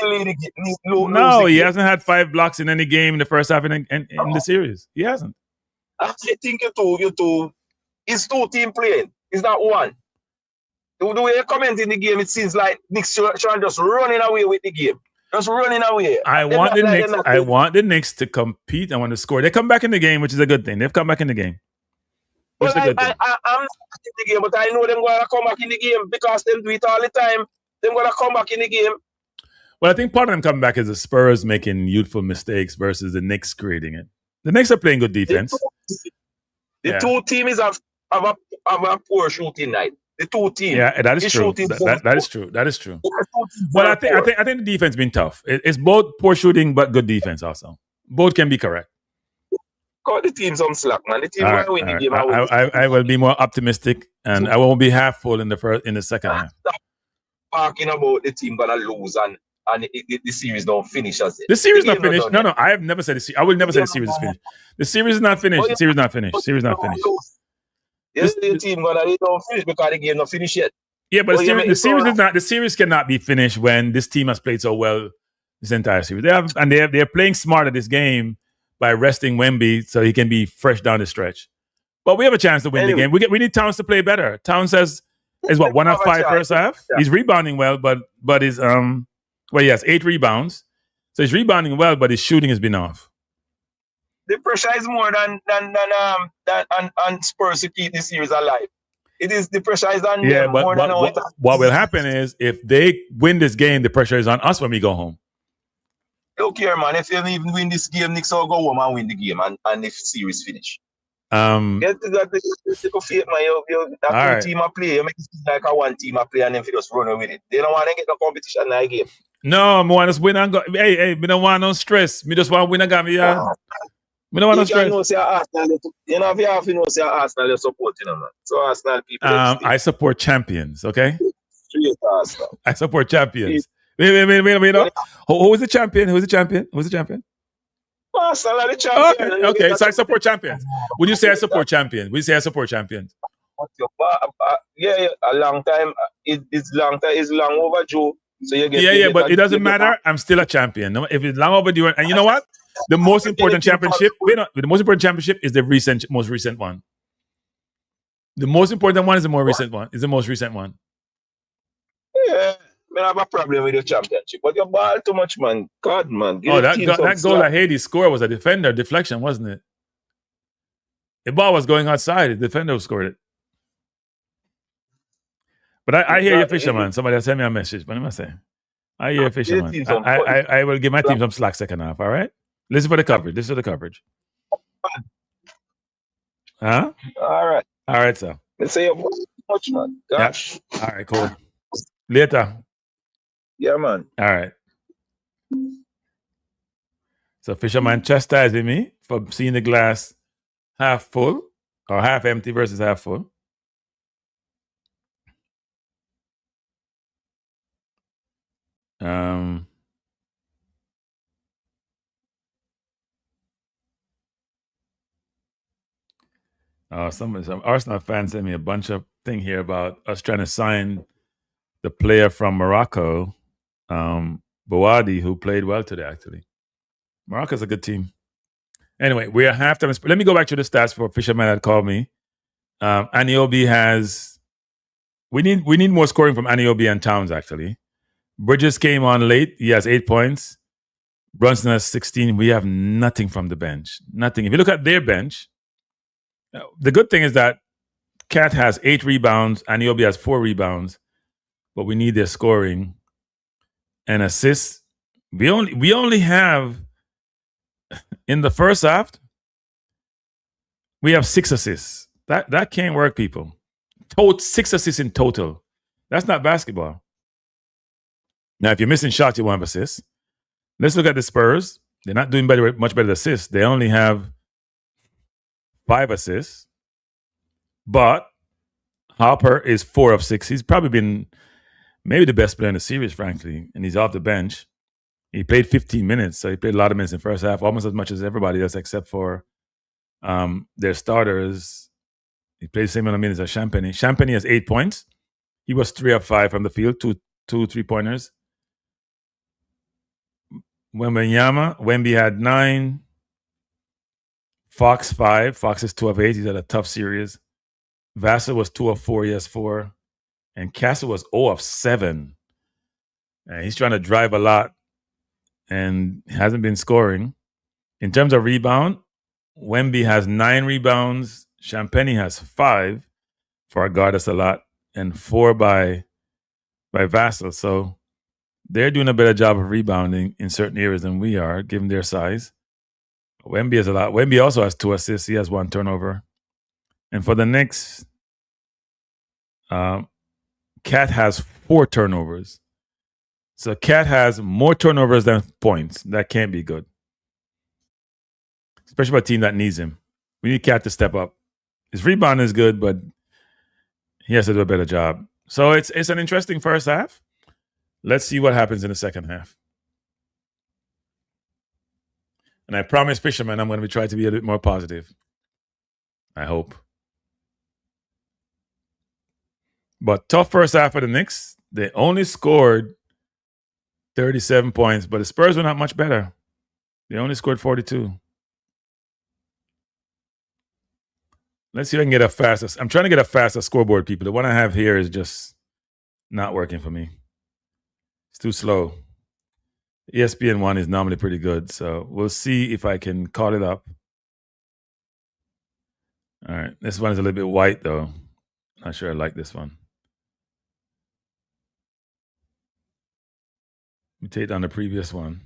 No, he hasn't had 5 blocks in any game in the first half in the series. He hasn't. I think you two. It's 2 team playing. It's not one. The way you comment in the game, it seems like Knicks trying just running away with the game. Just running away. I want the Knicks to compete. I want to score. They come back in the game, which is a good thing. They've come back in the game. Well, I'm not in the game, but I know them going to come back in the game because they do it all the time. They're going to come back in the game. Well, I think part of them coming back is the Spurs making youthful mistakes versus the Knicks creating it. The Knicks are playing good defense. The two teams have a poor shooting night. The 2 teams. Yeah, that is true. That is true. Well, I think the defense been tough. It's both poor shooting but good defense also. Both can be correct. Cut the team some slack, man. The team will win the game. I will be more optimistic, and I won't be half full in the second half. Stop talking about the team gonna lose and the series don't finish as it. The series not finished. No, I have never said the series. I will never say the series is finished. The series is not finished. The series is not finished. The series is not finished. Yes, the team gonna they don't finish because the game not finished yet. Yeah, but the series is not. The series cannot be finished when this team has played so well this entire series. They're playing smart at this game by resting Wemby so he can be fresh down the stretch. But we have a chance to win the game. We need Towns to play better. Towns is what 1 of 5 first half. Yeah. He's rebounding well, but his he has 8 rebounds. So he's rebounding well, but his shooting has been off. The pressure is more than on Spurs to keep this series alive. It is the pressure is on them more than what will happen is if they win this game, the pressure is on us when we go home. Look here, man. If you even win this game, Knicks will go home and win the game, and if series finish. That team I play, you make it seem like a one team I play, and then if you just run with it, they don't want to get no competition in that game. No, I want to win and go. Hey, me don't want no stress. Me just want to win and go. Me don't want no stress. You know, if you have to know, say Arsenal, you support, man. So Arsenal people. I support champions. Okay. Straight Arsenal. I support champions. Wait. Who is the champion? Who's the champion? Arsenal are the champion. Okay. So I support champions. Would you say I support champions? Would you say I support champions? Yeah, a long time. It's long time. It's long overdue. So you get but it doesn't matter. I'm still a champion. If it's long overdue, and you know what? The most important championship. The most important championship is the most recent one. The most important one is the most recent one. Yeah, I have a problem with the championship, but you ball too much, man. God, man. That goal that Hades scored was a defender deflection, wasn't it? The ball was going outside. The defender scored it. But I hear you, Fisherman. Somebody has sent me a message. What am I saying? I hear you, Fisherman. I will give my team some slack second half, all right? Listen for the coverage. Huh? All right, sir. Let's say much, man. Gosh. Yeah. All right, cool. Later. Yeah, man. All right. So Fisherman chastising me for seeing the glass half full or half empty versus half full. Some Arsenal fans sent me a bunch of thing here about us trying to sign the player from Morocco, Bouadi, who played well today, actually. Morocco's a good team. Anyway, we are halftime. Let me go back to the stats for Fisherman that called me. Anunoby has... We need more scoring from Anunoby and Towns, actually. Bridges came on late. He has 8 points. Brunson has 16. We have nothing from the bench. Nothing. If you look at their bench, the good thing is that Cat has 8 rebounds. Anunoby has 4 rebounds. But we need their scoring and assists. We only have, in the first half, we have 6 assists. That can't work, people. 6 assists in total. That's not basketball. Now, if you're missing shots, you won't have assists. Let's look at the Spurs. They're not doing much better than assists. They only have 5 assists. But Hopper is 4 of 6. He's probably been maybe the best player in the series, frankly. And he's off the bench. He played 15 minutes. So he played a lot of minutes in the first half, almost as much as everybody else except for their starters. He played the same amount of minutes as Champagny. Champagny has 8 points. He was 3 of 5 from the field, two 3-pointers. Wemby had 9. Fox 5. Fox is 2 of 8. He's had a tough series. Vassell was 2 of 4. He has 4. And Castle was 0 of 7. And he's trying to drive a lot and hasn't been scoring. In terms of rebound, Wemby has 9 rebounds. Champagny has 5 for a guard. That's a lot. And 4 by Vassell. So they're doing a better job of rebounding in certain areas than we are, given their size. Wemby has a lot. Wemby also has 2 assists. He has 1 turnover. And for the Knicks, Cat has 4 turnovers. So Cat has more turnovers than points. That can't be good. Especially for a team that needs him. We need Cat to step up. His rebound is good, but he has to do a better job. So it's an interesting first half. Let's see what happens in the second half. And I promise Fisherman I'm going to try to be a bit more positive. I hope. But tough first half of the Knicks. They only scored 37 points, but the Spurs were not much better. They only scored 42. Let's see if I can get a faster. I'm trying to get a faster scoreboard, people. The one I have here is just not working for me. It's too slow. ESPN 1 is normally pretty good, so we'll see if I can call it up. All right. This one is a little bit white, though. Not sure I like this one. Let me take down the previous one.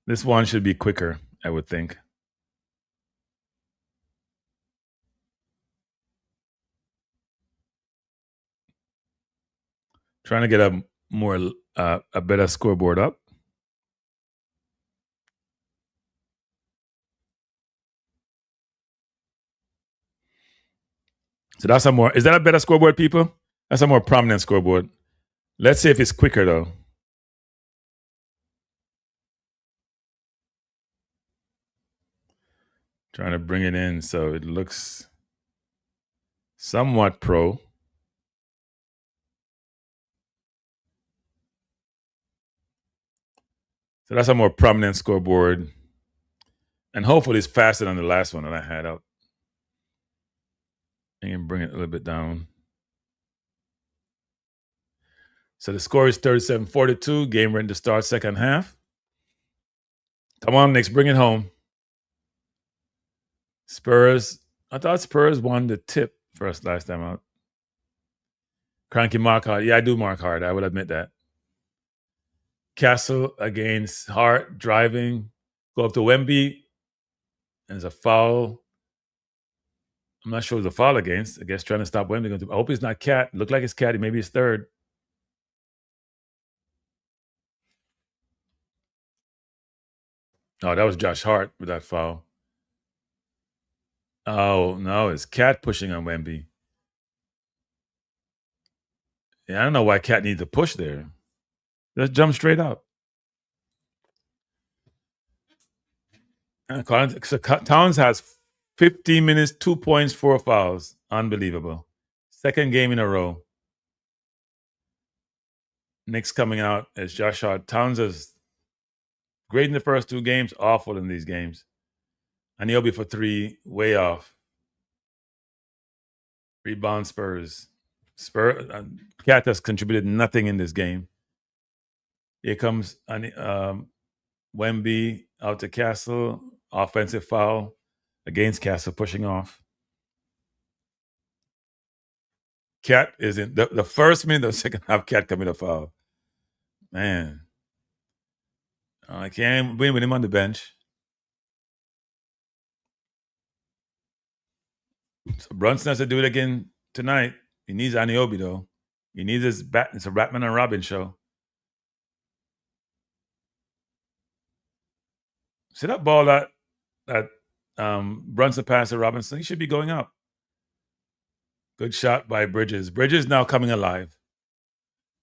This one should be quicker, I would think. Trying to get a better scoreboard up. So that's is that a better scoreboard, people? That's a more prominent scoreboard. Let's see if it's quicker, though. Trying to bring it in so it looks somewhat pro. So that's a more prominent scoreboard. And hopefully it's faster than the last one that I had up. I can bring it a little bit down. So the score is 37-42. Game ready to start second half. Come on, Knicks, bring it home. Spurs. I thought Spurs won the tip first last time out. Kranky mark hard. Yeah, I do mark hard. I will admit that. Castle against Hart, driving. Go up to Wemby. And there's a foul. I'm not sure it's a foul against. I guess trying to stop Wemby. I hope it's not Cat. Look like it's Cat. Maybe it's third. Oh, that was Josh Hart with that foul. Oh, no, it's Cat pushing on Wemby. Yeah, I don't know why Cat needs to push there. Let's jump straight up. So Towns has 15 minutes, 2 points, 4 fouls. Unbelievable. Second game in a row. Knicks coming out as Josh Hart. Towns is great in the first 2 games, awful in these games. And he'll be for 3, way off. Rebound Spurs. Cat has contributed nothing in this game. Here comes Wemby out to Castle. Offensive foul against Castle, pushing off. Cat is in the first minute of the second half. Cat coming to foul. Man, I can't win with him on the bench. So Brunson has to do it again tonight. He needs Anunoby, though. He needs his bat. It's a Batman and Robin show. See that ball that Brunson passed to Robinson? He should be going up. Good shot by Bridges. Bridges now coming alive.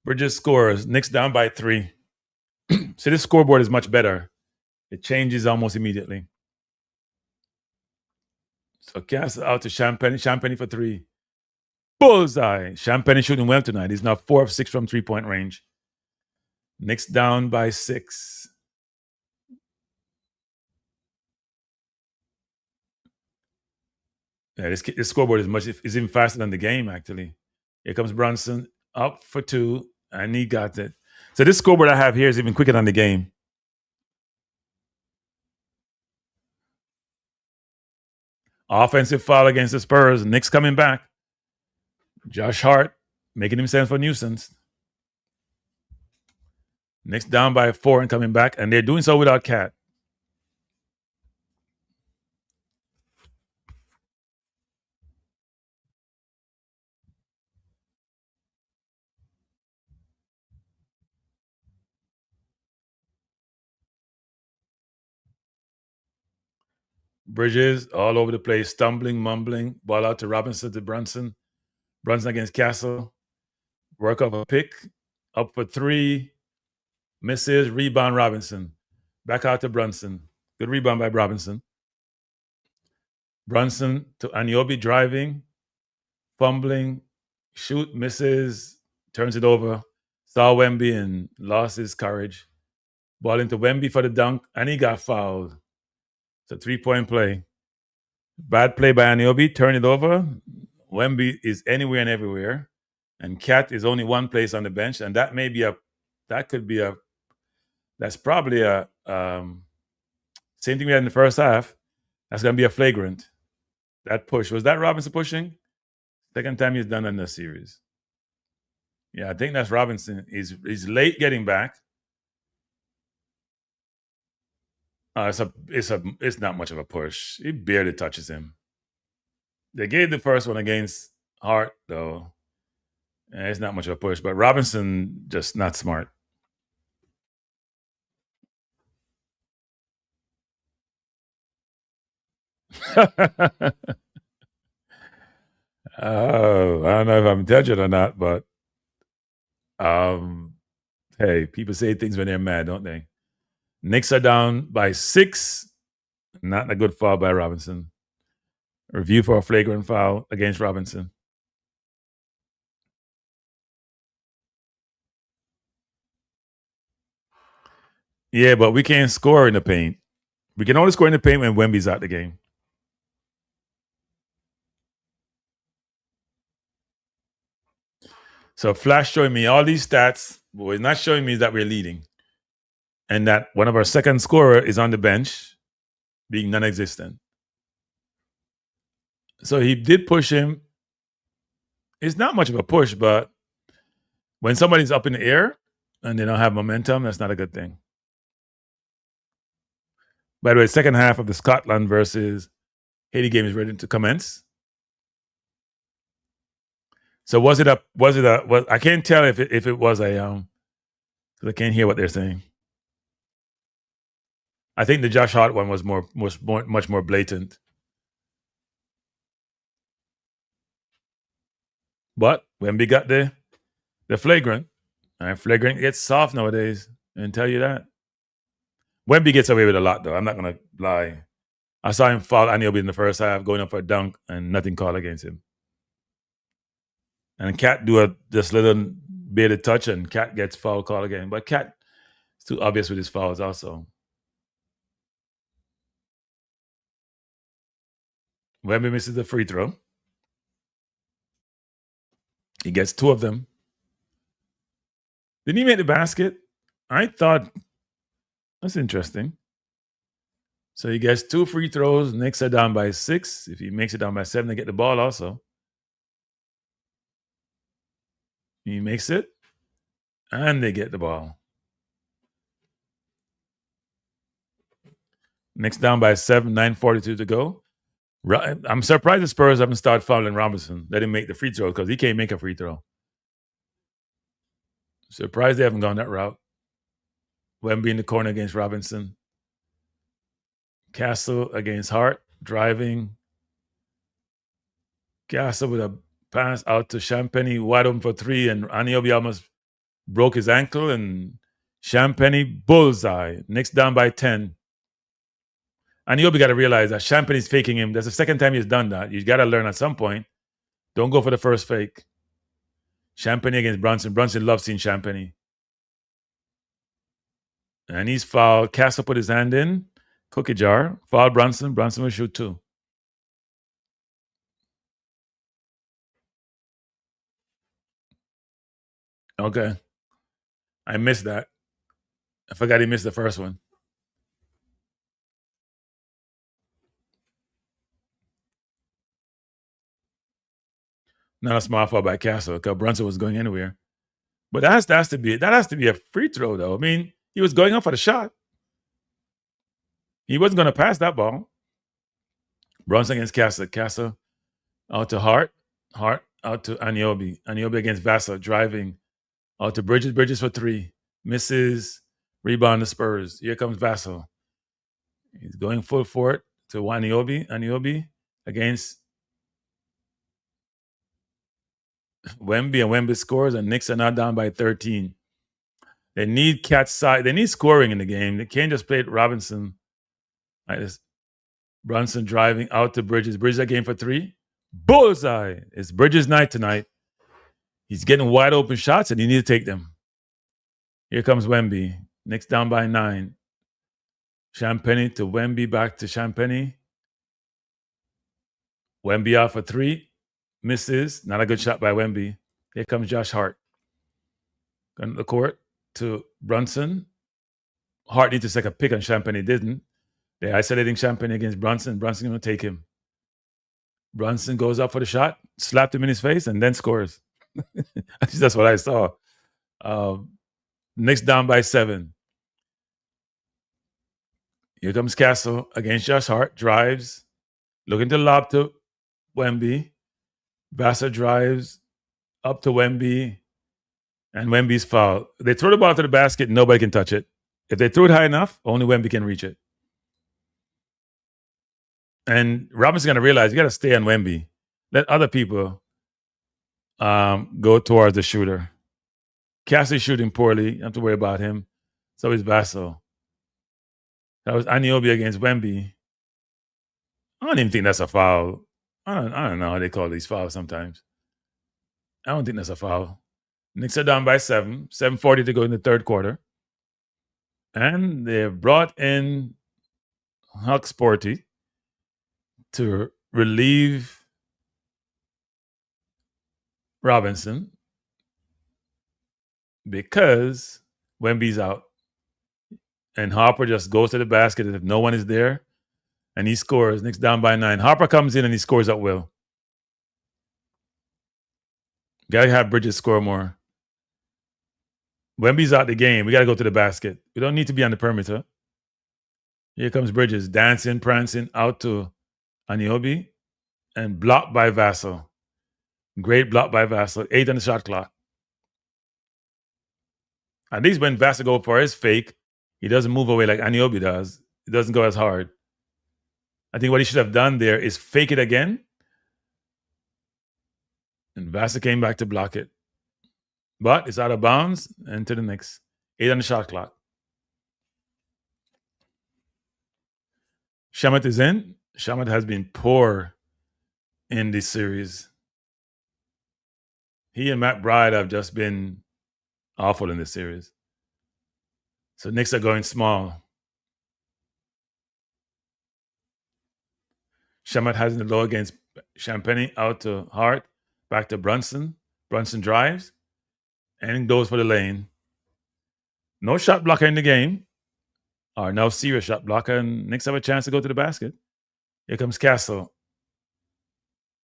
Bridges scores. Knicks down by 3. So this scoreboard is much better. It changes almost immediately. So Castle out to Champagne. Champagne for 3. Bullseye. Champagne shooting well tonight. He's now 4 of 6 from 3-point range. Knicks down by 6. Yeah, this scoreboard is even faster than the game, actually. Here comes Brunson up for 2, and he got it. So this scoreboard I have here is even quicker than the game. Offensive foul against the Spurs. Knicks coming back. Josh Hart making himself a nuisance. Knicks down by 4 and coming back, and they're doing so without Cat. Bridges all over the place, stumbling, mumbling. Ball out to Robinson to Brunson. Brunson against Castle. Work off a pick. Up for 3. Misses. Rebound Robinson. Back out to Brunson. Good rebound by Robinson. Brunson to Anunoby driving. Fumbling. Shoot. Misses. Turns it over. Saw Wemby and lost his courage. Ball into Wemby for the dunk. And he got fouled. It's a 3-point play. Bad play by Anunoby. Turn it over. Wemby is anywhere and everywhere. And Cat is only one place on the bench. And that's probably a same thing we had in the first half. That's going to be a flagrant. That push. Was that Robinson pushing? Second time he's done in the series. Yeah, I think that's Robinson. He's late getting back. It's not much of a push. He barely touches him. They gave the first one against Hart, though. And it's not much of a push, but Robinson just not smart. Oh, I don't know if I'm intelligent or not, but hey, people say things when they're mad, don't they? Knicks are down by 6. Not a good foul by Robinson. Review for a flagrant foul against Robinson. Yeah, but we can't score in the paint. We can only score in the paint when Wemby's out the game. So Flash showing me all these stats, but what it's not showing me is that we're leading. And that one of our second scorer is on the bench, being non-existent. So he did push him. It's not much of a push, but when somebody's up in the air and they don't have momentum, that's not a good thing. By the way, second half of the Scotland versus Haiti game is ready to commence. So I can't tell if it was a because I can't hear what they're saying. I think the Josh Hart one was much more blatant. But Wemby got the flagrant. And flagrant gets soft nowadays. And tell you that. Wemby gets away with a lot, though. I'm not going to lie. I saw him foul Anunoby in the first half, going up for a dunk, and nothing called against him. And Cat do this little baited touch, and Cat gets foul call again. But Cat is too obvious with his fouls also. Wemby misses the free throw. He gets 2 of them. Didn't he make the basket? I thought that's interesting. So he gets 2 free throws. Knicks are down by 6. If he makes it down by 7, they get the ball also. He makes it, and they get the ball. Knicks down by 7, 9:42 to go. I'm surprised the Spurs haven't started fouling Robinson. Let him make the free throw because he can't make a free throw. Surprised they haven't gone that route. Wemby in the corner against Robinson. Castle against Hart, driving. Castle with a pass out to Champagny, wide open for 3, and Anunoby almost broke his ankle, and Champagny bullseye. Knicks down by 10. Anunoby got to realize that Champagny's faking him. That's the second time he's done that. You got to learn at some point. Don't go for the first fake. Champagny against Brunson. Brunson loves seeing Champagny. And he's fouled. Castle put his hand in. Cookie jar. Foul Brunson. Brunson will shoot 2. Okay. I missed that. I forgot he missed the first one. Not a small foul by Castle because Brunson was going anywhere. But that has to be a free throw, though. I mean, he was going up for the shot. He wasn't going to pass that ball. Brunson against Castle. Castle out to Hart. Hart out to Anunoby. Anunoby against Vassell, driving out to Bridges. Bridges for 3. Misses. Rebound the Spurs. Here comes Vassell. He's going full for it to Anunoby. Anunoby against Wemby, and Wemby scores, and Knicks are now down by 13. They need catch side. They need scoring in the game. They can't just play it Robinson. Like this. Brunson driving out to Bridges. Bridges that game for 3. Bullseye. It's Bridges' night tonight. He's getting wide open shots, and you need to take them. Here comes Wemby. Knicks down by 9. Champagny to Wemby, back to Champagny. Wemby out for 3. Misses. Not a good shot by Wemby. Here comes Josh Hart. Going to the court to Brunson. Hart needs to take a pick on Champagny. Didn't. They're isolating Champagny against Brunson. Brunson going to take him. Brunson goes up for the shot, slapped him in his face, and then scores. That's what I saw. Knicks down by 7. Here comes Castle against Josh Hart. Drives. Looking to lob to Wemby. Vassar drives up to Wemby. And Wemby's foul. They throw the ball to the basket. Nobody can touch it. If they throw it high enough, only Wemby can reach it. And Robinson's going to realize you got to stay on Wemby. Let other people go towards the shooter. Cassie's shooting poorly. You don't have to worry about him. So is Vassal. That was Anunoby against Wemby. I don't even think that's a foul. I don't know how they call these fouls sometimes. I don't think that's a foul. Knicks are down by 7. 7:40 to go in the third quarter. And they brought in Huck Sporty to relieve Robinson because Wemby's out. And Harper just goes to the basket if no one is there, and he scores. Knicks down by 9. Harper comes in and he scores at will. Got to have Bridges score more. Wemby's out the game. We got to go to the basket. We don't need to be on the perimeter. Here comes Bridges, dancing, prancing, out to Anunoby, and blocked by Vassal. Great block by Vassal. 8 on the shot clock. At least when Vassal goes for his fake, he doesn't move away like Anunoby does. It doesn't go as hard. I think what he should have done there is fake it again. And Vassal came back to block it. But it's out of bounds and to the Knicks. 8 on the shot clock. Shamet is in. Shamet has been poor in this series. He and Matt Bride have just been awful in this series. So Knicks are going small. Shamet has in the low against Champagny, out to Hart, back to Brunson. Brunson drives and goes for the lane. No shot blocker in the game. Or no serious shot blocker, and Knicks have a chance to go to the basket. Here comes Castle.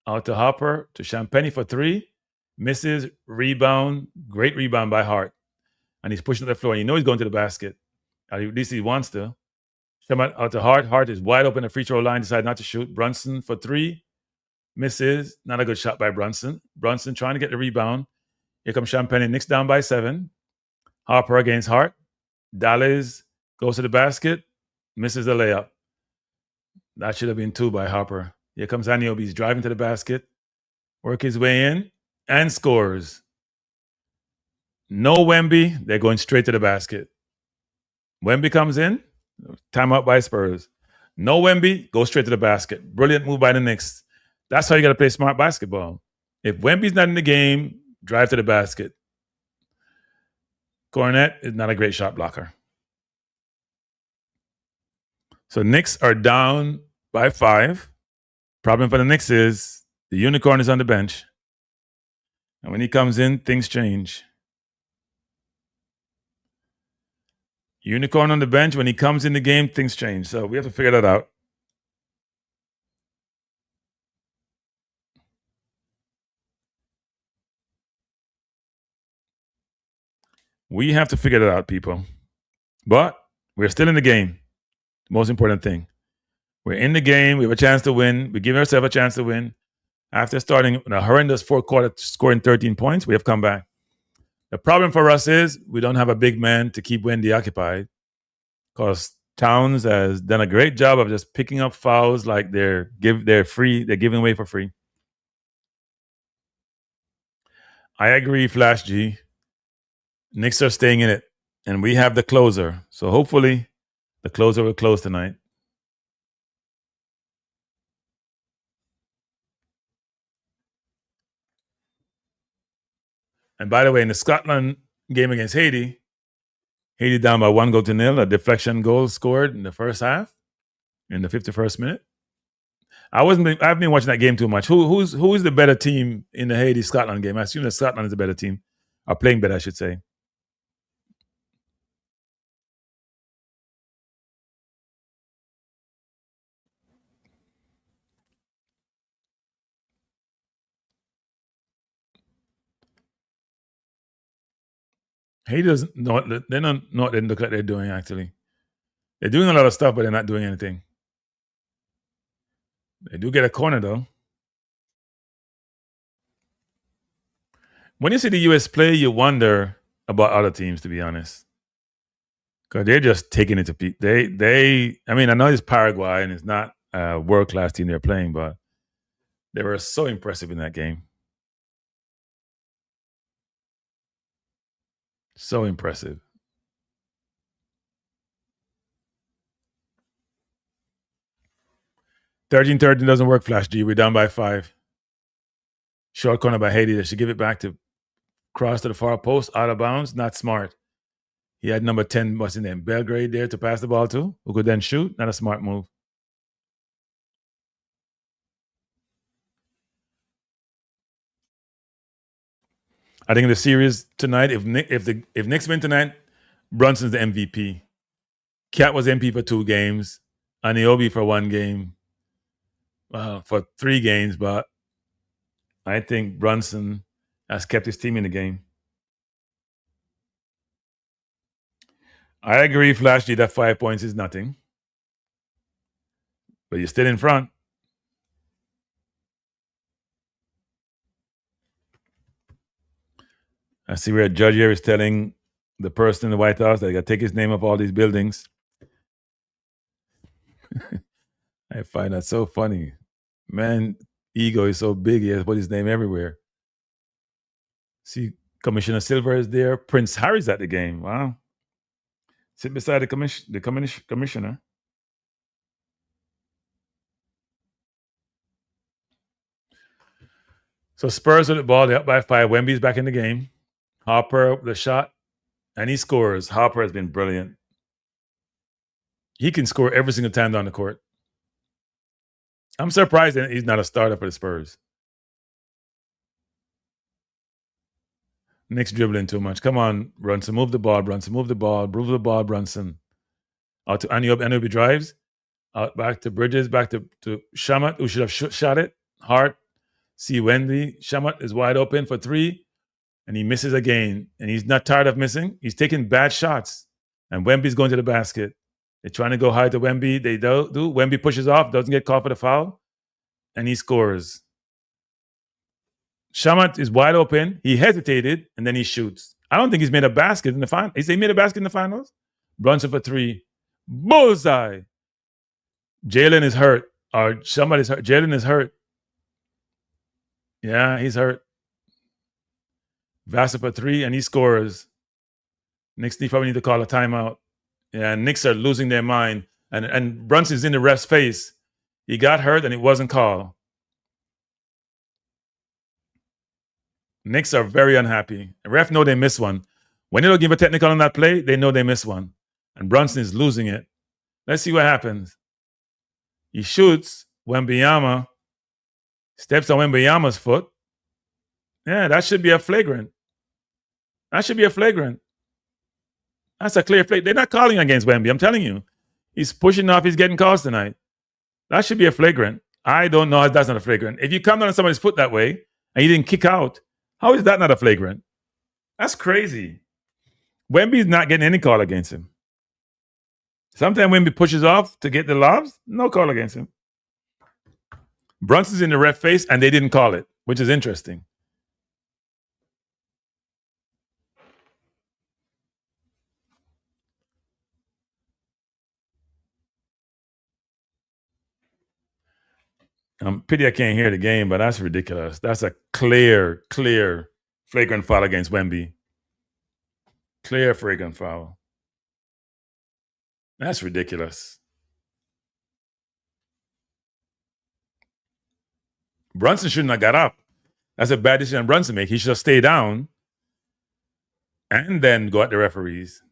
Out to Hopper, to Champagny for 3. Misses, rebound. Great rebound by Hart. And he's pushing to the floor. You know he's going to the basket. At least he wants to. Shamet out to Hart. Hart is wide open at free throw line. Decided not to shoot. Brunson for 3. Misses. Not a good shot by Brunson. Brunson trying to get the rebound. Here comes Champagny. Knicks down by 7. Harper against Hart. Dallas goes to the basket. Misses the layup. That should have been 2 by Harper. Here comes Anunoby. He's driving to the basket. Work his way in. And scores. No Wemby. They're going straight to the basket. Wemby comes in. Timeout by Spurs. No Wemby. Go straight to the basket. Brilliant move by the Knicks. That's how you got to play smart basketball. If Wemby's not in the game, drive to the basket. Cornette is not a great shot blocker. So Knicks are down by 5. Problem for the Knicks is the unicorn is on the bench. And when he comes in, things change. Unicorn on the bench, when he comes in the game, things change. So we have to figure that out. We have to figure that out, people. But we're still in the game. Most important thing. We're in the game. We have a chance to win. We give ourselves a chance to win. After starting a horrendous fourth quarter, scoring 13 points, we have come back. The problem for us is we don't have a big man to keep Wendy occupied because Towns has done a great job of just picking up fouls like they're giving away for free. I agree, Flash G. Knicks are staying in it. And we have the closer. So hopefully the closer will close tonight. And by the way, in the Scotland game against Haiti down by 1-0, a deflection goal scored in the first half, in the 51st minute. I haven't been watching that game too much. Who is the better team in the Haiti-Scotland game? I assume that Scotland is the better team, or playing better, I should say. Haiti doesn't know. They don't know what they look like they're doing. Actually, they're doing a lot of stuff, but they're not doing anything. They do get a corner though. When you see the US play, you wonder about other teams, to be honest, because they're just taking it to people. I mean, I know it's Paraguay and it's not a world-class team they're playing, but they were so impressive in that game. So impressive. 13-13 doesn't work, Flash G. We're down by 5. Short corner by Haiti. They should give it back to cross to the far post, out of bounds. Not smart. He had number 10, what's his name, Belgrade there to pass the ball to, who could then shoot. Not a smart move. I think in the series tonight, if Knicks win tonight, Brunson's the MVP. Cat was MVP for 2 games. Anunoby for 1 game. For 3 games, but I think Brunson has kept his team in the game. I agree, Flash G, that 5 points is nothing. But you're still in front. I see where a judge here is telling the person in the White House that they got to take his name off all these buildings. I find that so funny. Man, ego is so big, he has put his name everywhere. See, Commissioner Silver is there. Prince Harry's at the game. Wow. Sit beside the commissioner. So Spurs with the ball. They're up by 5. Wemby's back in the game. Harper, the shot, and he scores. Harper has been brilliant. He can score every single time down the court. I'm surprised that he's not a starter for the Spurs. Knicks dribbling too much. Come on, Brunson. Move the ball, Brunson. Move the ball, Brunson. Out to Anunoby drives. Out back to Bridges, back to Shamat, who should have shot it. Hart. See Wendy. Shamat is wide open for 3. And he misses again. And he's not tired of missing. He's taking bad shots. And Wemby's going to the basket. They're trying to go high to Wemby. They do. Wemby pushes off, doesn't get called for the foul. And he scores. Shamat is wide open. He hesitated, and then he shoots. I don't think he's made a basket in the final. He made a basket in the finals? Brunson for 3. Bullseye. Jalen is hurt. Or somebody's hurt. Jalen is hurt. Yeah, he's hurt. Vassar for 3, and he scores. Knicks probably need to call a timeout. Yeah, Knicks are losing their mind. And Brunson's in the ref's face. He got hurt, and it wasn't called. Knicks are very unhappy. The ref know they missed one. When they don't give a technical on that play, they know they missed one. And Brunson is losing it. Let's see what happens. He shoots. Wembanyama steps on Wembanyama's foot. Yeah, that should be a flagrant. That's a clear flagrant. They're not calling against Wemby. I'm telling you. He's pushing off. He's getting calls tonight. That should be a flagrant. I don't know if that's not a flagrant. If you come down on somebody's foot that way and you didn't kick out, how is that not a flagrant? That's crazy. Wemby's not getting any call against him. Sometimes Wemby pushes off to get the lobs, no call against him. Brunson's in the ref face, and they didn't call it, which is interesting. Pity I can't hear the game, but that's ridiculous. That's a clear, flagrant foul against Wemby. Clear flagrant foul. That's ridiculous. Brunson shouldn't have got up. That's a bad decision Brunson make. He should have stayed down and then go at the referees.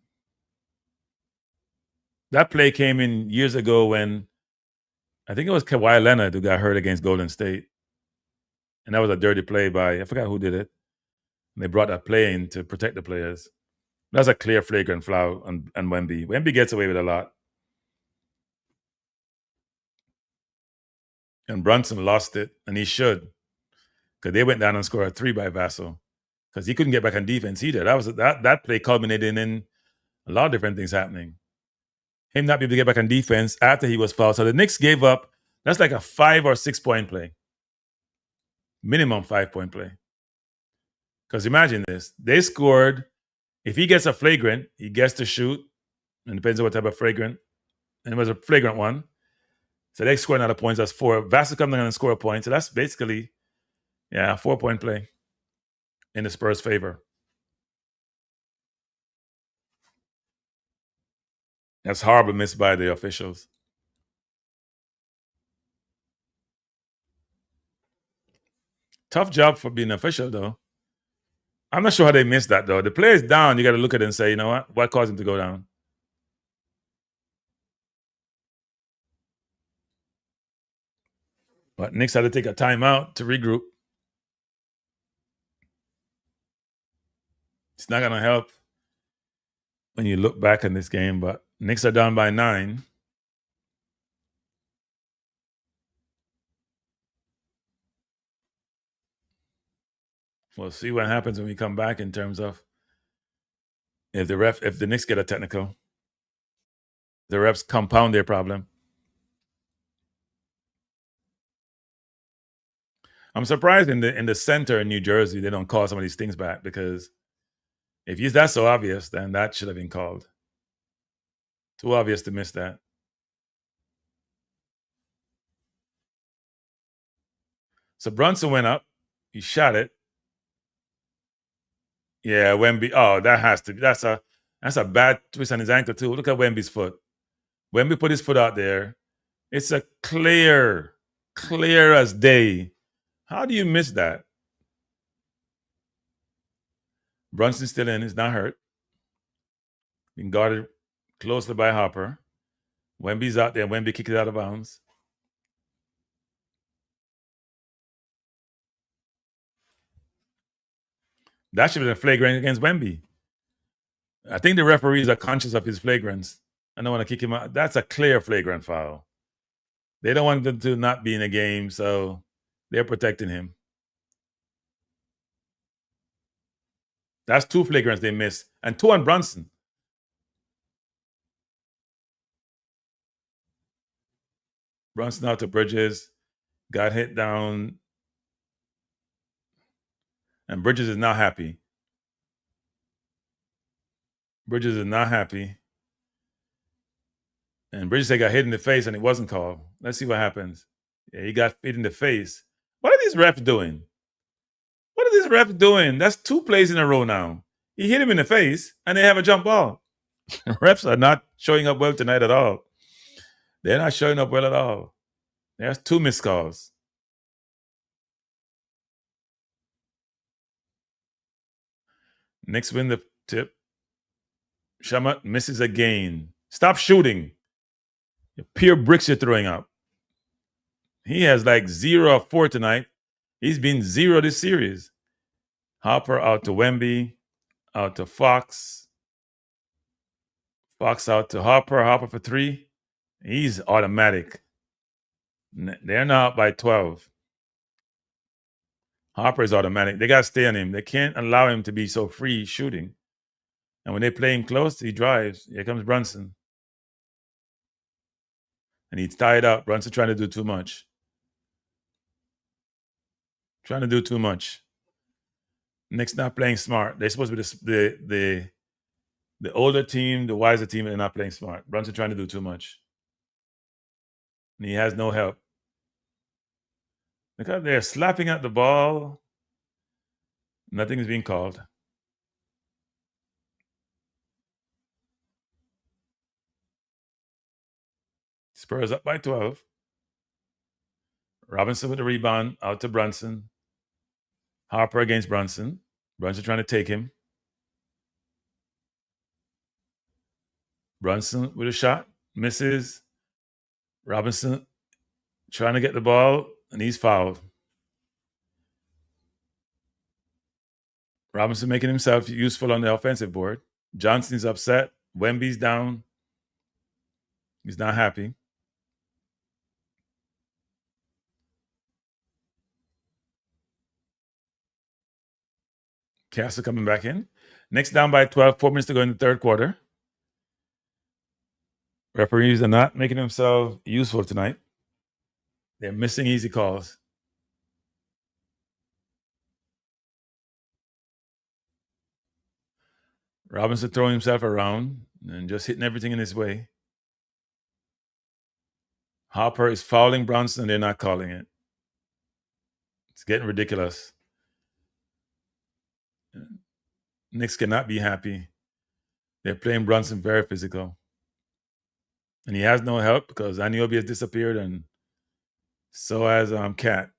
That play came in years ago when I think it was Kawhi Leonard who got hurt against Golden State. And that was a dirty play by, I forgot who did it. And they brought that play in to protect the players. That's a clear flagrant foul on Wemby. Wemby gets away with a lot. And Brunson lost it, and he should. Because they went down and scored a 3 by Vassell. Because he couldn't get back on defense either. That play culminated in a lot of different things happening. Him not be able to get back on defense after he was fouled. So the Knicks gave up. That's like a 5 or 6 point play. Minimum 5 point play. Because imagine this. They scored. If he gets a flagrant, he gets to shoot. And it depends on what type of flagrant. And it was a flagrant one. So they scored another points. That's 4. Vassell comes in and score a point. So that's basically, 4 point play in the Spurs' favor. That's horrible missed by the officials. Tough job for being an official, though. I'm not sure how they missed that, though. The player's down. You got to look at it and say, you know what? What caused him to go down? But Knicks had to take a timeout to regroup. It's not going to help when you look back in this game, but Knicks are down by 9. We'll see what happens when we come back in terms of if the Knicks get a technical, the refs compound their problem. I'm surprised in the center in New Jersey they don't call some of these things back, because if that's so obvious, then that should have been called. Too obvious to miss that. So Brunson went up. He shot it. Yeah, Wemby. Oh, that has to be. That's a bad twist on his ankle too. Look at Wemby's foot. Wemby put his foot out there. It's a clear as day. How do you miss that? Brunson's still in. He's not hurt. Being guarded closely by Harper. Wemby's out there. Wemby kicked it out of bounds. That should have been a flagrant against Wemby. I think the referees are conscious of his flagrants. I don't want to kick him out. That's a clear flagrant foul. They don't want him to not be in a game, so they're protecting him. That's 2 flagrants they missed, and 2 on Brunson. Brunson out to Bridges, got hit down, and Bridges is not happy. Bridges is not happy. And Bridges got hit in the face and it wasn't called. Let's see what happens. Yeah, he got hit in the face. What are these refs doing? What are these refs doing? That's 2 plays in a row now. He hit him in the face and they have a jump ball. Refs are not showing up well tonight at all. They're not showing up well at all. There's 2 missed calls. Knicks win the tip. Shamat misses again. Stop shooting. Pure bricks you're throwing up. He has like 0 of 4 tonight. He's been 0 this series. Harper out to Wemby. Out to Fox. Fox out to Harper. Harper for 3. He's automatic. They're now up by 12. Harper is automatic. They got to stay on him. They can't allow him to be so free shooting. And when they play him close, he drives. Here comes Brunson. And he's tied up. Brunson trying to do too much. Knicks not playing smart. They're supposed to be the older team, the wiser team, and they're not playing smart. Brunson trying to do too much. And he has no help. Look how they're slapping at the ball. Nothing is being called. Spurs up by 12. Robinson with the rebound, out to Brunson. Harper against Brunson. Brunson trying to take him. Brunson with a shot, misses. Robinson trying to get the ball, and he's fouled. Robinson making himself useful on the offensive board. Johnson's upset. Wemby's down. He's not happy. Castle coming back in. Knicks down by 12, 4 minutes to go in the third quarter. Referees are not making themselves useful tonight. They're missing easy calls. Robinson throwing himself around and just hitting everything in his way. Harper is fouling Brunson and they're not calling it. It's getting ridiculous. Knicks cannot be happy. They're playing Brunson very physical. And he has no help because Anunoby has disappeared and so has Cat.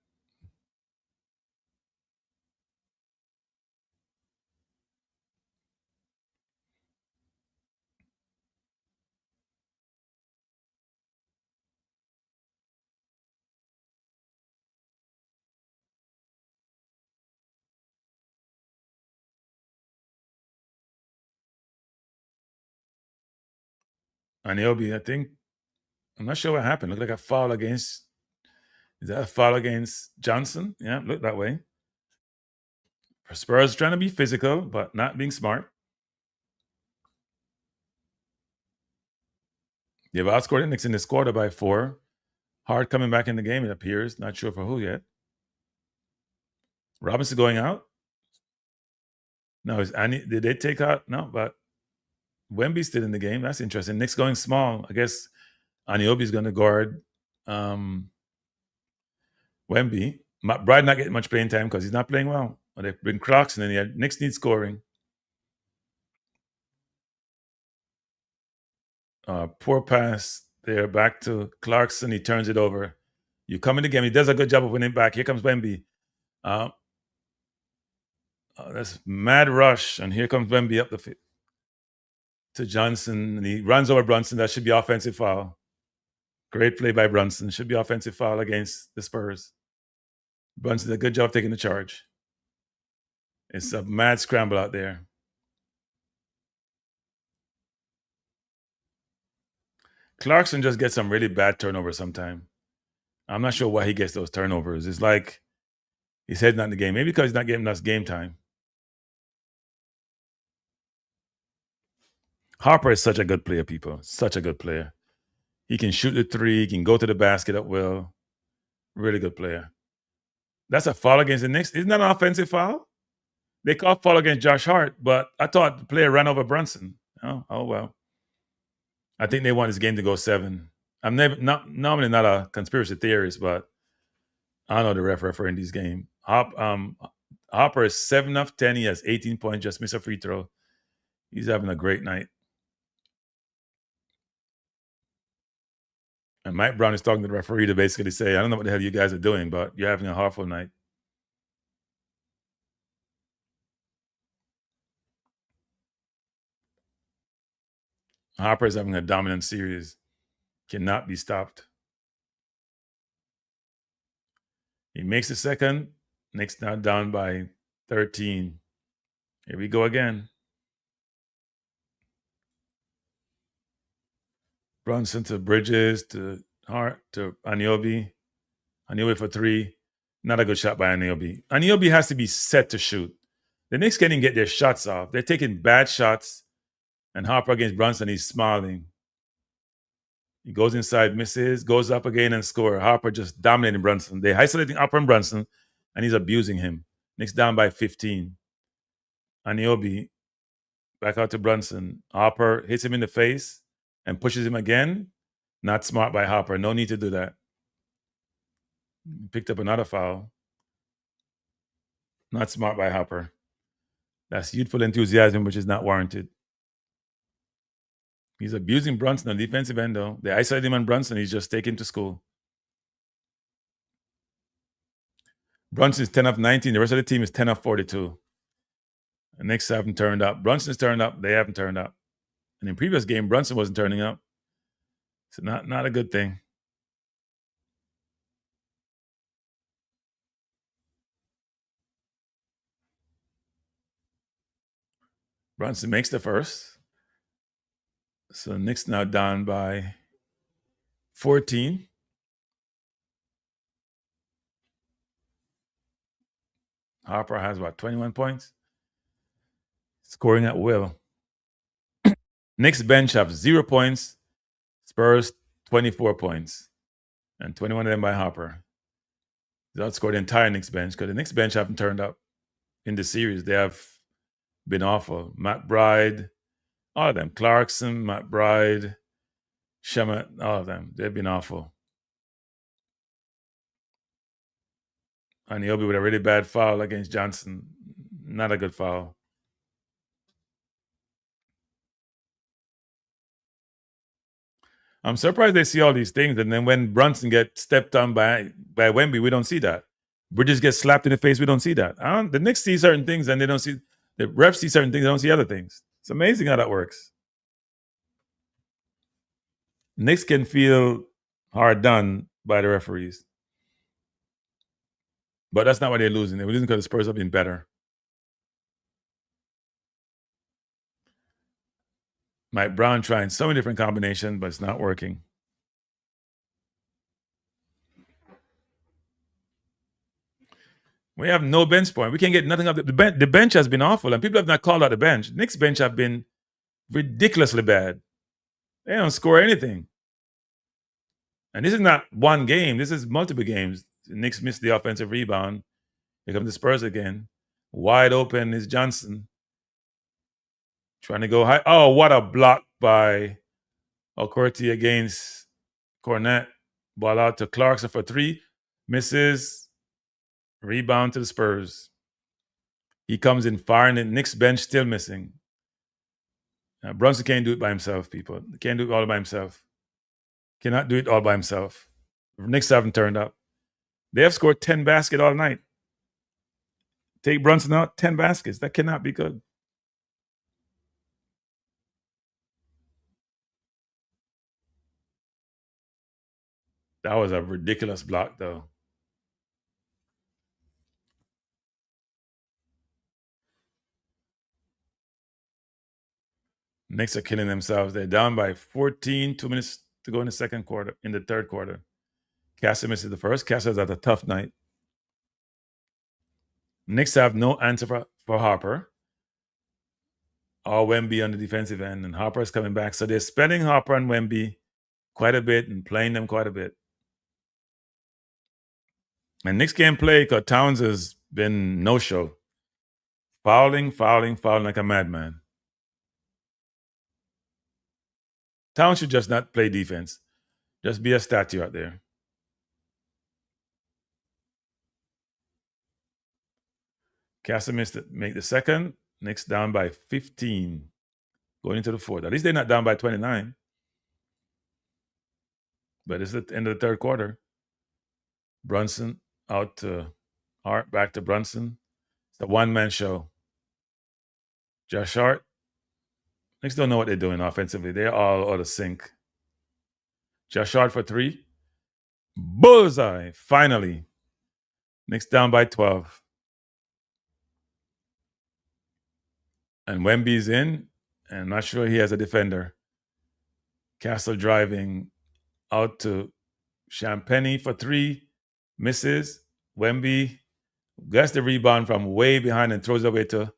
Anunoby, I think, I'm not sure what happened. Looked like a foul against, is that a foul against Johnson? Yeah, looked that way. Spurs trying to be physical, but not being smart. They've outscored the Knicks in this quarter by 4. Hard coming back in the game, it appears. Not sure for who yet. Robinson going out? No, did they take out? No, but Wemby's still in the game. That's interesting. Knicks going small. I guess Anunoby's going to guard Wemby. Brad not getting much playing time because he's not playing well. But they bring Clarkson in here. Knicks need scoring. Poor pass there back to Clarkson. He turns it over. You come in the game. He does a good job of winning back. Here comes Wemby. That's mad rush. And here comes Wemby up the field to Johnson. And he runs over Brunson. That should be offensive foul. Great play by Brunson. Should be offensive foul against the Spurs. Brunson did a good job taking the charge. It's a mad scramble out there. Clarkson just gets some really bad turnovers sometimes. I'm not sure why he gets those turnovers. It's like he's heading out in the game. Maybe because he's not getting us game time. Harper is such a good player, people. Such a good player. He can shoot the three. He can go to the basket at will. Really good player. That's a foul against the Knicks. Isn't that an offensive foul? They called foul against Josh Hart, but I thought the player ran over Brunson. Oh well. I think they want this game to go 7. I'm normally not a conspiracy theorist, but I know the referee in this game. Harper is 7 of 10. He has 18 points, just missed a free throw. He's having a great night. And Mike Brown is talking to the referee to basically say, I don't know what the hell you guys are doing, but you're having a horrible night. Harper is having a dominant series. Cannot be stopped. He makes the second. Knicks now down by 13. Here we go again. Brunson to Bridges to Hart to Anunoby. Anunoby for 3. Not a good shot by Anunoby. Anunoby has to be set to shoot. The Knicks can't even get their shots off. They're taking bad shots. And Harper against Brunson, he's smiling. He goes inside, misses, goes up again and score. Harper just dominating Brunson. They're isolating Harper and Brunson, and he's abusing him. Knicks down by 15. Anunoby back out to Brunson. Harper hits him in the face and pushes him again. Not smart by Harper. No need to do that. Picked up another foul. Not smart by Harper. That's youthful enthusiasm, which is not warranted. He's abusing Brunson on defensive end, though. They isolate him on Brunson. He's just taken to school. Brunson is 10 of 19. The rest of the team is 10 of 42. The Knicks haven't turned up. Brunson's turned up. They haven't turned up. And in previous game, Brunson wasn't turning up. So not a good thing. Brunson makes the first. So the Knicks now down by 14. Harper has, 21 points? Scoring at will. Knicks bench have 0 points. Spurs, 24 points. And 21 of them by Harper. They outscored the entire Knicks bench because the Knicks bench haven't turned up in the series. They have been awful. McBride, all of them. Clarkson, McBride, Shemet, all of them. They've been awful. And Obi with a really bad foul against Johnson. Not a good foul. I'm surprised they see all these things. And then when Brunson gets stepped on by Wemby, we don't see that. Bridges get slapped in the face, we don't see that. The Knicks see certain things and they don't see, the refs see certain things, they don't see other things. It's amazing how that works. Knicks can feel hard done by the referees. But that's not why they're losing. They're losing because the Spurs have been better. Mike Brown trying so many different combinations, but it's not working. We have no bench point. We can't get nothing up. The bench has been awful, and people have not called out the bench. Knicks bench have been ridiculously bad. They don't score anything. And this is not one game. This is multiple games. The Knicks missed the offensive rebound. Here comes the Spurs again. Wide open is Johnson. Trying to go high. Oh, what a block by Okorti against Cornette. Ball out to Clarkson for 3. Misses. Rebound to the Spurs. He comes in firing. The Knicks bench still missing. Brunson can't do it by himself, people. He can't do it all by himself. Cannot do it all by himself. The Knicks haven't turned up. They have scored 10 baskets all night. Take Brunson out, 10 baskets. That cannot be good. That was a ridiculous block, though. Knicks are killing themselves. They're down by 14, 2 minutes to go in the third quarter. Casser misses the first. Casser's had a tough night. Knicks have no answer for Harper. All Wemby on the defensive end, and Harper's coming back. So they're spending Harper and Wemby quite a bit and playing them quite a bit. And Knicks can't play because Towns has been no-show. Fouling like a madman. Towns should just not play defense. Just be a statue out there. Castle make the second. Knicks down by 15. Going into the fourth. At least they're not down by 29. But it's the end of the third quarter. Brunson out to Hart, back to Brunson. It's a one-man show. Josh Hart. Knicks don't know what they're doing offensively. They're all out of sync. Josh Hart for 3. Bullseye, finally. Knicks down by 12. And Wemby's in, and I'm not sure he has a defender. Castle driving out to Champagny for 3. Misses. Wemby gets the rebound from way behind and throws it away to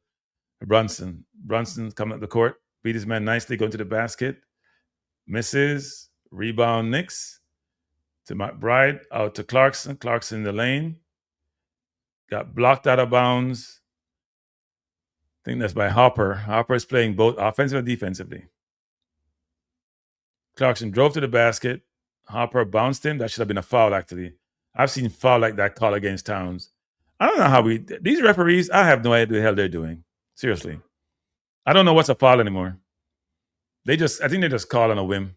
Brunson. Brunson coming up the court, beat his man nicely, going to the basket. Misses. Rebound Knicks to McBride, out to Clarkson. Clarkson in the lane. Got blocked out of bounds. I think that's by Harper. Harper is playing both offensively and defensively. Clarkson drove to the basket. Harper bounced him. That should have been a foul, actually. I've seen foul like that call against Towns. I don't know how these referees, I have no idea what the hell they're doing. Seriously. I don't know what's a foul anymore. I think they just call on a whim.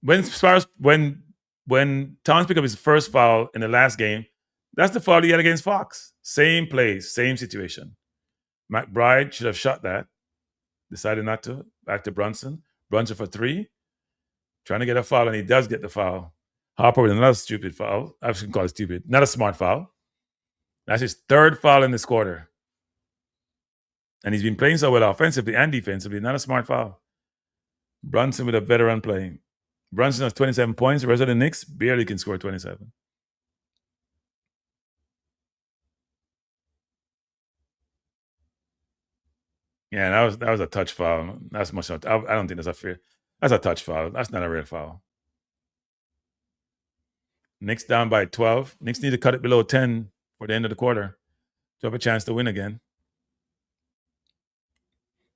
When Towns picked up his first foul in the last game, that's the foul he had against Fox. Same plays, same situation. McBride should have shot that. Decided not to. Back to Brunson. Brunson for 3. Trying to get a foul, and he does get the foul. Harper with another stupid foul. I shouldn't call it stupid. Not a smart foul. That's his 3rd foul in this quarter. And he's been playing so well offensively and defensively. Not a smart foul. Brunson with a veteran play. Brunson has 27 points. The rest of the Knicks barely can score 27. Yeah, that was a touch foul. That's much. I don't think that's a fair. That's a touch foul. That's not a real foul. Knicks down by 12. Knicks need to cut it below 10 for the end of the quarter to have a chance to win again.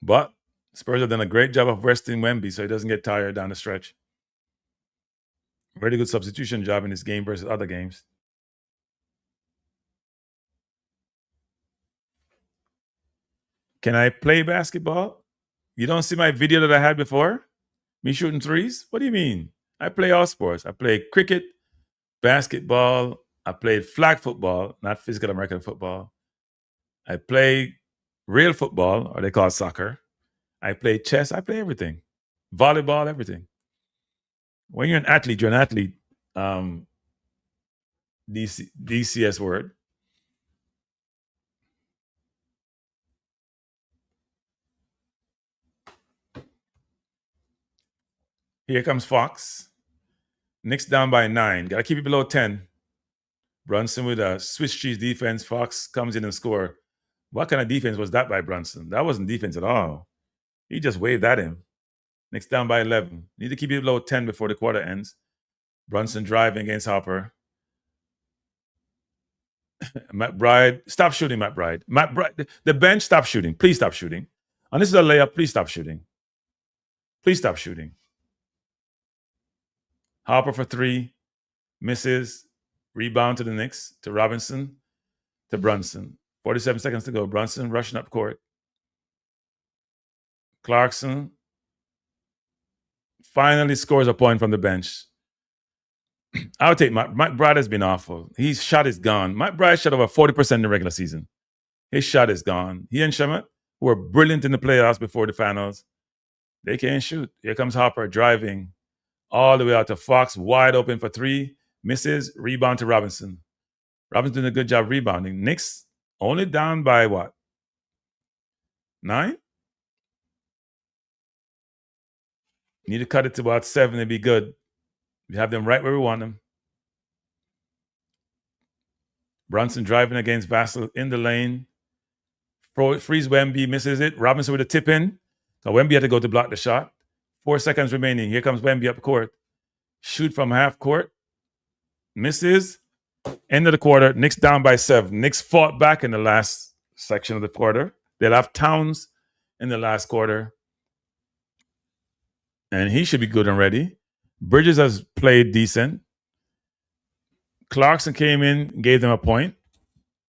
But Spurs have done a great job of resting Wemby so he doesn't get tired down the stretch. Very good substitution job in this game versus other games. Can I play basketball? You don't see my video that I had before? Me shooting threes? What do you mean? I play all sports. I play cricket, basketball. I played flag football, not physical American football. I play real football, or they call it soccer. I play chess. I play everything. Volleyball, everything. When you're an athlete, DCS word. Here comes Fox. Knicks down by 9. Got to keep it below 10. Brunson with a Swiss cheese defense. Fox comes in and score. What kind of defense was that by Brunson? That wasn't defense at all. He just waved at him. Knicks down by 11. Need to keep it below 10 before the quarter ends. Brunson driving against Harper. McBride, stop shooting, McBride. The bench, stop shooting. Please stop shooting. And this is a layup. Please stop shooting. Please stop shooting. Harper for 3. Misses. Rebound to the Knicks. To Robinson. To Brunson. 47 seconds to go. Brunson rushing up court. Clarkson finally scores a point from the bench. I would take McBride has been awful. His shot is gone. McBride shot over 40% in the regular season. His shot is gone. He and Shemet, who were brilliant in the playoffs before the finals, they can't shoot. Here comes Harper driving all the way out to Fox, wide open for 3. Misses. Rebound to Robinson. Robinson doing a good job rebounding. Knicks only down by what? 9? Need to cut it to about 7 to be good. We have them right where we want them. Brunson driving against Vassell in the lane. Frees Wemby, misses it. Robinson with a tip in. So Wemby had to go to block the shot. 4 seconds remaining. Here comes Wemby up court. Shoot from half court. Misses. End of the quarter. Knicks down by 7. Knicks fought back in the last section of the quarter. They'll have Towns in the last quarter. And he should be good and ready. Bridges has played decent. Clarkson came in, gave them a point.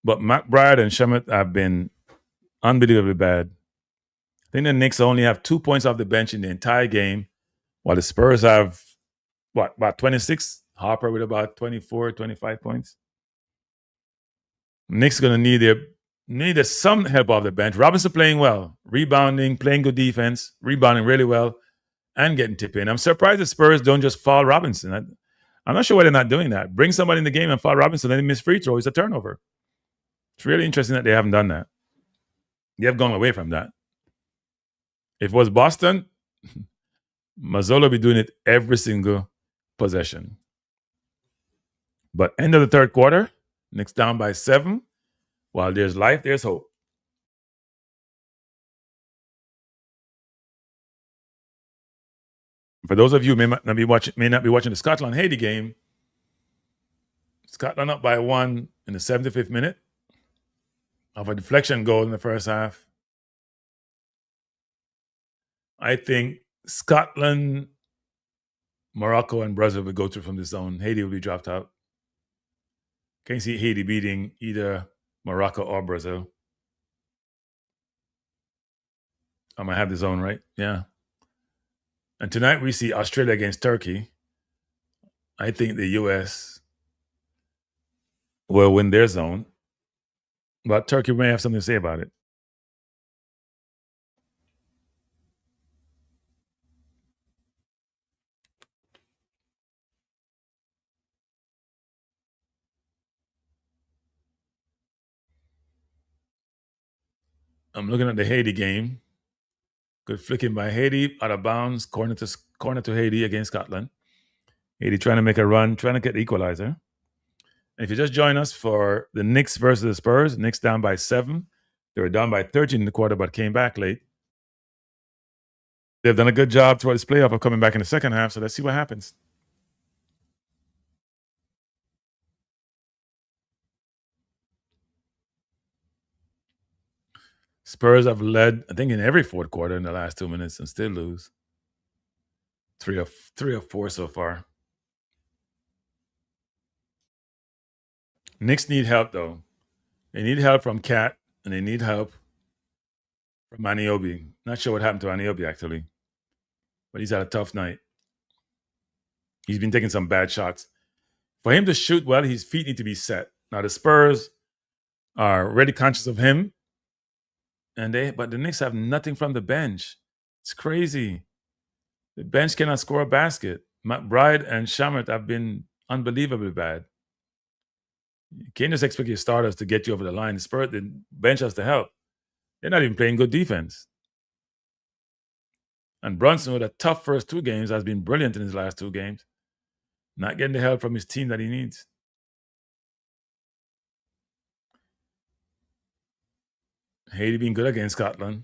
But McBride and Shemet have been unbelievably bad. I think the Knicks only have 2 points off the bench in the entire game, while the Spurs have, about 26? Harper with about 24, 25 points. Knicks going to need some help off the bench. Robinson playing well, rebounding, playing good defense, rebounding really well, and getting tip in. I'm surprised the Spurs don't just foul Robinson. I'm not sure why they're not doing that. Bring somebody in the game and foul Robinson, then they miss free throw. It's a turnover. It's really interesting that they haven't done that. They have gone away from that. If it was Boston, Mazzola would be doing it every single possession. But end of the third quarter, Knicks down by 7. While there's life, there's hope. For those of you who may not be watching the Scotland-Haiti game, Scotland up by 1 in the 75th minute of a deflection goal in the first half. I think Scotland, Morocco, and Brazil will go through from the zone. Haiti will be dropped out. Can't see Haiti beating either Morocco or Brazil. I might have the zone right. Yeah. And tonight we see Australia against Turkey. I think the U.S. will win their zone, but Turkey may have something to say about it. I'm looking at the Haiti game. Good flicking by Haiti, out of bounds, corner to Haiti against Scotland. Haiti trying to make a run, trying to get the equalizer. And if you just join us for the Knicks versus the Spurs, Knicks down by 7. They were down by 13 in the quarter, but came back late. They've done a good job towards this playoff of coming back in the second half, so let's see what happens. Spurs have led, I think, in every fourth quarter in the last 2 minutes and still lose. Three or four so far. Knicks need help, though. They need help from Cat, and they need help from Anunoby. Not sure what happened to Anunoby, actually. But he's had a tough night. He's been taking some bad shots. For him to shoot well, his feet need to be set. Now, the Spurs are already conscious of him, but the Knicks have nothing from the bench. It's crazy. The bench cannot score a basket. McBride and Shamet have been unbelievably bad. You can't just expect your starters to get you over the line. The bench has to help. They're not even playing good defense. And Brunson, with a tough first 2 games, has been brilliant in his last 2 games. Not getting the help from his team that he needs. Haiti being good against Scotland.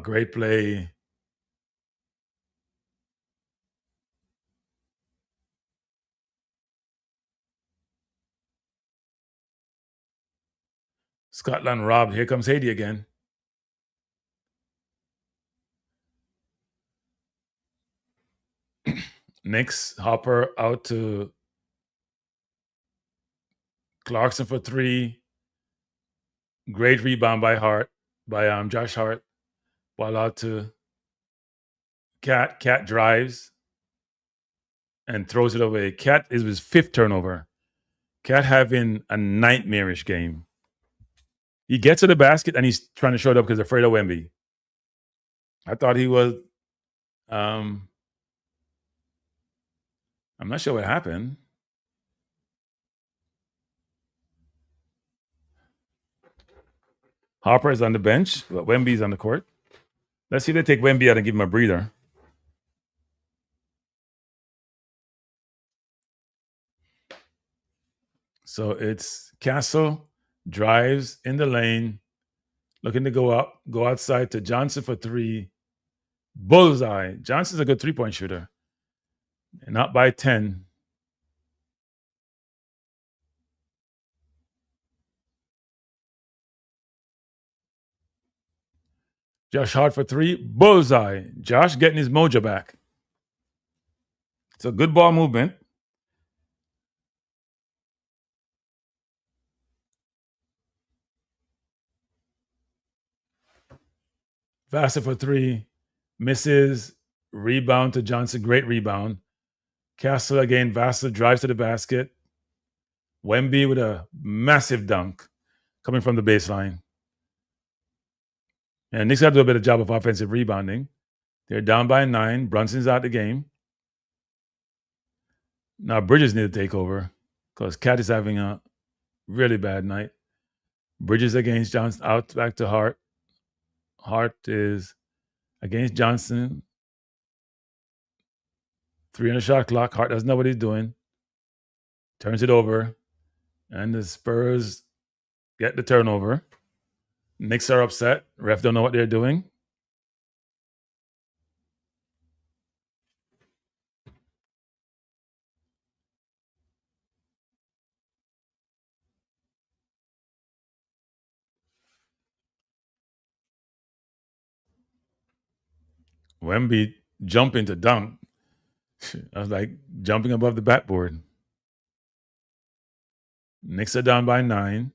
Great play. Scotland robbed. Here comes Haiti again. Knicks, Hopper out to Clarkson for 3. Great rebound by Josh Hart. Ball out to Cat. Cat drives and throws it away. Cat is his 5th turnover. Cat having a nightmarish game. He gets to the basket and he's trying to show it up because he's afraid of Wemby. I thought he was. I'm not sure what happened. Harper is on the bench, but Wemby's on the court. Let's see if they take Wemby out and give him a breather. So it's Castle, drives in the lane, looking to go outside to Johnson for 3. Bullseye. Johnson's a good 3-point shooter. And not by 10. Josh Hart for 3. Bullseye. Josh getting his mojo back. It's a good ball movement. Vassar for 3. Misses. Rebound to Johnson. Great rebound. Castle again. Vassar drives to the basket. Wemby with a massive dunk coming from the baseline. And Knicks got to do a better job of offensive rebounding. They're down by 9. Brunson's out the game. Now Bridges need to take over because Cat is having a really bad night. Bridges against Johnson, out back to Hart. Hart is against Johnson. 3 on the shot clock. Hart doesn't know what he's doing. Turns it over. And the Spurs get the turnover. Knicks are upset. Ref don't know what they're doing. Wemby jumping to dunk. I was like jumping above the backboard. Knicks are down by 9.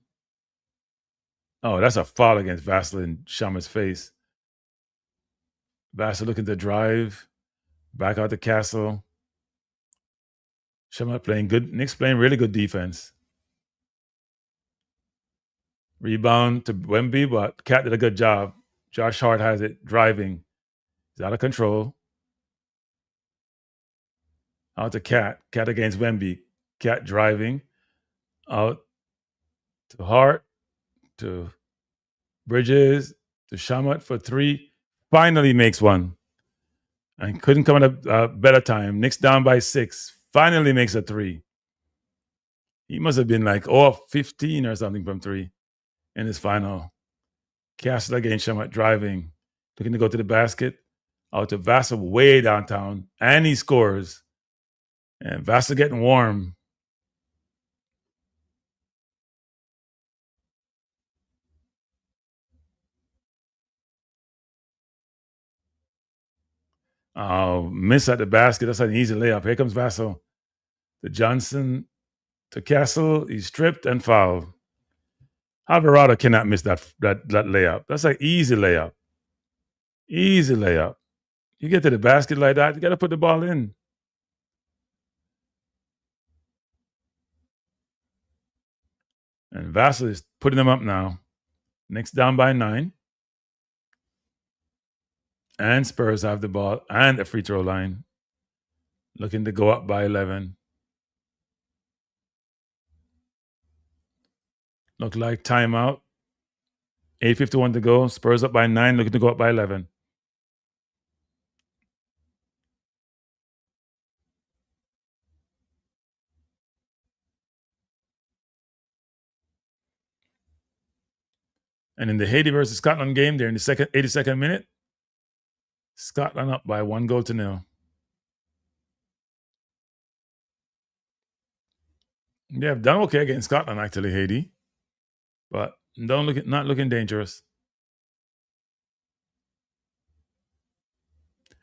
Oh, that's a foul against Vassar in Shaman's face. Vassar looking to drive. Back out to Castle. Shamat playing good. Knicks playing really good defense. Rebound to Wemby, but Cat did a good job. Josh Hart has it driving. He's out of control. Out to Cat. Cat against Wemby. Cat driving. Out to Hart. To Bridges. To Shamat for three. Finally makes one. And couldn't come at a better time. Knicks down by 6. Finally makes a three. He must have been like 15 or something from three in his final. Castle against Shamat driving. Looking to go to the basket. Out to Vassell way downtown. And he scores. And Vassell getting warm. Miss at the basket. That's an easy layup. Here comes Vassell. To Johnson. To Castle. He's stripped and fouled. Alvarado cannot miss that layup. That's an easy layup. Easy layup. You get to the basket like that, you got to put the ball in. And Vassell is putting them up now. Knicks down by 9. And Spurs have the ball and the free throw line. Looking to go up by 11. Look like timeout. 8:51 to go. Spurs up by 9, looking to go up by 11. And in the Haiti versus Scotland game, they're in the 82nd minute. Scotland up by 1-0. They have done okay against Scotland, actually, Haiti. But not looking dangerous.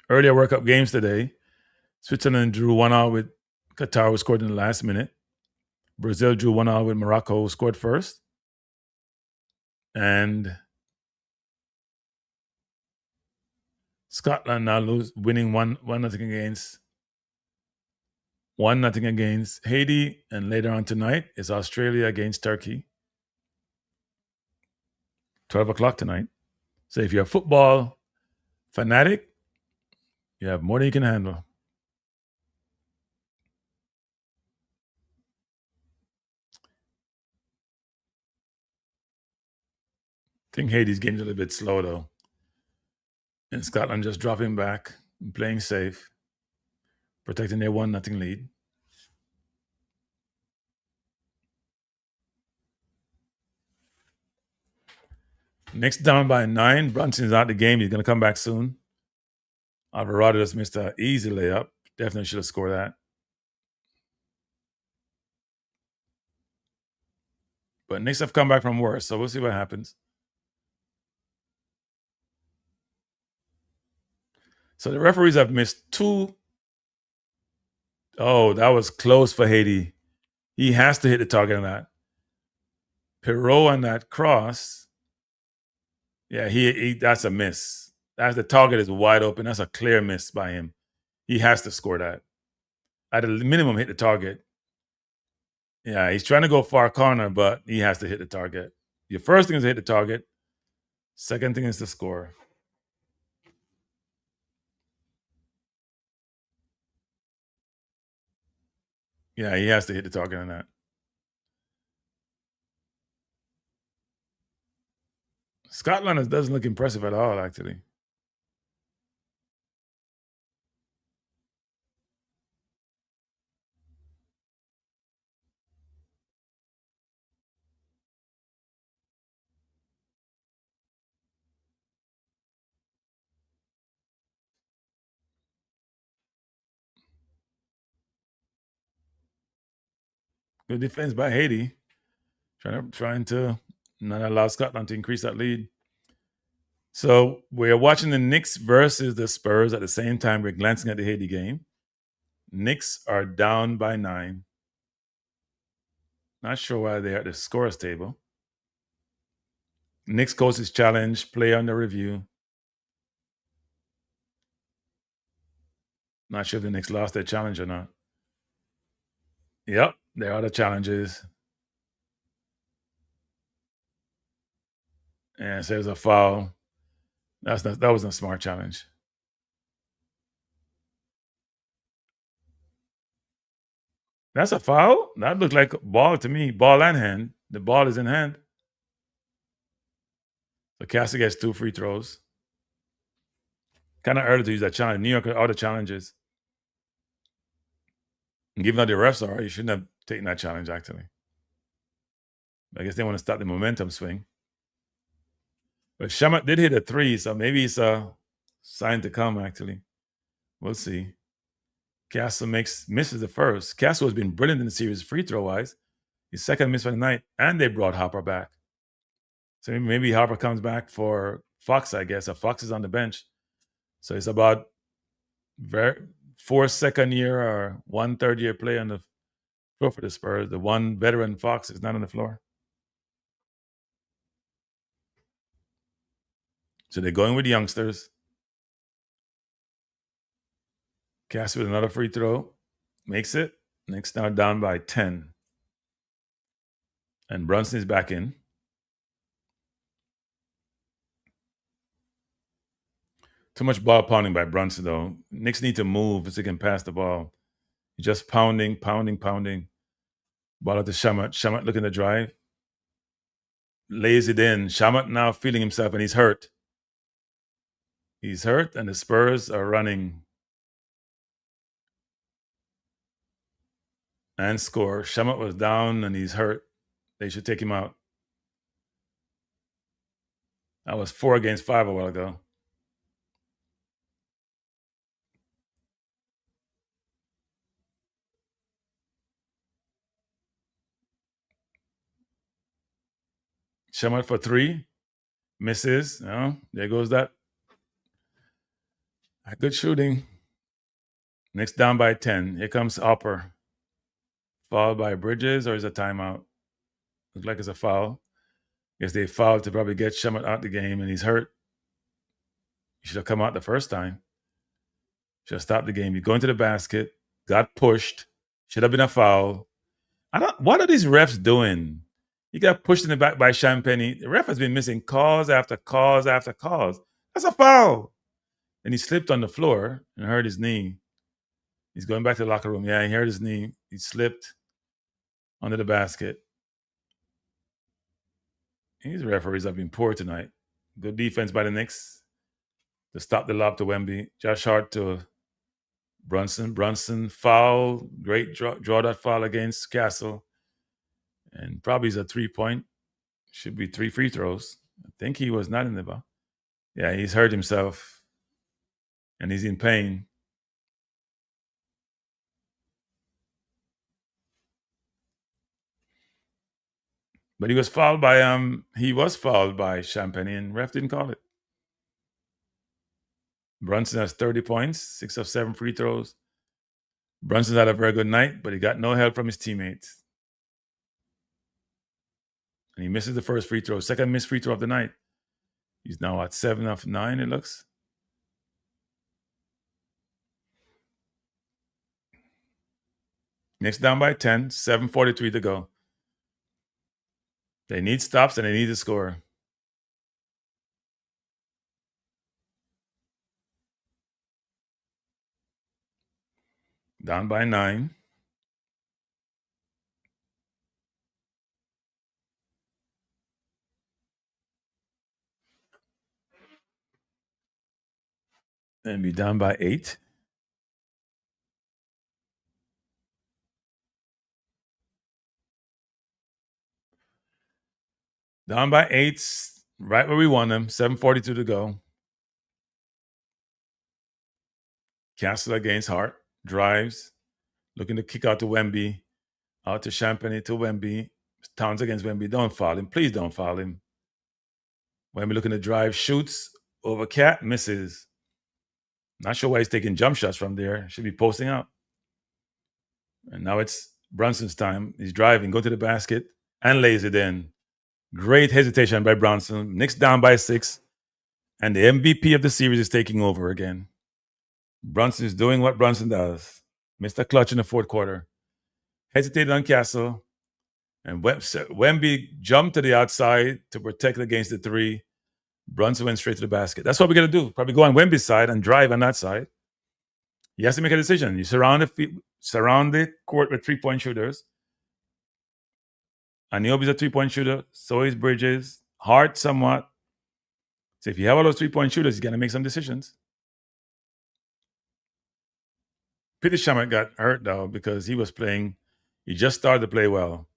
Earlier World Cup games today. Switzerland drew 1-1 with Qatar, who scored in the last minute. Brazil drew 1-1 with Morocco, who scored first. And Scotland now winning 1-0 against Haiti. And later on tonight is Australia against Turkey. 12 o'clock tonight. So if you're a football fanatic, you have more than you can handle. I think Haiti's game's a little bit slow, though. And Scotland just dropping back and playing safe, protecting their 1-0 lead. Knicks down by 9. Brunson's out the game. He's going to come back soon. Alvarado just missed an easy layup. Definitely should have scored that. But Knicks have come back from worse, so we'll see what happens. So the referees have missed 2. Oh, that was close for Haiti. He has to hit the target on that. Perot on that cross. Yeah, that's a miss. The target is wide open. That's a clear miss by him. He has to score that. At a minimum, hit the target. Yeah, he's trying to go far corner, but he has to hit the target. Your first thing is to hit the target. Second thing is to score. Yeah, he has to hit the target on that. Scotland doesn't look impressive at all, actually. Good defense by Haiti. Trying to not allow Scotland to increase that lead. So we're watching the Knicks versus the Spurs at the same time. We're glancing at the Haiti game. Knicks are down by 9. Not sure why they're at the scores table. Knicks coach's challenge, play under review. Not sure if the Knicks lost their challenge or not. Yep, there are the challenges. And so there's a foul. That wasn't a smart challenge. That's a foul? That looked like a ball to me. Ball and hand. The ball is in hand. So Cassie gets 2 free throws. Kind of early to use that challenge. New York all the challenges. And given how the refs are, you shouldn't have taken that challenge, actually. I guess they want to stop the momentum swing. But Shamat did hit a 3, so maybe it's a sign to come, actually. We'll see. Castle misses the first. Castle has been brilliant in the series free throw-wise. His second miss for the night, and they brought Harper back. So maybe Harper comes back for Fox, I guess. Fox is on the bench. So it's about 4 second-year or 1 third-year play on the floor for the Spurs. The one veteran Fox is not on the floor. So they're going with the youngsters. Cass with another free throw. Makes it. Knicks now down by 10. And Brunson is back in. Too much ball pounding by Brunson, though. Knicks need to move so they can pass the ball. Just pounding. Ball out to Shamat. Shamat looking to drive. Lays it in. Shamat now feeling himself, and he's hurt. He's hurt, and the Spurs are running. And score. Shamat was down, and he's hurt. They should take him out. That was 4 against 5 a while ago. Shamat for 3. Misses. Oh, there goes that. Good shooting. Knicks down by 10. Here comes Hopper. Fouled by Bridges, or is it a timeout? Looks like it's a foul. Guess they fouled to probably get Shamat out the game, and he's hurt. He should have come out the first time. Should have stopped the game. You go into the basket, got pushed. Should have been a foul. What are these refs doing? He got pushed in the back by Champagne. The ref has been missing calls after calls after calls. That's a foul. And he slipped on the floor and hurt his knee. He's going back to the locker room. Yeah, he hurt his knee. He slipped under the basket. These referees have been poor tonight. Good defense by the Knicks to stop the lob to Wemby. Josh Hart to Brunson. Brunson foul. Great draw that foul against Castle. And probably is a 3-point. Should be 3 free throws. I think he was not in the ball. Yeah, he's hurt himself. And he's in pain. But he was fouled by Champagne, and ref didn't call it. Brunson has 30 points, 6 of 7 free throws. Brunson's had a very good night, but he got no help from his teammates. And he misses the first free throw. Second missed free throw of the night. He's now at 7 of 9, it looks. Knicks down by 10, 7:43 to go. They need stops and they need to score. Down by 9. And be down by 8. Down by 8, right where we want them, 7:42 to go. Castle against Hart, drives, looking to kick out to Wemby, out to Champagne to Wemby. Towns against Wemby, don't foul him. Please don't foul him. Wemby looking to drive, shoots over Cat, misses. Not sure why he's taking jump shots from there. Should be posting out. And now it's Brunson's time. He's driving, go to the basket, and lays it in. Great hesitation by Brunson. Knicks down by 6. And the MVP of the series is taking over again. Brunson is doing what Brunson does. Mr. Clutch in the fourth quarter. Hesitated on Castle. And Wemby jumped to the outside to protect against the three. Brunson went straight to the basket. That's what we're going to do. Probably go on Wemby's side and drive on that side. He has to make a decision. You surround the court with three-point shooters. Aniobi's a three-point shooter. So is Bridges. Hart somewhat. So if you have all those three-point shooters, you got to make some decisions. Peter Shamet got hurt, though, because he just started to play well.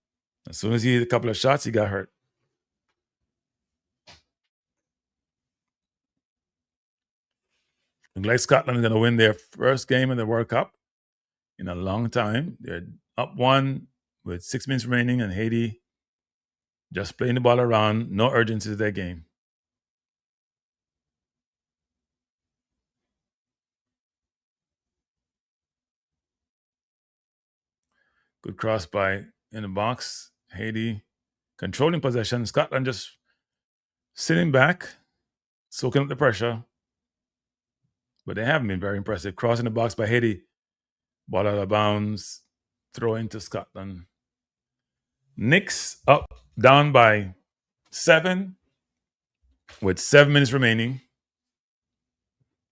As soon as he hit a couple of shots, he got hurt. Looks like Scotland is going to win their first game in the World Cup in a long time. They're up 1 with 6 minutes remaining, and Haiti just playing the ball around. No urgency to their game. Good cross by in the box. Haiti controlling possession. Scotland just sitting back, soaking up the pressure. But they haven't been very impressive. Crossing the box by Haiti. Ball out of bounds. Throw into Scotland. Knicks down by 7 with 7 minutes remaining.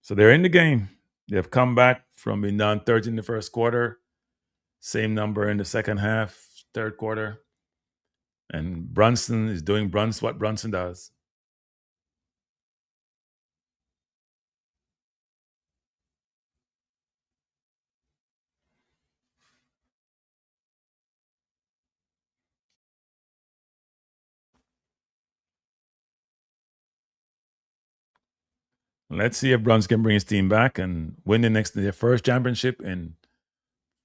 So they're in the game. They have come back from being down 13 in the first quarter. Same number in the second half, third quarter. And Brunson is doing what Brunson does. Let's see if Brunson can bring his team back and win their first championship in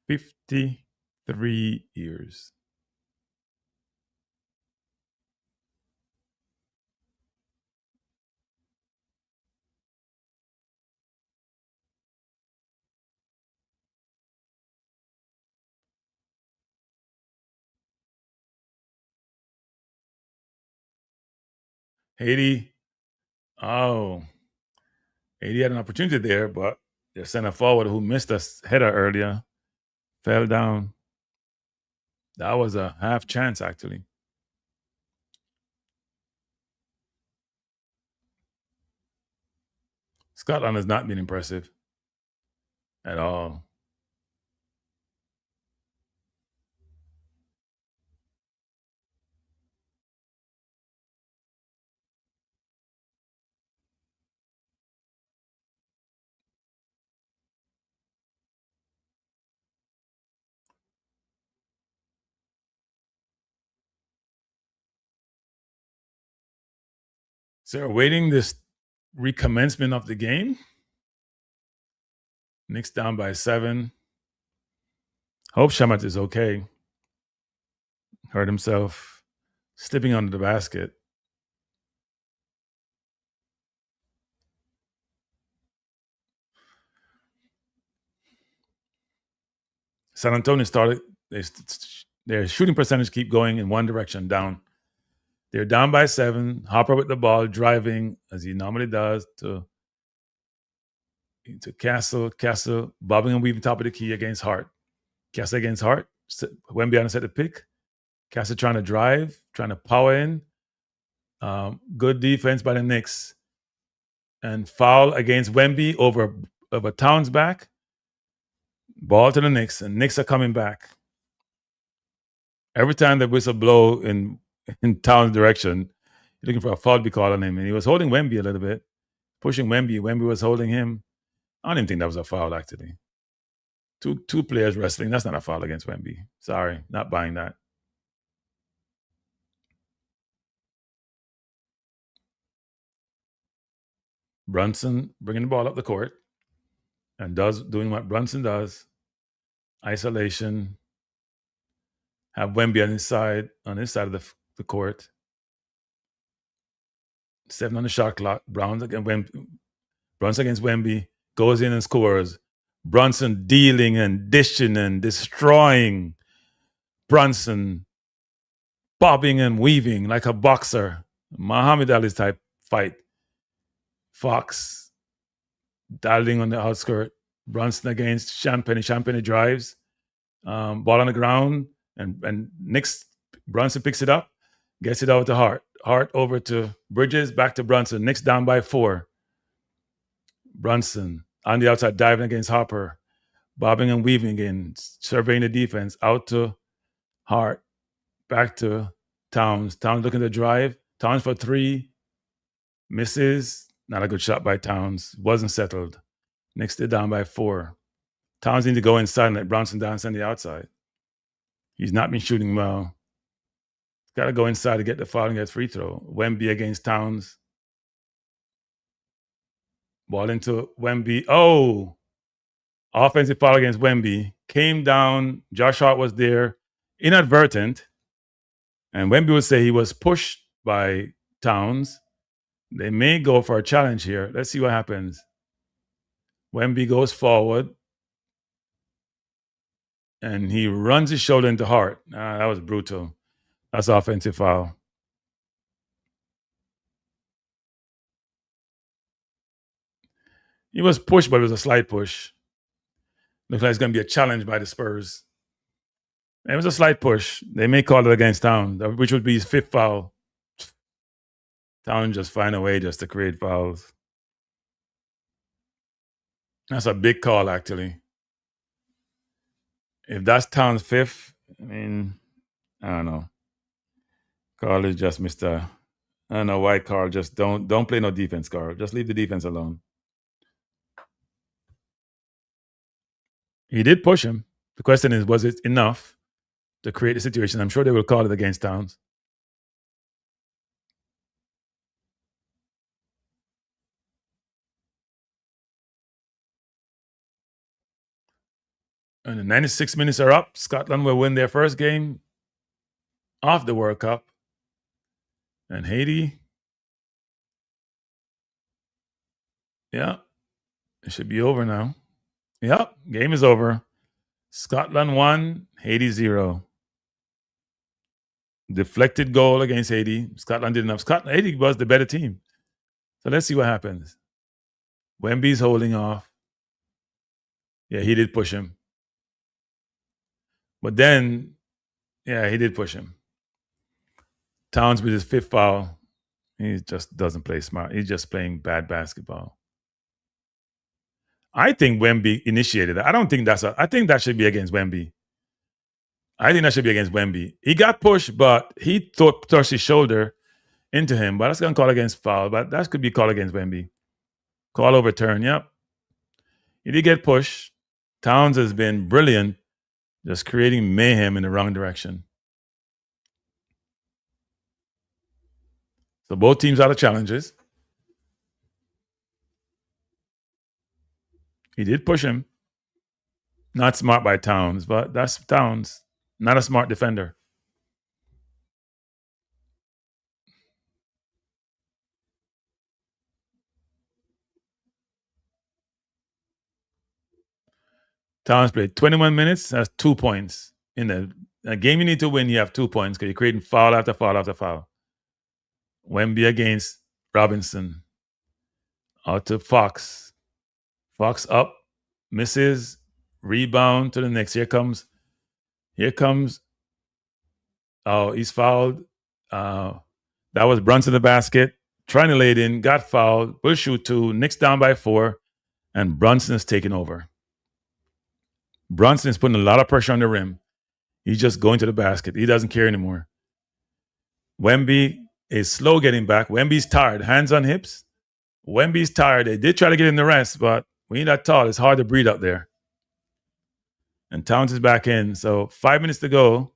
53 years. Haiti had an opportunity there, but their center forward who missed a header earlier fell down. That was a half chance, actually. Scotland has not been impressive at all. So awaiting this recommencement of the game. Knicks down by 7. Hope Shamet is okay. Hurt himself slipping under the basket. San Antonio started, their shooting percentage keep going in one direction, down. They're down by 7. Hopper with the ball, driving, as he normally does, to Castle. Castle bobbing and weaving top of the key against Hart. Castle against Hart. Wemby on the set to pick. Castle trying to drive, trying to power in. Good defense by the Knicks. And foul against Wemby over Towns' back. Ball to the Knicks, and Knicks are coming back. Every time the whistle blow in Towns' direction, you're looking for a foul to be called on him. And he was holding Wemby a little bit, pushing Wemby. Wemby was holding him. I don't even think that was a foul, actually. Two players wrestling. That's not a foul against Wemby. Sorry, not buying that. Brunson bringing the ball up the court and doing what Brunson does. Isolation. Have Wemby on his side of the court. 7 on the shot clock. Brunson against Wemby. Goes in and scores. Brunson dealing and dishing and destroying. Brunson bobbing and weaving like a boxer. Muhammad Ali's type fight. Fox dialing on the outskirt. Brunson against Champagne. Champagne drives. Ball on the ground. And Knicks, Brunson picks it up. Gets it out to Hart. Hart over to Bridges. Back to Brunson. Knicks down by 4. Brunson on the outside diving against Hopper. Bobbing and weaving again. Surveying the defense. Out to Hart. Back to Towns. Towns looking to drive. Towns for 3. Misses. Not a good shot by Towns. Wasn't settled. Knicks they're down by 4. Towns need to go inside and let Brunson dance on the outside. He's not been shooting well. He's got to go inside to get the foul and get free throw. Wemby against Towns. Ball into Wemby. Oh! Offensive foul against Wemby. Came down. Josh Hart was there. Inadvertent. And Wemby would say he was pushed by Towns. They may go for a challenge here. Let's see what happens. Wemby goes forward. And he runs his shoulder into Hart. That was brutal. That's offensive foul. He was pushed, but it was a slight push. Looks like it's going to be a challenge by the Spurs. It was a slight push. They may call it against Towns, which would be his 5th foul. Towns just find a way just to create fouls. That's a big call, actually. If that's Towns' 5th, I mean, I don't know. Carl is just Mr. I don't know why Carl just don't play no defense, Carl. Just leave the defense alone. He did push him. The question is, was it enough to create the situation? I'm sure they will call it against Towns. And the 96 minutes are up. Scotland will win their first game of the World Cup. And Haiti, yeah, it should be over now. Yep, game is over. Scotland 1, Haiti 0. Deflected goal against Haiti. Scotland did enough. Haiti was the better team. So let's see what happens. Wemby's holding off. Yeah, he did push him. But then, yeah, he did push him. Towns with his 5th foul. He just doesn't play smart. He's just playing bad basketball. I think Wemby initiated that. I think that should be against Wemby. I think that should be against Wemby. He got pushed, but he touched his shoulder into him. But that's going to call against foul. But that could be called against Wemby. Call overturn, yep. He did get pushed. Towns has been brilliant, just creating mayhem in the wrong direction. So both teams out of challenges. He did push him. Not smart by Towns, but that's Towns. Not a smart defender. Towns played 21 minutes. That's 2 points. In a game you need to win, you have 2 points because you're creating foul after foul after foul. Wemby against Robinson. Out to Fox. Fox up. Misses. Rebound to the Knicks. Here comes. Oh, he's fouled. That was Brunson in the basket. Trying to lay it in. Got fouled. Will shoot 2. Knicks down by 4. And Brunson is taking over. Brunson is putting a lot of pressure on the rim. He's just going to the basket. He doesn't care anymore. Wemby is slow getting back. Wemby's tired. Hands on hips. Wemby's tired. They did try to get him the rest, but when you're that tall, it's hard to breathe up there. And Towns is back in. So 5 minutes to go.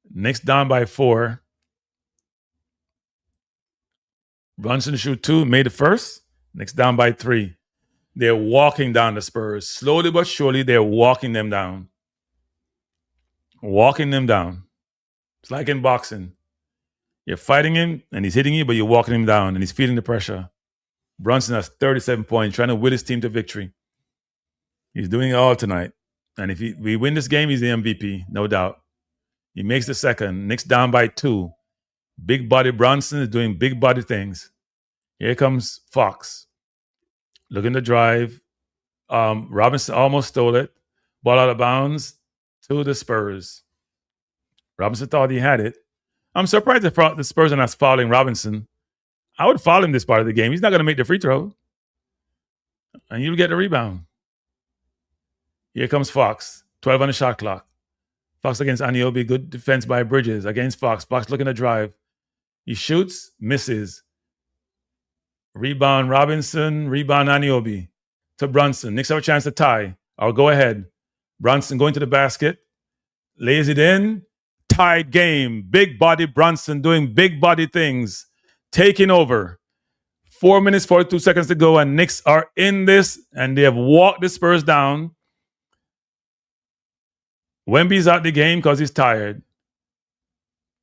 Knicks down by 4. Brunson shoot 2. Made the first. Knicks down by 3. They're walking down the Spurs. Slowly but surely, they're walking them down. Walking them down. It's like in boxing. You're fighting him, and he's hitting you, but you're walking him down, and he's feeling the pressure. Brunson has 37 points, trying to will his team to victory. He's doing it all tonight. And if we win this game, he's the MVP, no doubt. He makes the second. Knicks down by 2. Big body Brunson is doing big body things. Here comes Fox. Looking to drive. Robinson almost stole it. Ball out of bounds to the Spurs. Robinson thought he had it. I'm surprised the Spurs are not fouling Robinson. I would foul him this part of the game. He's not going to make the free throw. And you'll get the rebound. Here comes Fox. 12 on the shot clock. Fox against Anunoby. Good defense by Bridges against Fox. Fox looking to drive. He shoots, misses. Rebound Robinson. Rebound Anunoby to Brunson. Knicks have a chance to tie. I'll go ahead. Brunson going to the basket. Lays it in. Tied game. Big body Brunson doing big body things. Taking over. 4 minutes, 42 seconds to go, and Knicks are in this, and they have walked the Spurs down. Wemby's out the game because he's tired.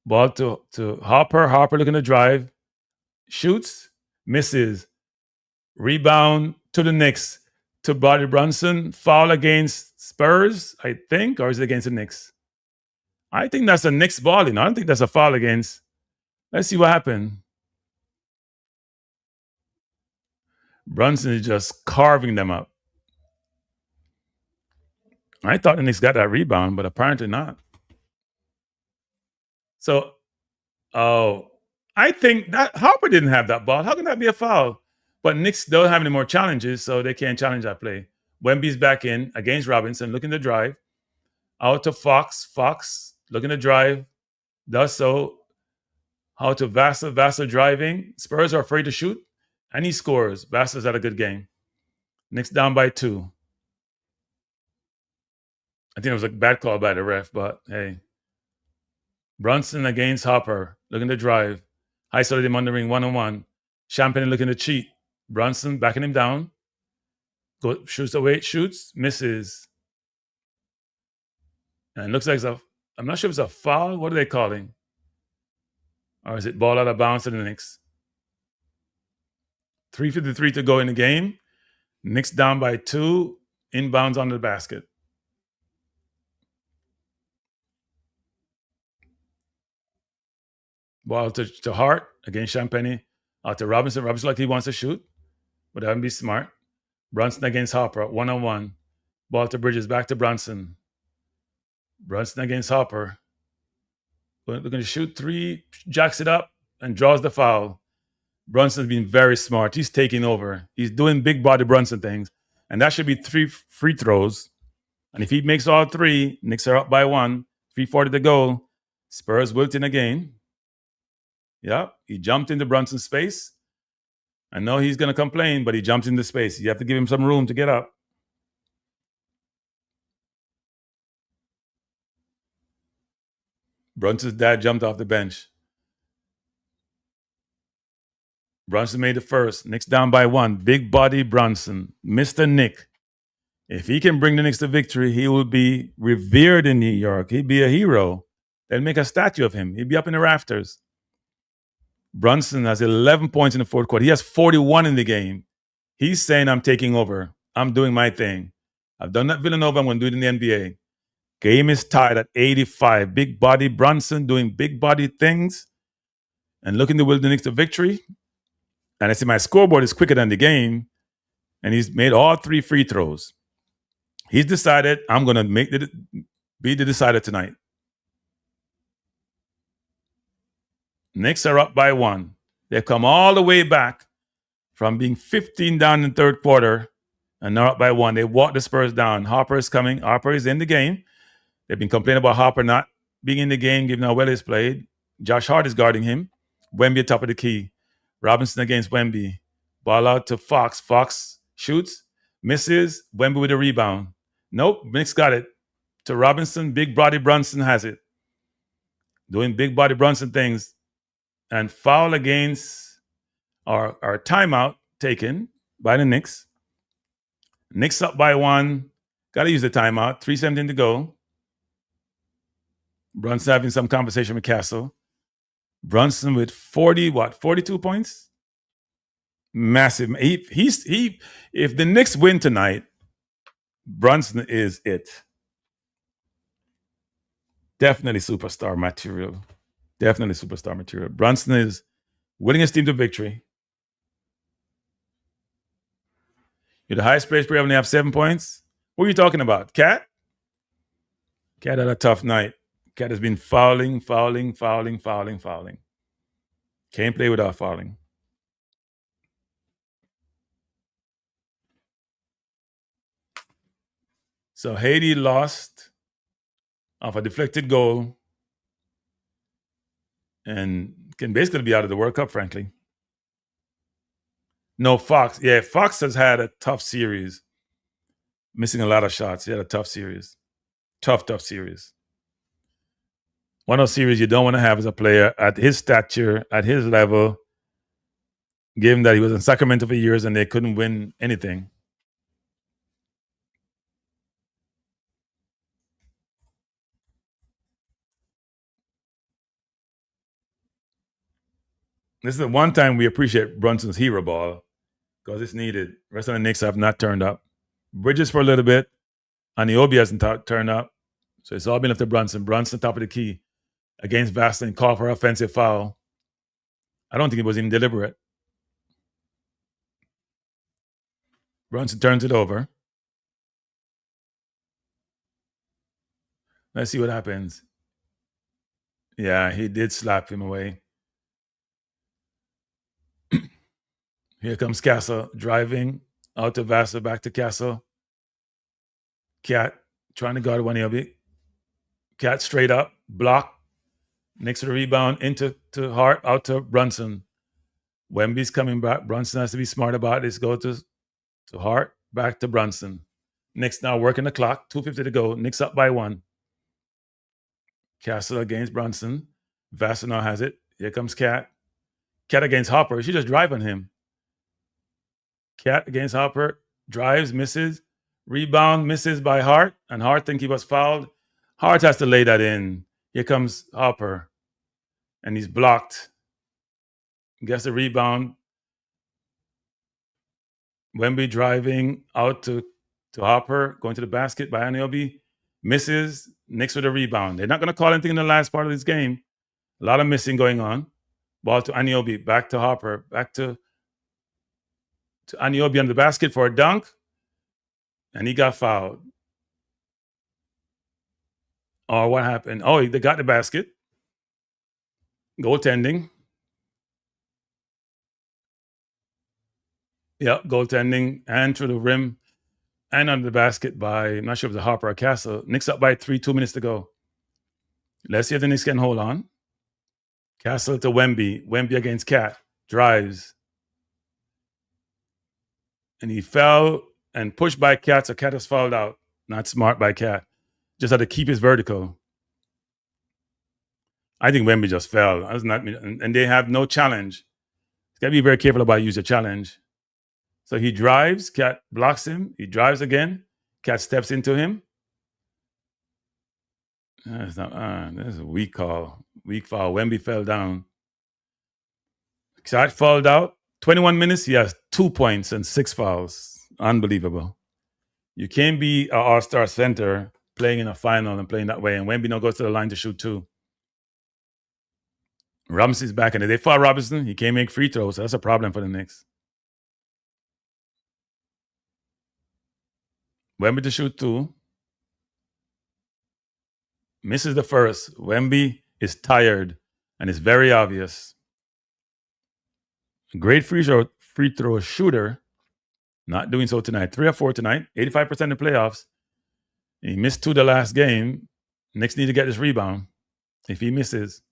Ball to Harper. Harper looking to drive. Shoots. Misses. Rebound to the Knicks. To Body Brunson. Foul against Spurs, I think, or is it against the Knicks? I think that's a Knicks ball. I don't think that's a foul against. Let's see what happened. Brunson is just carving them up. I thought the Knicks got that rebound, but apparently not. So, I think that Harper didn't have that ball. How can that be a foul? But Knicks don't have any more challenges, so they can't challenge that play. Wemby's back in against Robinson, looking to drive. Out to Fox. Fox looking to drive. Does so. Out to Vassar. Vassar driving. Spurs are afraid to shoot, and he scores. Vassar's had a good game. Knicks down by 2. I think it was a bad call by the ref, but hey. Brunson against Harper, looking to drive. Isolated him on the ring, 1-on-1. Champagne looking to cheat. Brunson backing him down. Shoots away, shoots, misses. And it looks like I'm not sure if it's a foul. What are they calling? Or is it ball out of bounds to the Knicks? 3:53 to go in the game. Knicks down by 2. Inbounds on the basket. Ball to Hart against Champagne. Out to Robinson. Robinson like he wants to shoot, but that would be smart. Brunson against Harper, 1-on-1. Ball to Bridges, back to Brunson. Brunson against Harper. We're going to shoot 3, jacks it up, and draws the foul. Brunson's been very smart. He's taking over. He's doing big body Brunson things, and that should be 3 free throws. And if he makes all 3, Knicks are up by 1. 3:40 to go. Spurs wilt in again. Yeah, he jumped into Brunson's space. I know he's going to complain, but he jumped into space. You have to give him some room to get up. Brunson's dad jumped off the bench. Brunson made the first. Knicks down by 1. Big body Brunson. Mr. Nick. If he can bring the Knicks to victory, he will be revered in New York. He'd be a hero. They'll make a statue of him. He'd be up in the rafters. Brunson has 11 points in the fourth quarter. He has 41 in the game. He's saying, I'm taking over. I'm doing my thing. I've done that Villanova. I'm going to do it in the NBA. Game is tied at 85. Big body Brunson doing big body things and looking to will the Knicks to victory. And I see my scoreboard is quicker than the game. And he's made all 3 free throws. He's decided, I'm going to be the decider tonight. Knicks are up by 1. They've come all the way back from being 15 down in the third quarter, and they're up by 1. They walked the Spurs down. Harper is coming. Harper is in the game. They've been complaining about Harper not being in the game, given how well he's played. Josh Hart is guarding him. Wemby top of the key. Robinson against Wemby. Ball out to Fox. Fox shoots, misses. Wemby with a rebound. Nope, Knicks got it. To Robinson, big body Brunson has it. Doing big body Brunson things. And foul against our timeout taken by the Knicks. Knicks up by 1. Got to use the timeout. 3:17 to go. Brunson having some conversation with Castle. Brunson with 42 points? Massive. If the Knicks win tonight, Brunson is it. Definitely superstar material. Brunson is winning his team to victory. You're the highest placed player, only have 7 points. What are you talking about? Cat? Cat had a tough night. Cat has been fouling. Can't play without fouling. So Haiti lost off a deflected goal and can basically be out of the World Cup, frankly. No, Fox. Yeah, Fox has had a tough series. Missing a lot of shots. He had a tough series. Tough series. One of those series you don't want to have as a player at his stature, at his level, given that he was in Sacramento for years and they couldn't win anything. This is the one time we appreciate Brunson's hero ball because it's needed. The rest of the Knicks have not turned up. Bridges for a little bit. Anunoby hasn't turned up. So it's all been left to Brunson. Brunson, top of the key against Vaseline, call for offensive foul. I don't think it was even deliberate. Brunson turns it over. Let's see what happens. Yeah, he did slap him away. Here comes Castle driving out to Vassar, back to Castle. Cat trying to guard Anunoby. Cat straight up, block. Knicks with a rebound into Hart, out to Brunson. Wemby's coming back. Brunson has to be smart about this. Go to Hart, back to Brunson. Knicks now working the clock. 2:50 to go. Knicks up by 1. Castle against Brunson. Vassar now has it. Here comes Cat. Cat against Hopper. She just drive on him. Cat against Hopper. Drives, misses. Rebound, misses by Hart. And Hart think he was fouled. Hart has to lay that in. Here comes Hopper. And he's blocked. Gets the rebound. Wemby driving out to Hopper. Going to the basket by Anunoby. Misses. Knicks with a rebound. They're not going to call anything in the last part of this game. A lot of missing going on. Ball to Anunoby. Back to Hopper. Back to Anunoby on the basket for a dunk. And he got fouled. Oh, what happened? Oh, they got the basket. Goaltending. Yeah, goaltending and through the rim and under the basket by, I'm not sure if it was Hopper or Castle. Knicks up by 3, 2 minutes to go. Let's see if the Knicks can hold on. Castle to Wemby. Wemby against Cat. Drives. And he fell and pushed by Cat, so Cat has fouled out. Not smart by Cat. Just had to keep his vertical. I think Wemby just fell. That's not, and they have no challenge. You got to be very careful about using challenge. So he drives. Cat blocks him. He drives again. Cat steps into him. That's a weak call. Weak foul. Wemby fell down. Cat fouled out. 21 minutes. He has 2 points and 6 fouls. Unbelievable. You can't be an all-star center playing in a final and playing that way. And Wemby now goes to the line to shoot 2. Robinson's back. And if they foul Robinson, he can't make free throws. So that's a problem for the Knicks. Wemby to shoot 2. Misses the first. Wemby is tired, and it's very obvious. Great free throw shooter. Not doing so tonight. 3 or 4 tonight. 85% in the playoffs. And he missed 2 the last game. Knicks need to get this rebound. If he misses.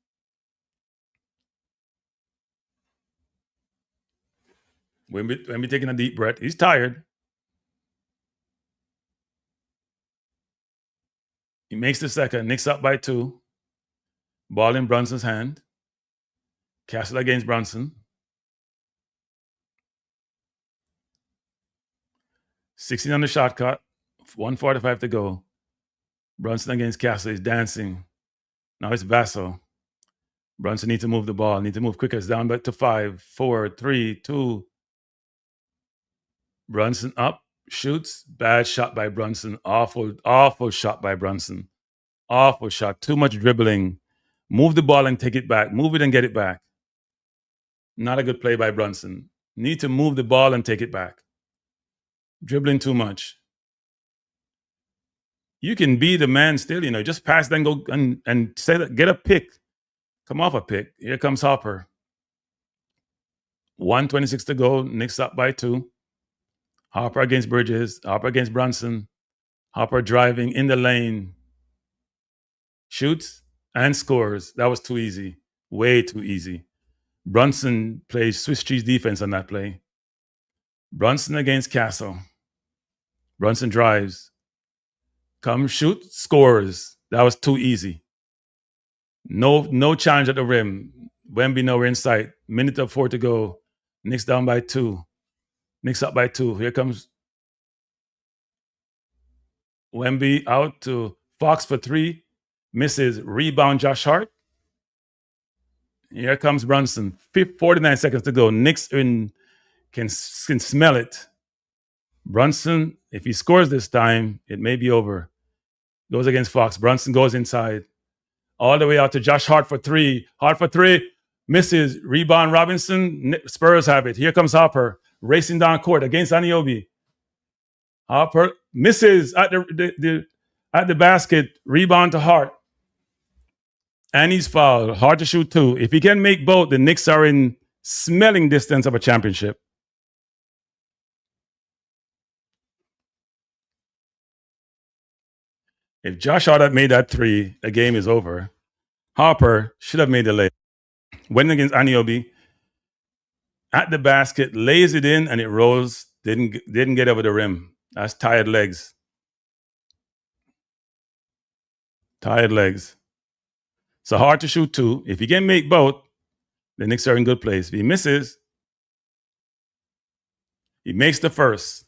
Wemby taking a deep breath. He's tired. He makes the second. Knicks up by 2. Ball in Brunson's hand. Castle against Brunson. 16 on the shot clock. 1:45 to go. Brunson against Castle is dancing. Now it's Vassell. Brunson needs to move the ball. Need to move quicker. It's down back to 5, 4, 3, 2. Brunson up. Shoots. Bad shot by Brunson. Awful shot by Brunson. Awful shot. Too much dribbling. Move the ball and take it back. Move it and get it back. Not a good play by Brunson. Need to move the ball and take it back. dribbling too much. You can be the man still, just pass, then go and get a pick. Come off a pick. Here comes Harper. 1:26 to go. Knicks up by 2. Harper against Bridges. Harper against Brunson. Harper driving in the lane. Shoots and scores. That was too easy. Way too easy. Brunson plays Swiss cheese defense on that play. Brunson against Castle. Brunson drives. Come shoot, scores. That was too easy. No challenge at the rim. Wemby nowhere in sight. Minute of 4 to go. Knicks down by 2. Knicks up by 2. Here comes Wemby out to Fox for 3. Misses. Rebound Josh Hart. Here comes Brunson. 49 seconds to go. Knicks can smell it. Brunson, if he scores this time, it may be over. Goes against Fox. Brunson goes inside. All the way out to Josh Hart for 3. Hart for 3. Misses. Rebound Robinson. Spurs have it. Here comes Harper. Racing down court against Anunoby. Harper misses at the basket. Rebound to Hart. And he's fouled. Hard to shoot 2. If he can make both, the Knicks are in smelling distance of a championship. If Josh Hart had made that 3, the game is over. Harper should have made the lay. Went against Anunoby. At the basket, lays it in, and it rolls. Didn't get over the rim. That's tired legs. Tired legs. So hard to shoot 2. If he can make both, the Knicks are in good place. If he misses, he makes the first.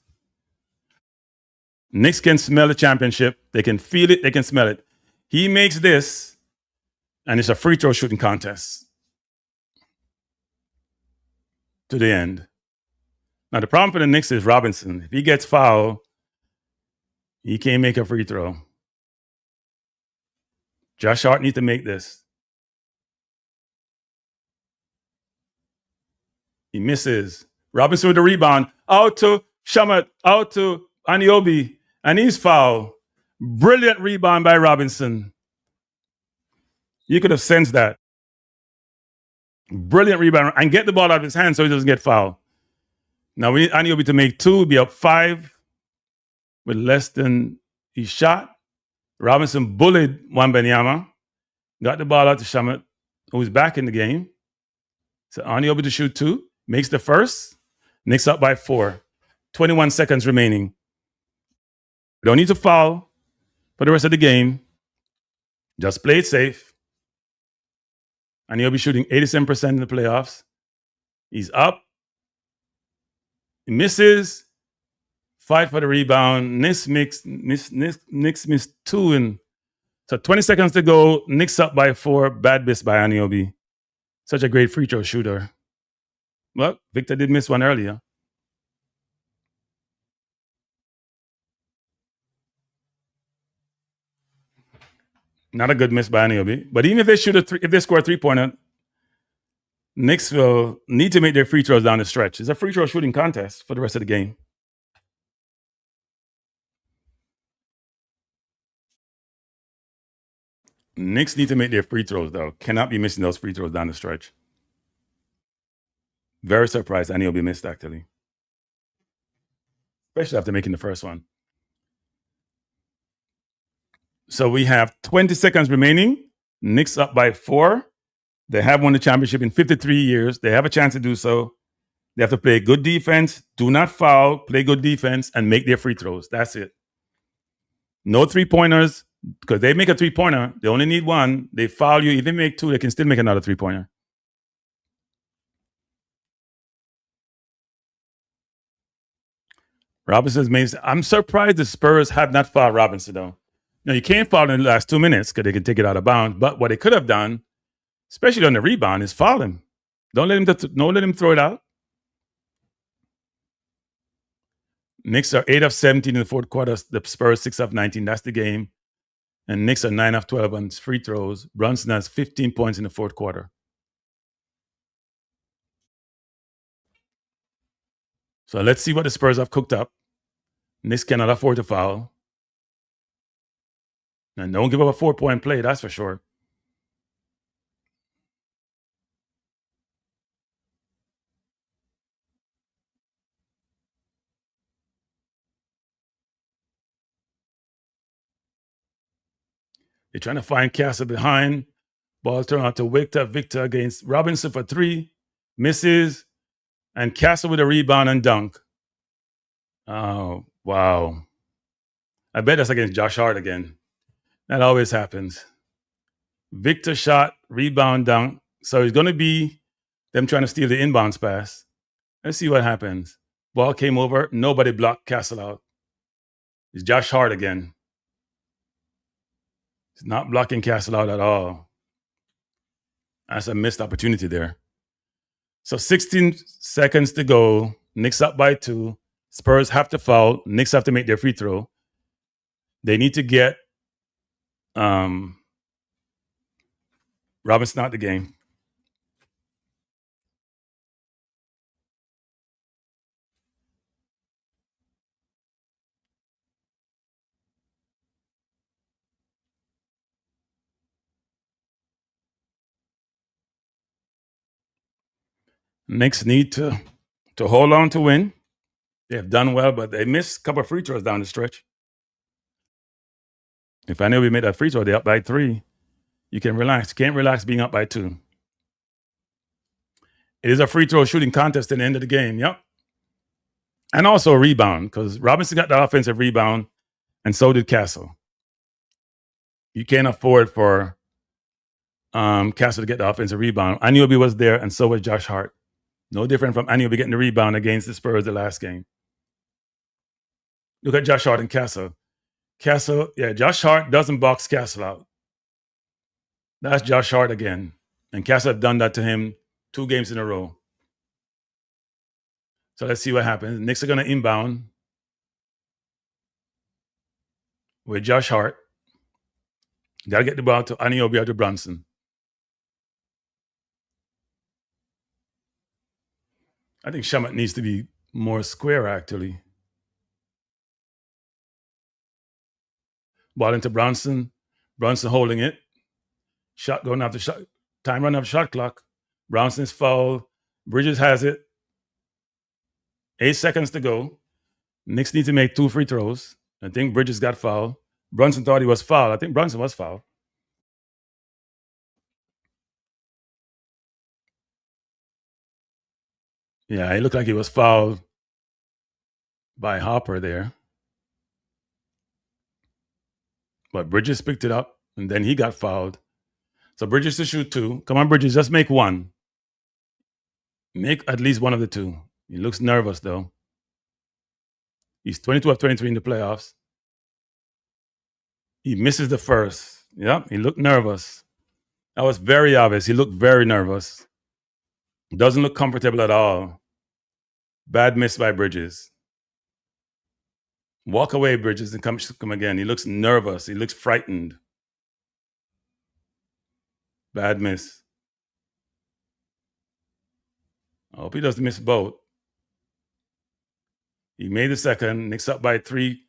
Knicks can smell the championship. They can feel it. They can smell it. He makes this, and it's a free throw shooting contest to the end. Now, the problem for the Knicks is Robinson. If he gets fouled, he can't make a free throw. Josh Hart needs to make this. He misses. Robinson with the rebound. Out to Shamet. Out to Anunoby. And he's fouled. Brilliant rebound by Robinson. You could have sensed that. Brilliant rebound. And get the ball out of his hand so he doesn't get fouled. Now we need Anunoby to make 2, be up 5 with less than he shot. Robinson bullied Wembanyama. Got the ball out to Shamet, who's back in the game. So Anunoby to shoot 2. Makes the first. Knicks up by 4. 21 seconds remaining. We don't need to foul for the rest of the game. Just play it safe. And he'll be shooting 87% in the playoffs. He's up. He misses. Fight for the rebound. Knicks missed 2. And so 20 seconds to go. Knicks up by 4. Bad miss by Anunoby. Such a great free throw shooter. Well, Victor did miss one earlier. Not a good miss by Anunoby. But even if they if they score a 3-pointer, Knicks will need to make their free throws down the stretch. It's a free throw shooting contest for the rest of the game. Knicks need to make their free throws, though. Cannot be missing those free throws down the stretch. Very surprised Anunoby missed, actually. Especially after making the first one. So we have 20 seconds remaining. Knicks up by 4. They have won the championship in 53 years. They have a chance to do so. They have to play good defense, do not foul, play good defense, and make their free throws. That's it. No 3-pointers, because they make a 3-pointer. They only need 1. They foul you. If they make 2, they can still make another 3-pointer. Robinson's made. I'm surprised the Spurs have not fouled Robinson, though. Now, you can't foul in the last 2 minutes because they can take it out of bounds. But what they could have done, especially on the rebound, is foul him. Don't let him throw it out. Knicks are 8 of 17 in the fourth quarter. The Spurs 6 of 19. That's the game. And Knicks are 9 of 12 on free throws. Brunson has 15 points in the fourth quarter. So let's see what the Spurs have cooked up. Knicks cannot afford to foul. And don't give up a 4-point play, that's for sure. They're trying to find Castle behind. Ball turned out to Victor against Robinson for 3. Misses. And Castle with a rebound and dunk. Oh, wow. I bet that's against Josh Hart again. That always happens. Victor shot, rebound, dunk. So it's going to be them trying to steal the inbounds pass. Let's see what happens. Ball came over. Nobody blocked Castle out. It's Josh Hart again. He's not blocking Castle out at all. That's a missed opportunity there. So 16 seconds to go. Knicks up by 2. Spurs have to foul. Knicks have to make their free throw. They need to get Robinson out the game. Knicks need to hold on to win. They have done well, but they missed a couple of free throws down the stretch. If I knew we made that free throw, they're up by 3. You can relax. You can't relax being up by 2. It is a free throw shooting contest at the end of the game. Yep. And also a rebound, because Robinson got the offensive rebound, and so did Castle. You can't afford for Castle to get the offensive rebound. Anunoby was there, and so was Josh Hart. No different from Anunoby getting the rebound against the Spurs the last game. Look at Josh Hart and Castle. Josh Hart doesn't box Castle out. That's Josh Hart again. And Castle have done that to him 2 games in a row. So let's see what happens. Knicks are going to inbound with Josh Hart. Got to get the ball to Anunoby or to Brunson. I think Shamet needs to be more square, actually. Ball into Brunson. Brunson holding it. Shot going after shot. Time running up shot clock. Bronson's foul. Bridges has it. 8 seconds to go. Knicks need to make 2 free throws. I think Bridges got fouled. Brunson thought he was fouled. I think Brunson was fouled. Yeah, it looked like he was fouled by Hopper there. But Bridges picked it up, and then he got fouled. So Bridges to shoot 2. Come on, Bridges, just make 1. Make at least one of the 2. He looks nervous, though. He's 22 of 23 in the playoffs. He misses the first. Yep, he looked nervous. That was very obvious. He looked very nervous. Doesn't look comfortable at all. Bad miss by Bridges. Walk away, Bridges, and come again. He looks nervous. He looks frightened. Bad miss. I hope he doesn't miss both. He made the second. Knicks up by 3.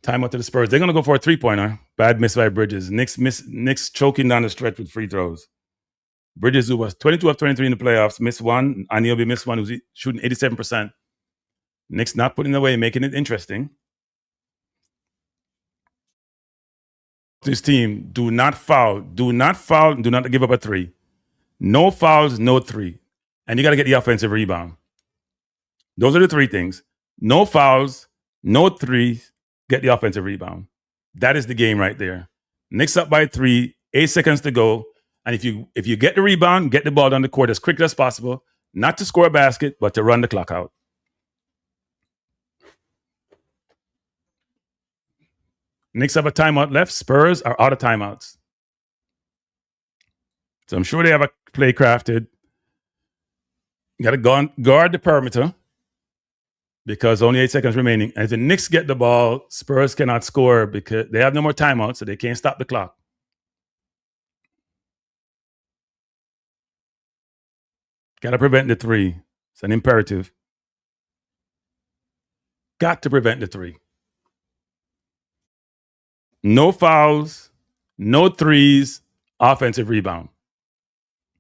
Timeout to the Spurs. They're going to go for a 3-pointer. Bad miss by Bridges. Knicks choking down the stretch with free throws. Bridges, who was 22 of 23 in the playoffs, missed 1. Anunoby missed 1, who's shooting 87%. Knicks not putting it away, making it interesting. This team, do not foul. Do not foul. Do not give up a 3. No fouls, no 3. And you got to get the offensive rebound. Those are the 3 things. No fouls, no 3s, get the offensive rebound. That is the game right there. Knicks up by 3, 8 seconds to go. And if you get the rebound, get the ball down the court as quickly as possible, not to score a basket, but to run the clock out. Knicks have a timeout left. Spurs are out of timeouts. So I'm sure they have a play crafted. You got to guard the perimeter because only 8 seconds remaining. And if the Knicks get the ball, Spurs cannot score because they have no more timeouts, so they can't stop the clock. Got to prevent the 3. It's an imperative. Got to prevent the 3. no fouls, no threes, offensive rebound.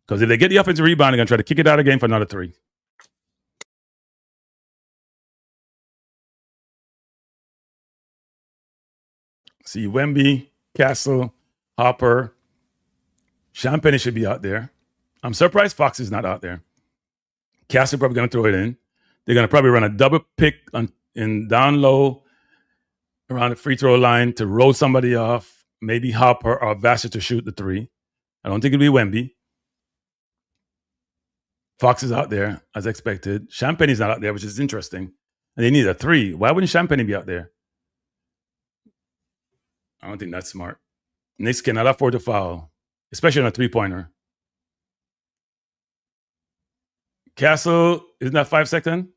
Because if they get the offensive rebound, they're going to try to kick it out again for another 3. See, Wemby, Castle, Hopper, Champagne should be out there. I'm surprised Fox is not out there. Castle probably going to throw it in. They're going to probably run a double pick in down low around the free throw line to roll somebody off, maybe Hopper or Vassar to shoot the 3. I don't think it'll be Wemby. Fox is out there, as expected. Champagne's not out there, which is interesting. And they need a 3. Why wouldn't Champagne be out there? I don't think that's smart. Knicks cannot afford to foul, especially on a 3-pointer. Castle, isn't that 5 seconds?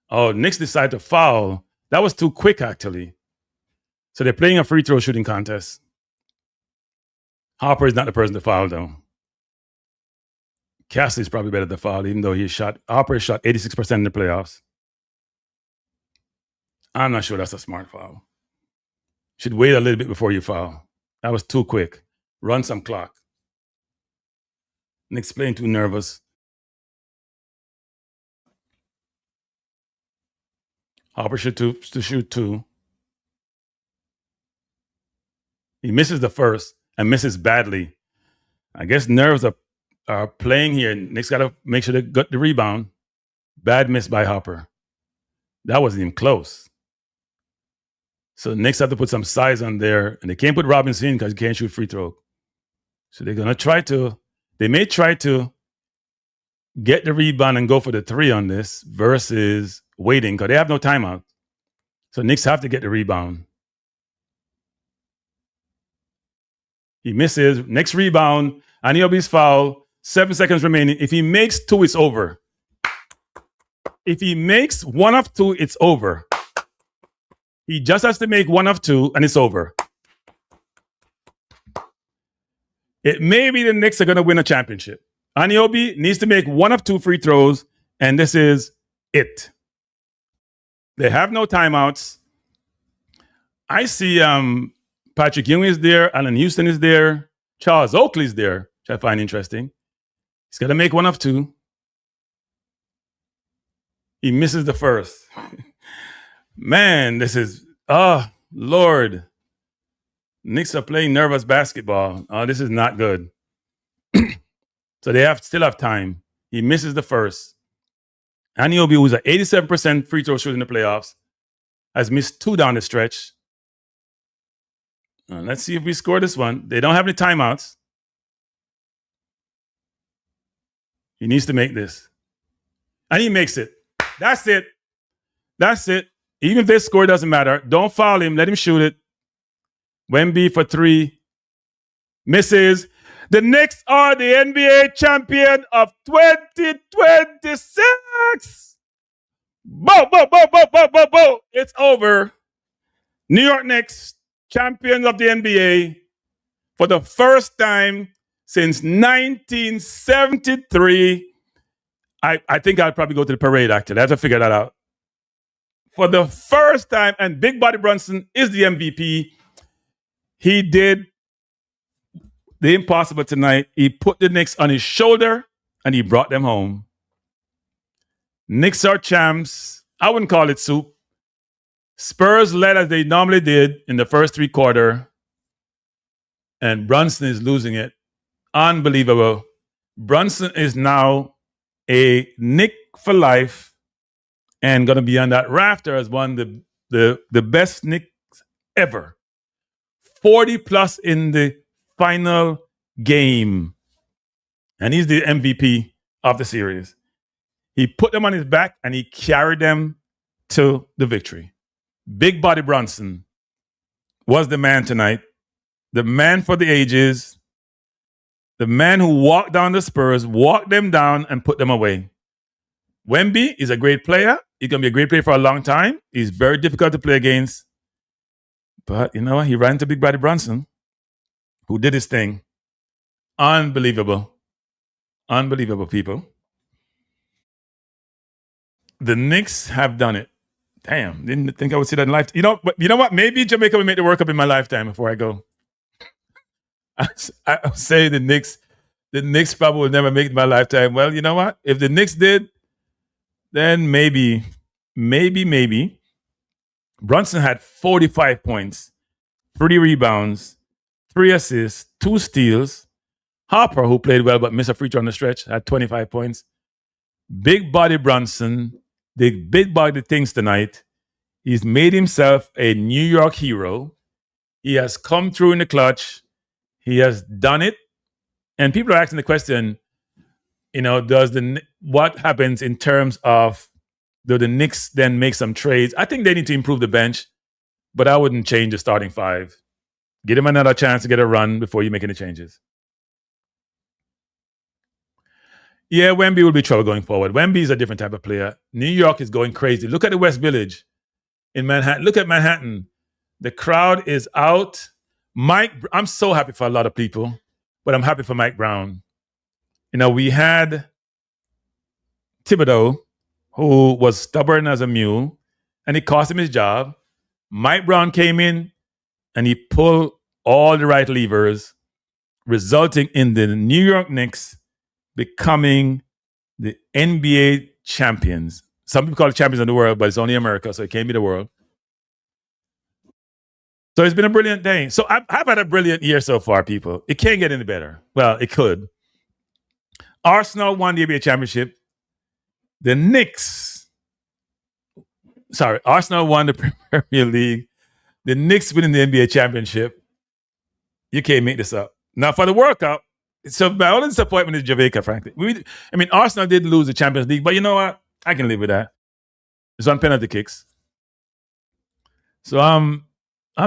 Oh, Knicks decided to foul. That was too quick, actually. So they're playing a free throw shooting contest. Hopper is not the person to foul, though. Castle is probably better to foul, even though Hopper shot 86% in the playoffs. I'm not sure that's a smart foul. Should wait a little bit before you foul. That was too quick. Run some clock. Knicks playing too nervous. Hopper should shoot 2. He misses the first and misses badly. I guess nerves are playing here. Knicks got to make sure they got the rebound. Bad miss by Hopper. That wasn't even close. So Knicks have to put some size on there, and they can't put Robinson in because he can't shoot free throw. So they're going to they may try to get the rebound and go for the 3 on this versus waiting because they have no timeout. So Knicks have to get the rebound. He misses. Next rebound, Anunoby's foul. 7 seconds remaining. If he makes 2, it's over. If he makes 1 of 2, it's over. He just has to make 1 of 2, and it's over. It may be the Knicks are going to win a championship. Anunoby needs to make 1 of 2 free throws, and this is it. They have no timeouts. I see Patrick Ewing is there, Allen Houston is there, Charles Oakley is there, which I find interesting. He's got to make 1 of 2. He misses the first. Man, this is, Lord. Knicks are playing nervous basketball. Oh, this is not good. So they still have time. He misses the first. Anunoby, who's at 87% free throw shooting in the playoffs, has missed 2 down the stretch. Let's see if we score this one. They don't have any timeouts. He needs to make this. And he makes it. That's it. That's it. Even if they score, it doesn't matter. Don't foul him. Let him shoot it. Wemby for 3. Misses. The Knicks are the NBA champion of 2026. Bo, bo, bo, bo, bo, bo, bo. It's over. New York Knicks, champions of the NBA for the first time since 1973. I think I'll probably go to the parade, actually. I have to figure that out. For the first time, and Big Body Brunson is the MVP. He did the impossible tonight. He put the Knicks on his shoulder, and he brought them home. Knicks are champs. I wouldn't call it soup. Spurs led as they normally did in the first 3 quarters, and Brunson is losing it. Unbelievable. Brunson is now a Knick for life and going to be on that rafter as one of the best Knicks ever. 40 plus in the final game. And he's the MVP of the series. He put them on his back and he carried them to the victory. Big Body Brunson was the man tonight. The man for the ages. The man who walked down the Spurs, walked them down and put them away. Wemby is a great player. He's going to be a great player for a long time. He's very difficult to play against. But you know what? He ran into Big Body Brunson, who did his thing. Unbelievable. Unbelievable, people. The Knicks have done it. Damn, didn't think I would see that in life. But you know what? Maybe Jamaica will make the World Cup in my lifetime before I go. I say the Knicks probably will never make it in my lifetime. Well, you know what? If the Knicks did, then maybe. Brunson had 45 points, 3 rebounds, 3 assists, 2 steals. Harper, who played well but missed a free throw on the stretch, had 25 points. Big body Brunson did big body things tonight. He's made himself a New York hero. He has come through in the clutch. He has done it. And people are asking the question, what happens in terms of, do the Knicks then make some trades? I think they need to improve the bench, but I wouldn't change the starting 5. Give him another chance to get a run before you make any changes. Yeah, Wemby will be trouble going forward. Wemby is a different type of player. New York is going crazy. Look at the West Village in Manhattan. Look at Manhattan. The crowd is out. I'm so happy for a lot of people, but I'm happy for Mike Brown. We had Thibodeau, who was stubborn as a mule, and it cost him his job. Mike Brown came in, and he pulled all the right levers, resulting in the New York Knicks becoming the NBA champions. Some people call it champions of the world, but it's only America, so it can't be the world. So it's been a brilliant day. So I've had a brilliant year so far, people. It can't get any better. Well, it could. Arsenal won the NBA championship. Arsenal won the Premier League. The Knicks winning the NBA championship. You can't make this up. Now, for the World Cup, so my only disappointment is Jamaica, frankly. Arsenal did lose the Champions League, but you know what? I can live with that. It's on penalty kicks. So I'm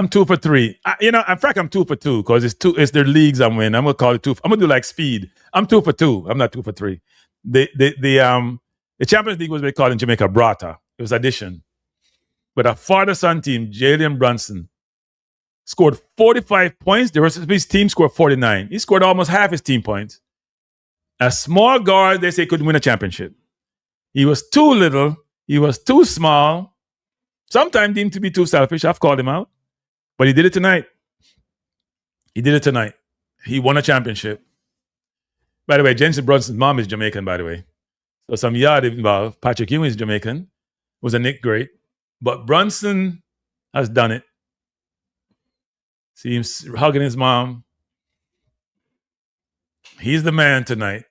2 for 3. In fact, I'm 2 for 2 because it's their leagues I'm winning. I'm gonna call it 2. I'm gonna do like speed. I'm 2 for 2. I'm not 2 for 3. The Champions League was what they called in Jamaica Brata. It was addition. But a father-son team, Jalen Brunson, scored 45 points. The rest of his team scored 49. He scored almost half his team points. A small guard, they say, couldn't win a championship. He was too little. He was too small. Sometimes deemed to be too selfish. I've called him out. But he did it tonight. He won a championship. By the way, Jensen Brunson's mom is Jamaican, by the way. So some yard involved. Patrick Ewing is Jamaican. Was a Knick great. But Brunson has done it. See him hugging his mom. He's the man tonight.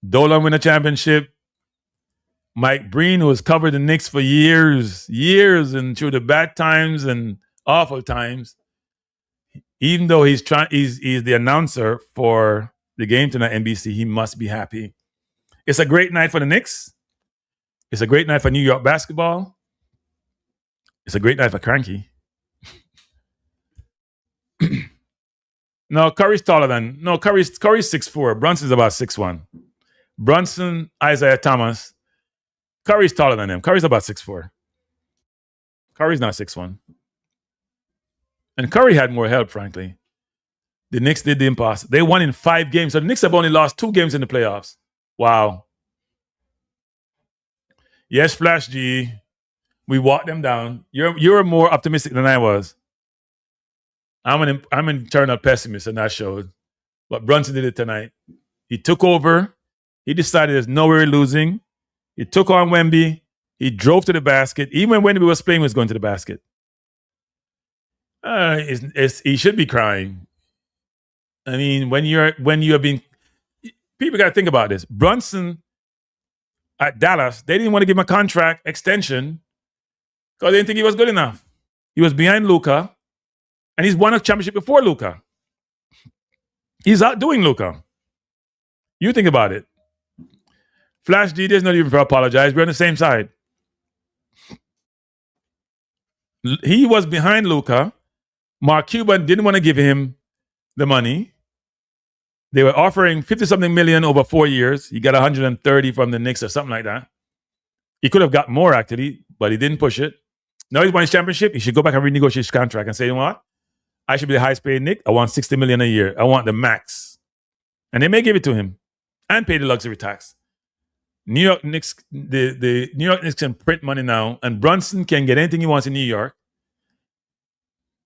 Dolan win a championship. Mike Breen, who has covered the Knicks for years, and through the bad times and awful times, even though he's the announcer for the game tonight, NBC, he must be happy. It's a great night for the Knicks. It's a great night for New York basketball. It's a great night for Kranky. Curry's 6'4". Brunson's about 6'1". Brunson, Isaiah Thomas. Curry's taller than him. Curry's about 6'4". Curry's not 6'1". And Curry had more help, frankly. The Knicks did the impossible. They won in 5 games. So the Knicks have only lost 2 games in the playoffs. Wow. Yes, Flash G. We walked them down. You're more optimistic than I was. I'm an internal pessimist, and that showed. But Brunson did it tonight. He took over. He decided there's no way losing. He took on Wemby. He drove to the basket. Even when Wemby was playing, he was going to the basket. He should be crying. I mean, when you have been, people got to think about this. Brunson at Dallas, they didn't want to give him a contract extension because they didn't think he was good enough. He was behind Luka, and he's won a championship before Luka. He's outdoing Luka. You think about it. Flash D, there's not even for apologize. We're on the same side. He was behind Luka. Mark Cuban didn't want to give him the money. They were offering 50-something million over 4 years. He got 130 from the Knicks or something like that. He could have got more, actually, but he didn't push it. Now he's won his championship. He should go back and renegotiate his contract and say, you know what? I should be the highest paid Knick. I want 60 million a year. I want the max. And they may give it to him and pay the luxury tax. New York Knicks, the New York Knicks can print money now, and Brunson can get anything he wants in New York.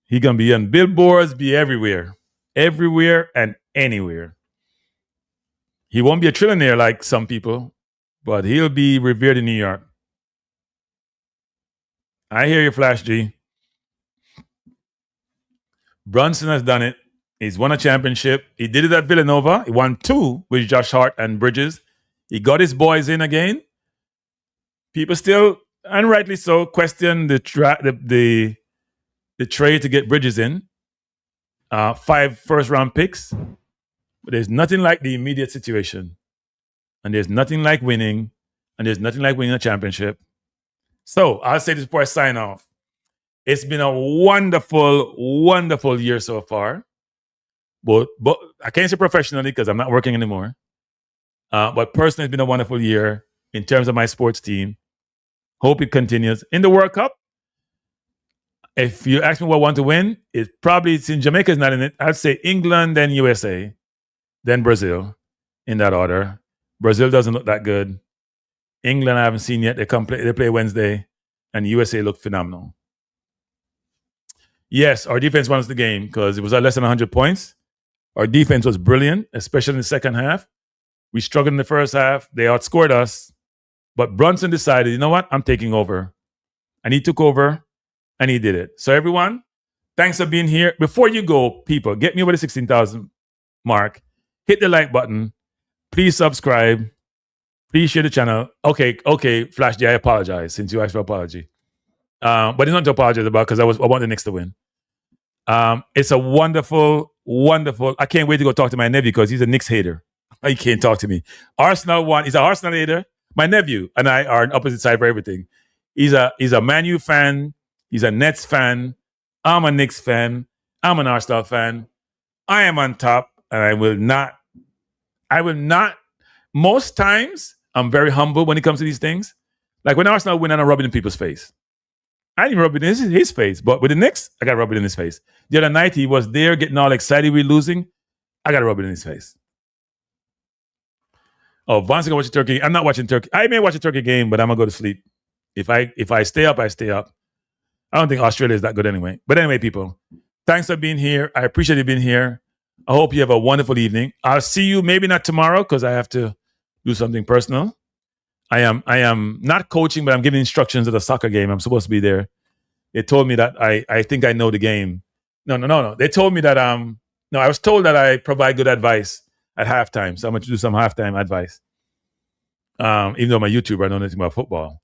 He gonna be on billboards, be everywhere and anywhere. He won't be a trillionaire like some people, but he'll be revered in New York. I hear you, Flash G. Brunson has done it. He's won a championship. He did it at Villanova. He won 2 with Josh Hart and Bridges. He got his boys in again. People still, and rightly so, question the trade to get Bridges in. 5 first-round picks. But there's nothing like the immediate situation. And there's nothing like winning. And there's nothing like winning a championship. So I'll say this before I sign off. It's been a wonderful, wonderful year so far. But I can't say professionally because I'm not working anymore. But personally, it's been a wonderful year in terms of my sports team. Hope it continues. In the World Cup, if you ask me what I want to win, it's in Jamaica's not in it. I'd say England, then USA, then Brazil, in that order. Brazil doesn't look that good. England I haven't seen yet. They play Wednesday, and USA look phenomenal. Yes, our defense won us the game because it was at less than 100 points. Our defense was brilliant, especially in the second half. We struggled in the first half. They outscored us. But Brunson decided, you know what? I'm taking over. And he took over, and he did it. So everyone, thanks for being here. Before you go, people, get me over the 16,000 mark. Hit the like button. Please subscribe. Please share the channel. Okay, Flash J, I apologize since you asked for apology. But it's not to apologize about because I want the Knicks to win. It's a wonderful, wonderful. I can't wait to go talk to my nephew because he's a Knicks hater. He can't talk to me. Arsenal won. He's an Arsenal hater. My nephew and I are on opposite side for everything. He's a Man U fan. He's a Nets fan. I'm a Knicks fan. I'm an Arsenal fan. I am on top, and I will not. Most times, I'm very humble when it comes to these things. Like when Arsenal win, I'm rubbing in people's face. I didn't rub it in his face, but with the Knicks, I got to rub it in his face. The other night, he was there getting all excited we're losing. I got to rub it in his face. Oh, Vaughn's going to watch the Turkey. I'm not watching Turkey. I may watch a Turkey game, but I'm going to go to sleep. If I stay up, I stay up. I don't think Australia is that good anyway. But anyway, people, thanks for being here. I appreciate you being here. I hope you have a wonderful evening. I'll see you maybe not tomorrow because I have to do something personal. I am not coaching, but I'm giving instructions at a soccer game. I'm supposed to be there. They told me that I think I know the game. No. They told me that I was told that I provide good advice at halftime. So I'm going to do some halftime advice. Even though I'm a YouTuber, I know nothing about football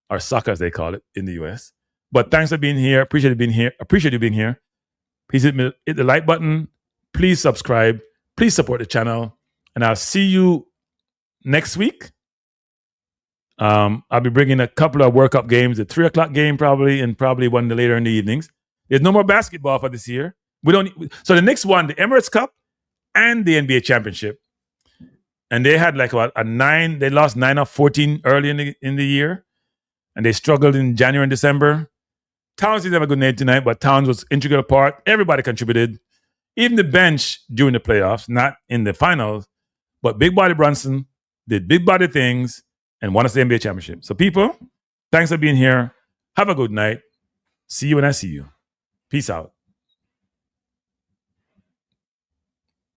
or soccer, as they call it in the US. But thanks for being here. Appreciate you being here. Please hit the like button. Please subscribe. Please support the channel. And I'll see you next week. I'll be bringing a couple of World Cup games, the 3:00 game probably, and probably one later in the evenings. There's no more basketball for this year. So the Knicks won the Emirates Cup and the NBA Championship. And they had like a 9, they lost 9 of 14 early in the year. And they struggled in January and December. Towns didn't have a good night tonight, but Towns was integral part. Everybody contributed. Even the bench during the playoffs, not in the finals. But Big Body Brunson did big body things and won us the NBA championship. So people, thanks for being here. Have a good night. See you when I see you. Peace out.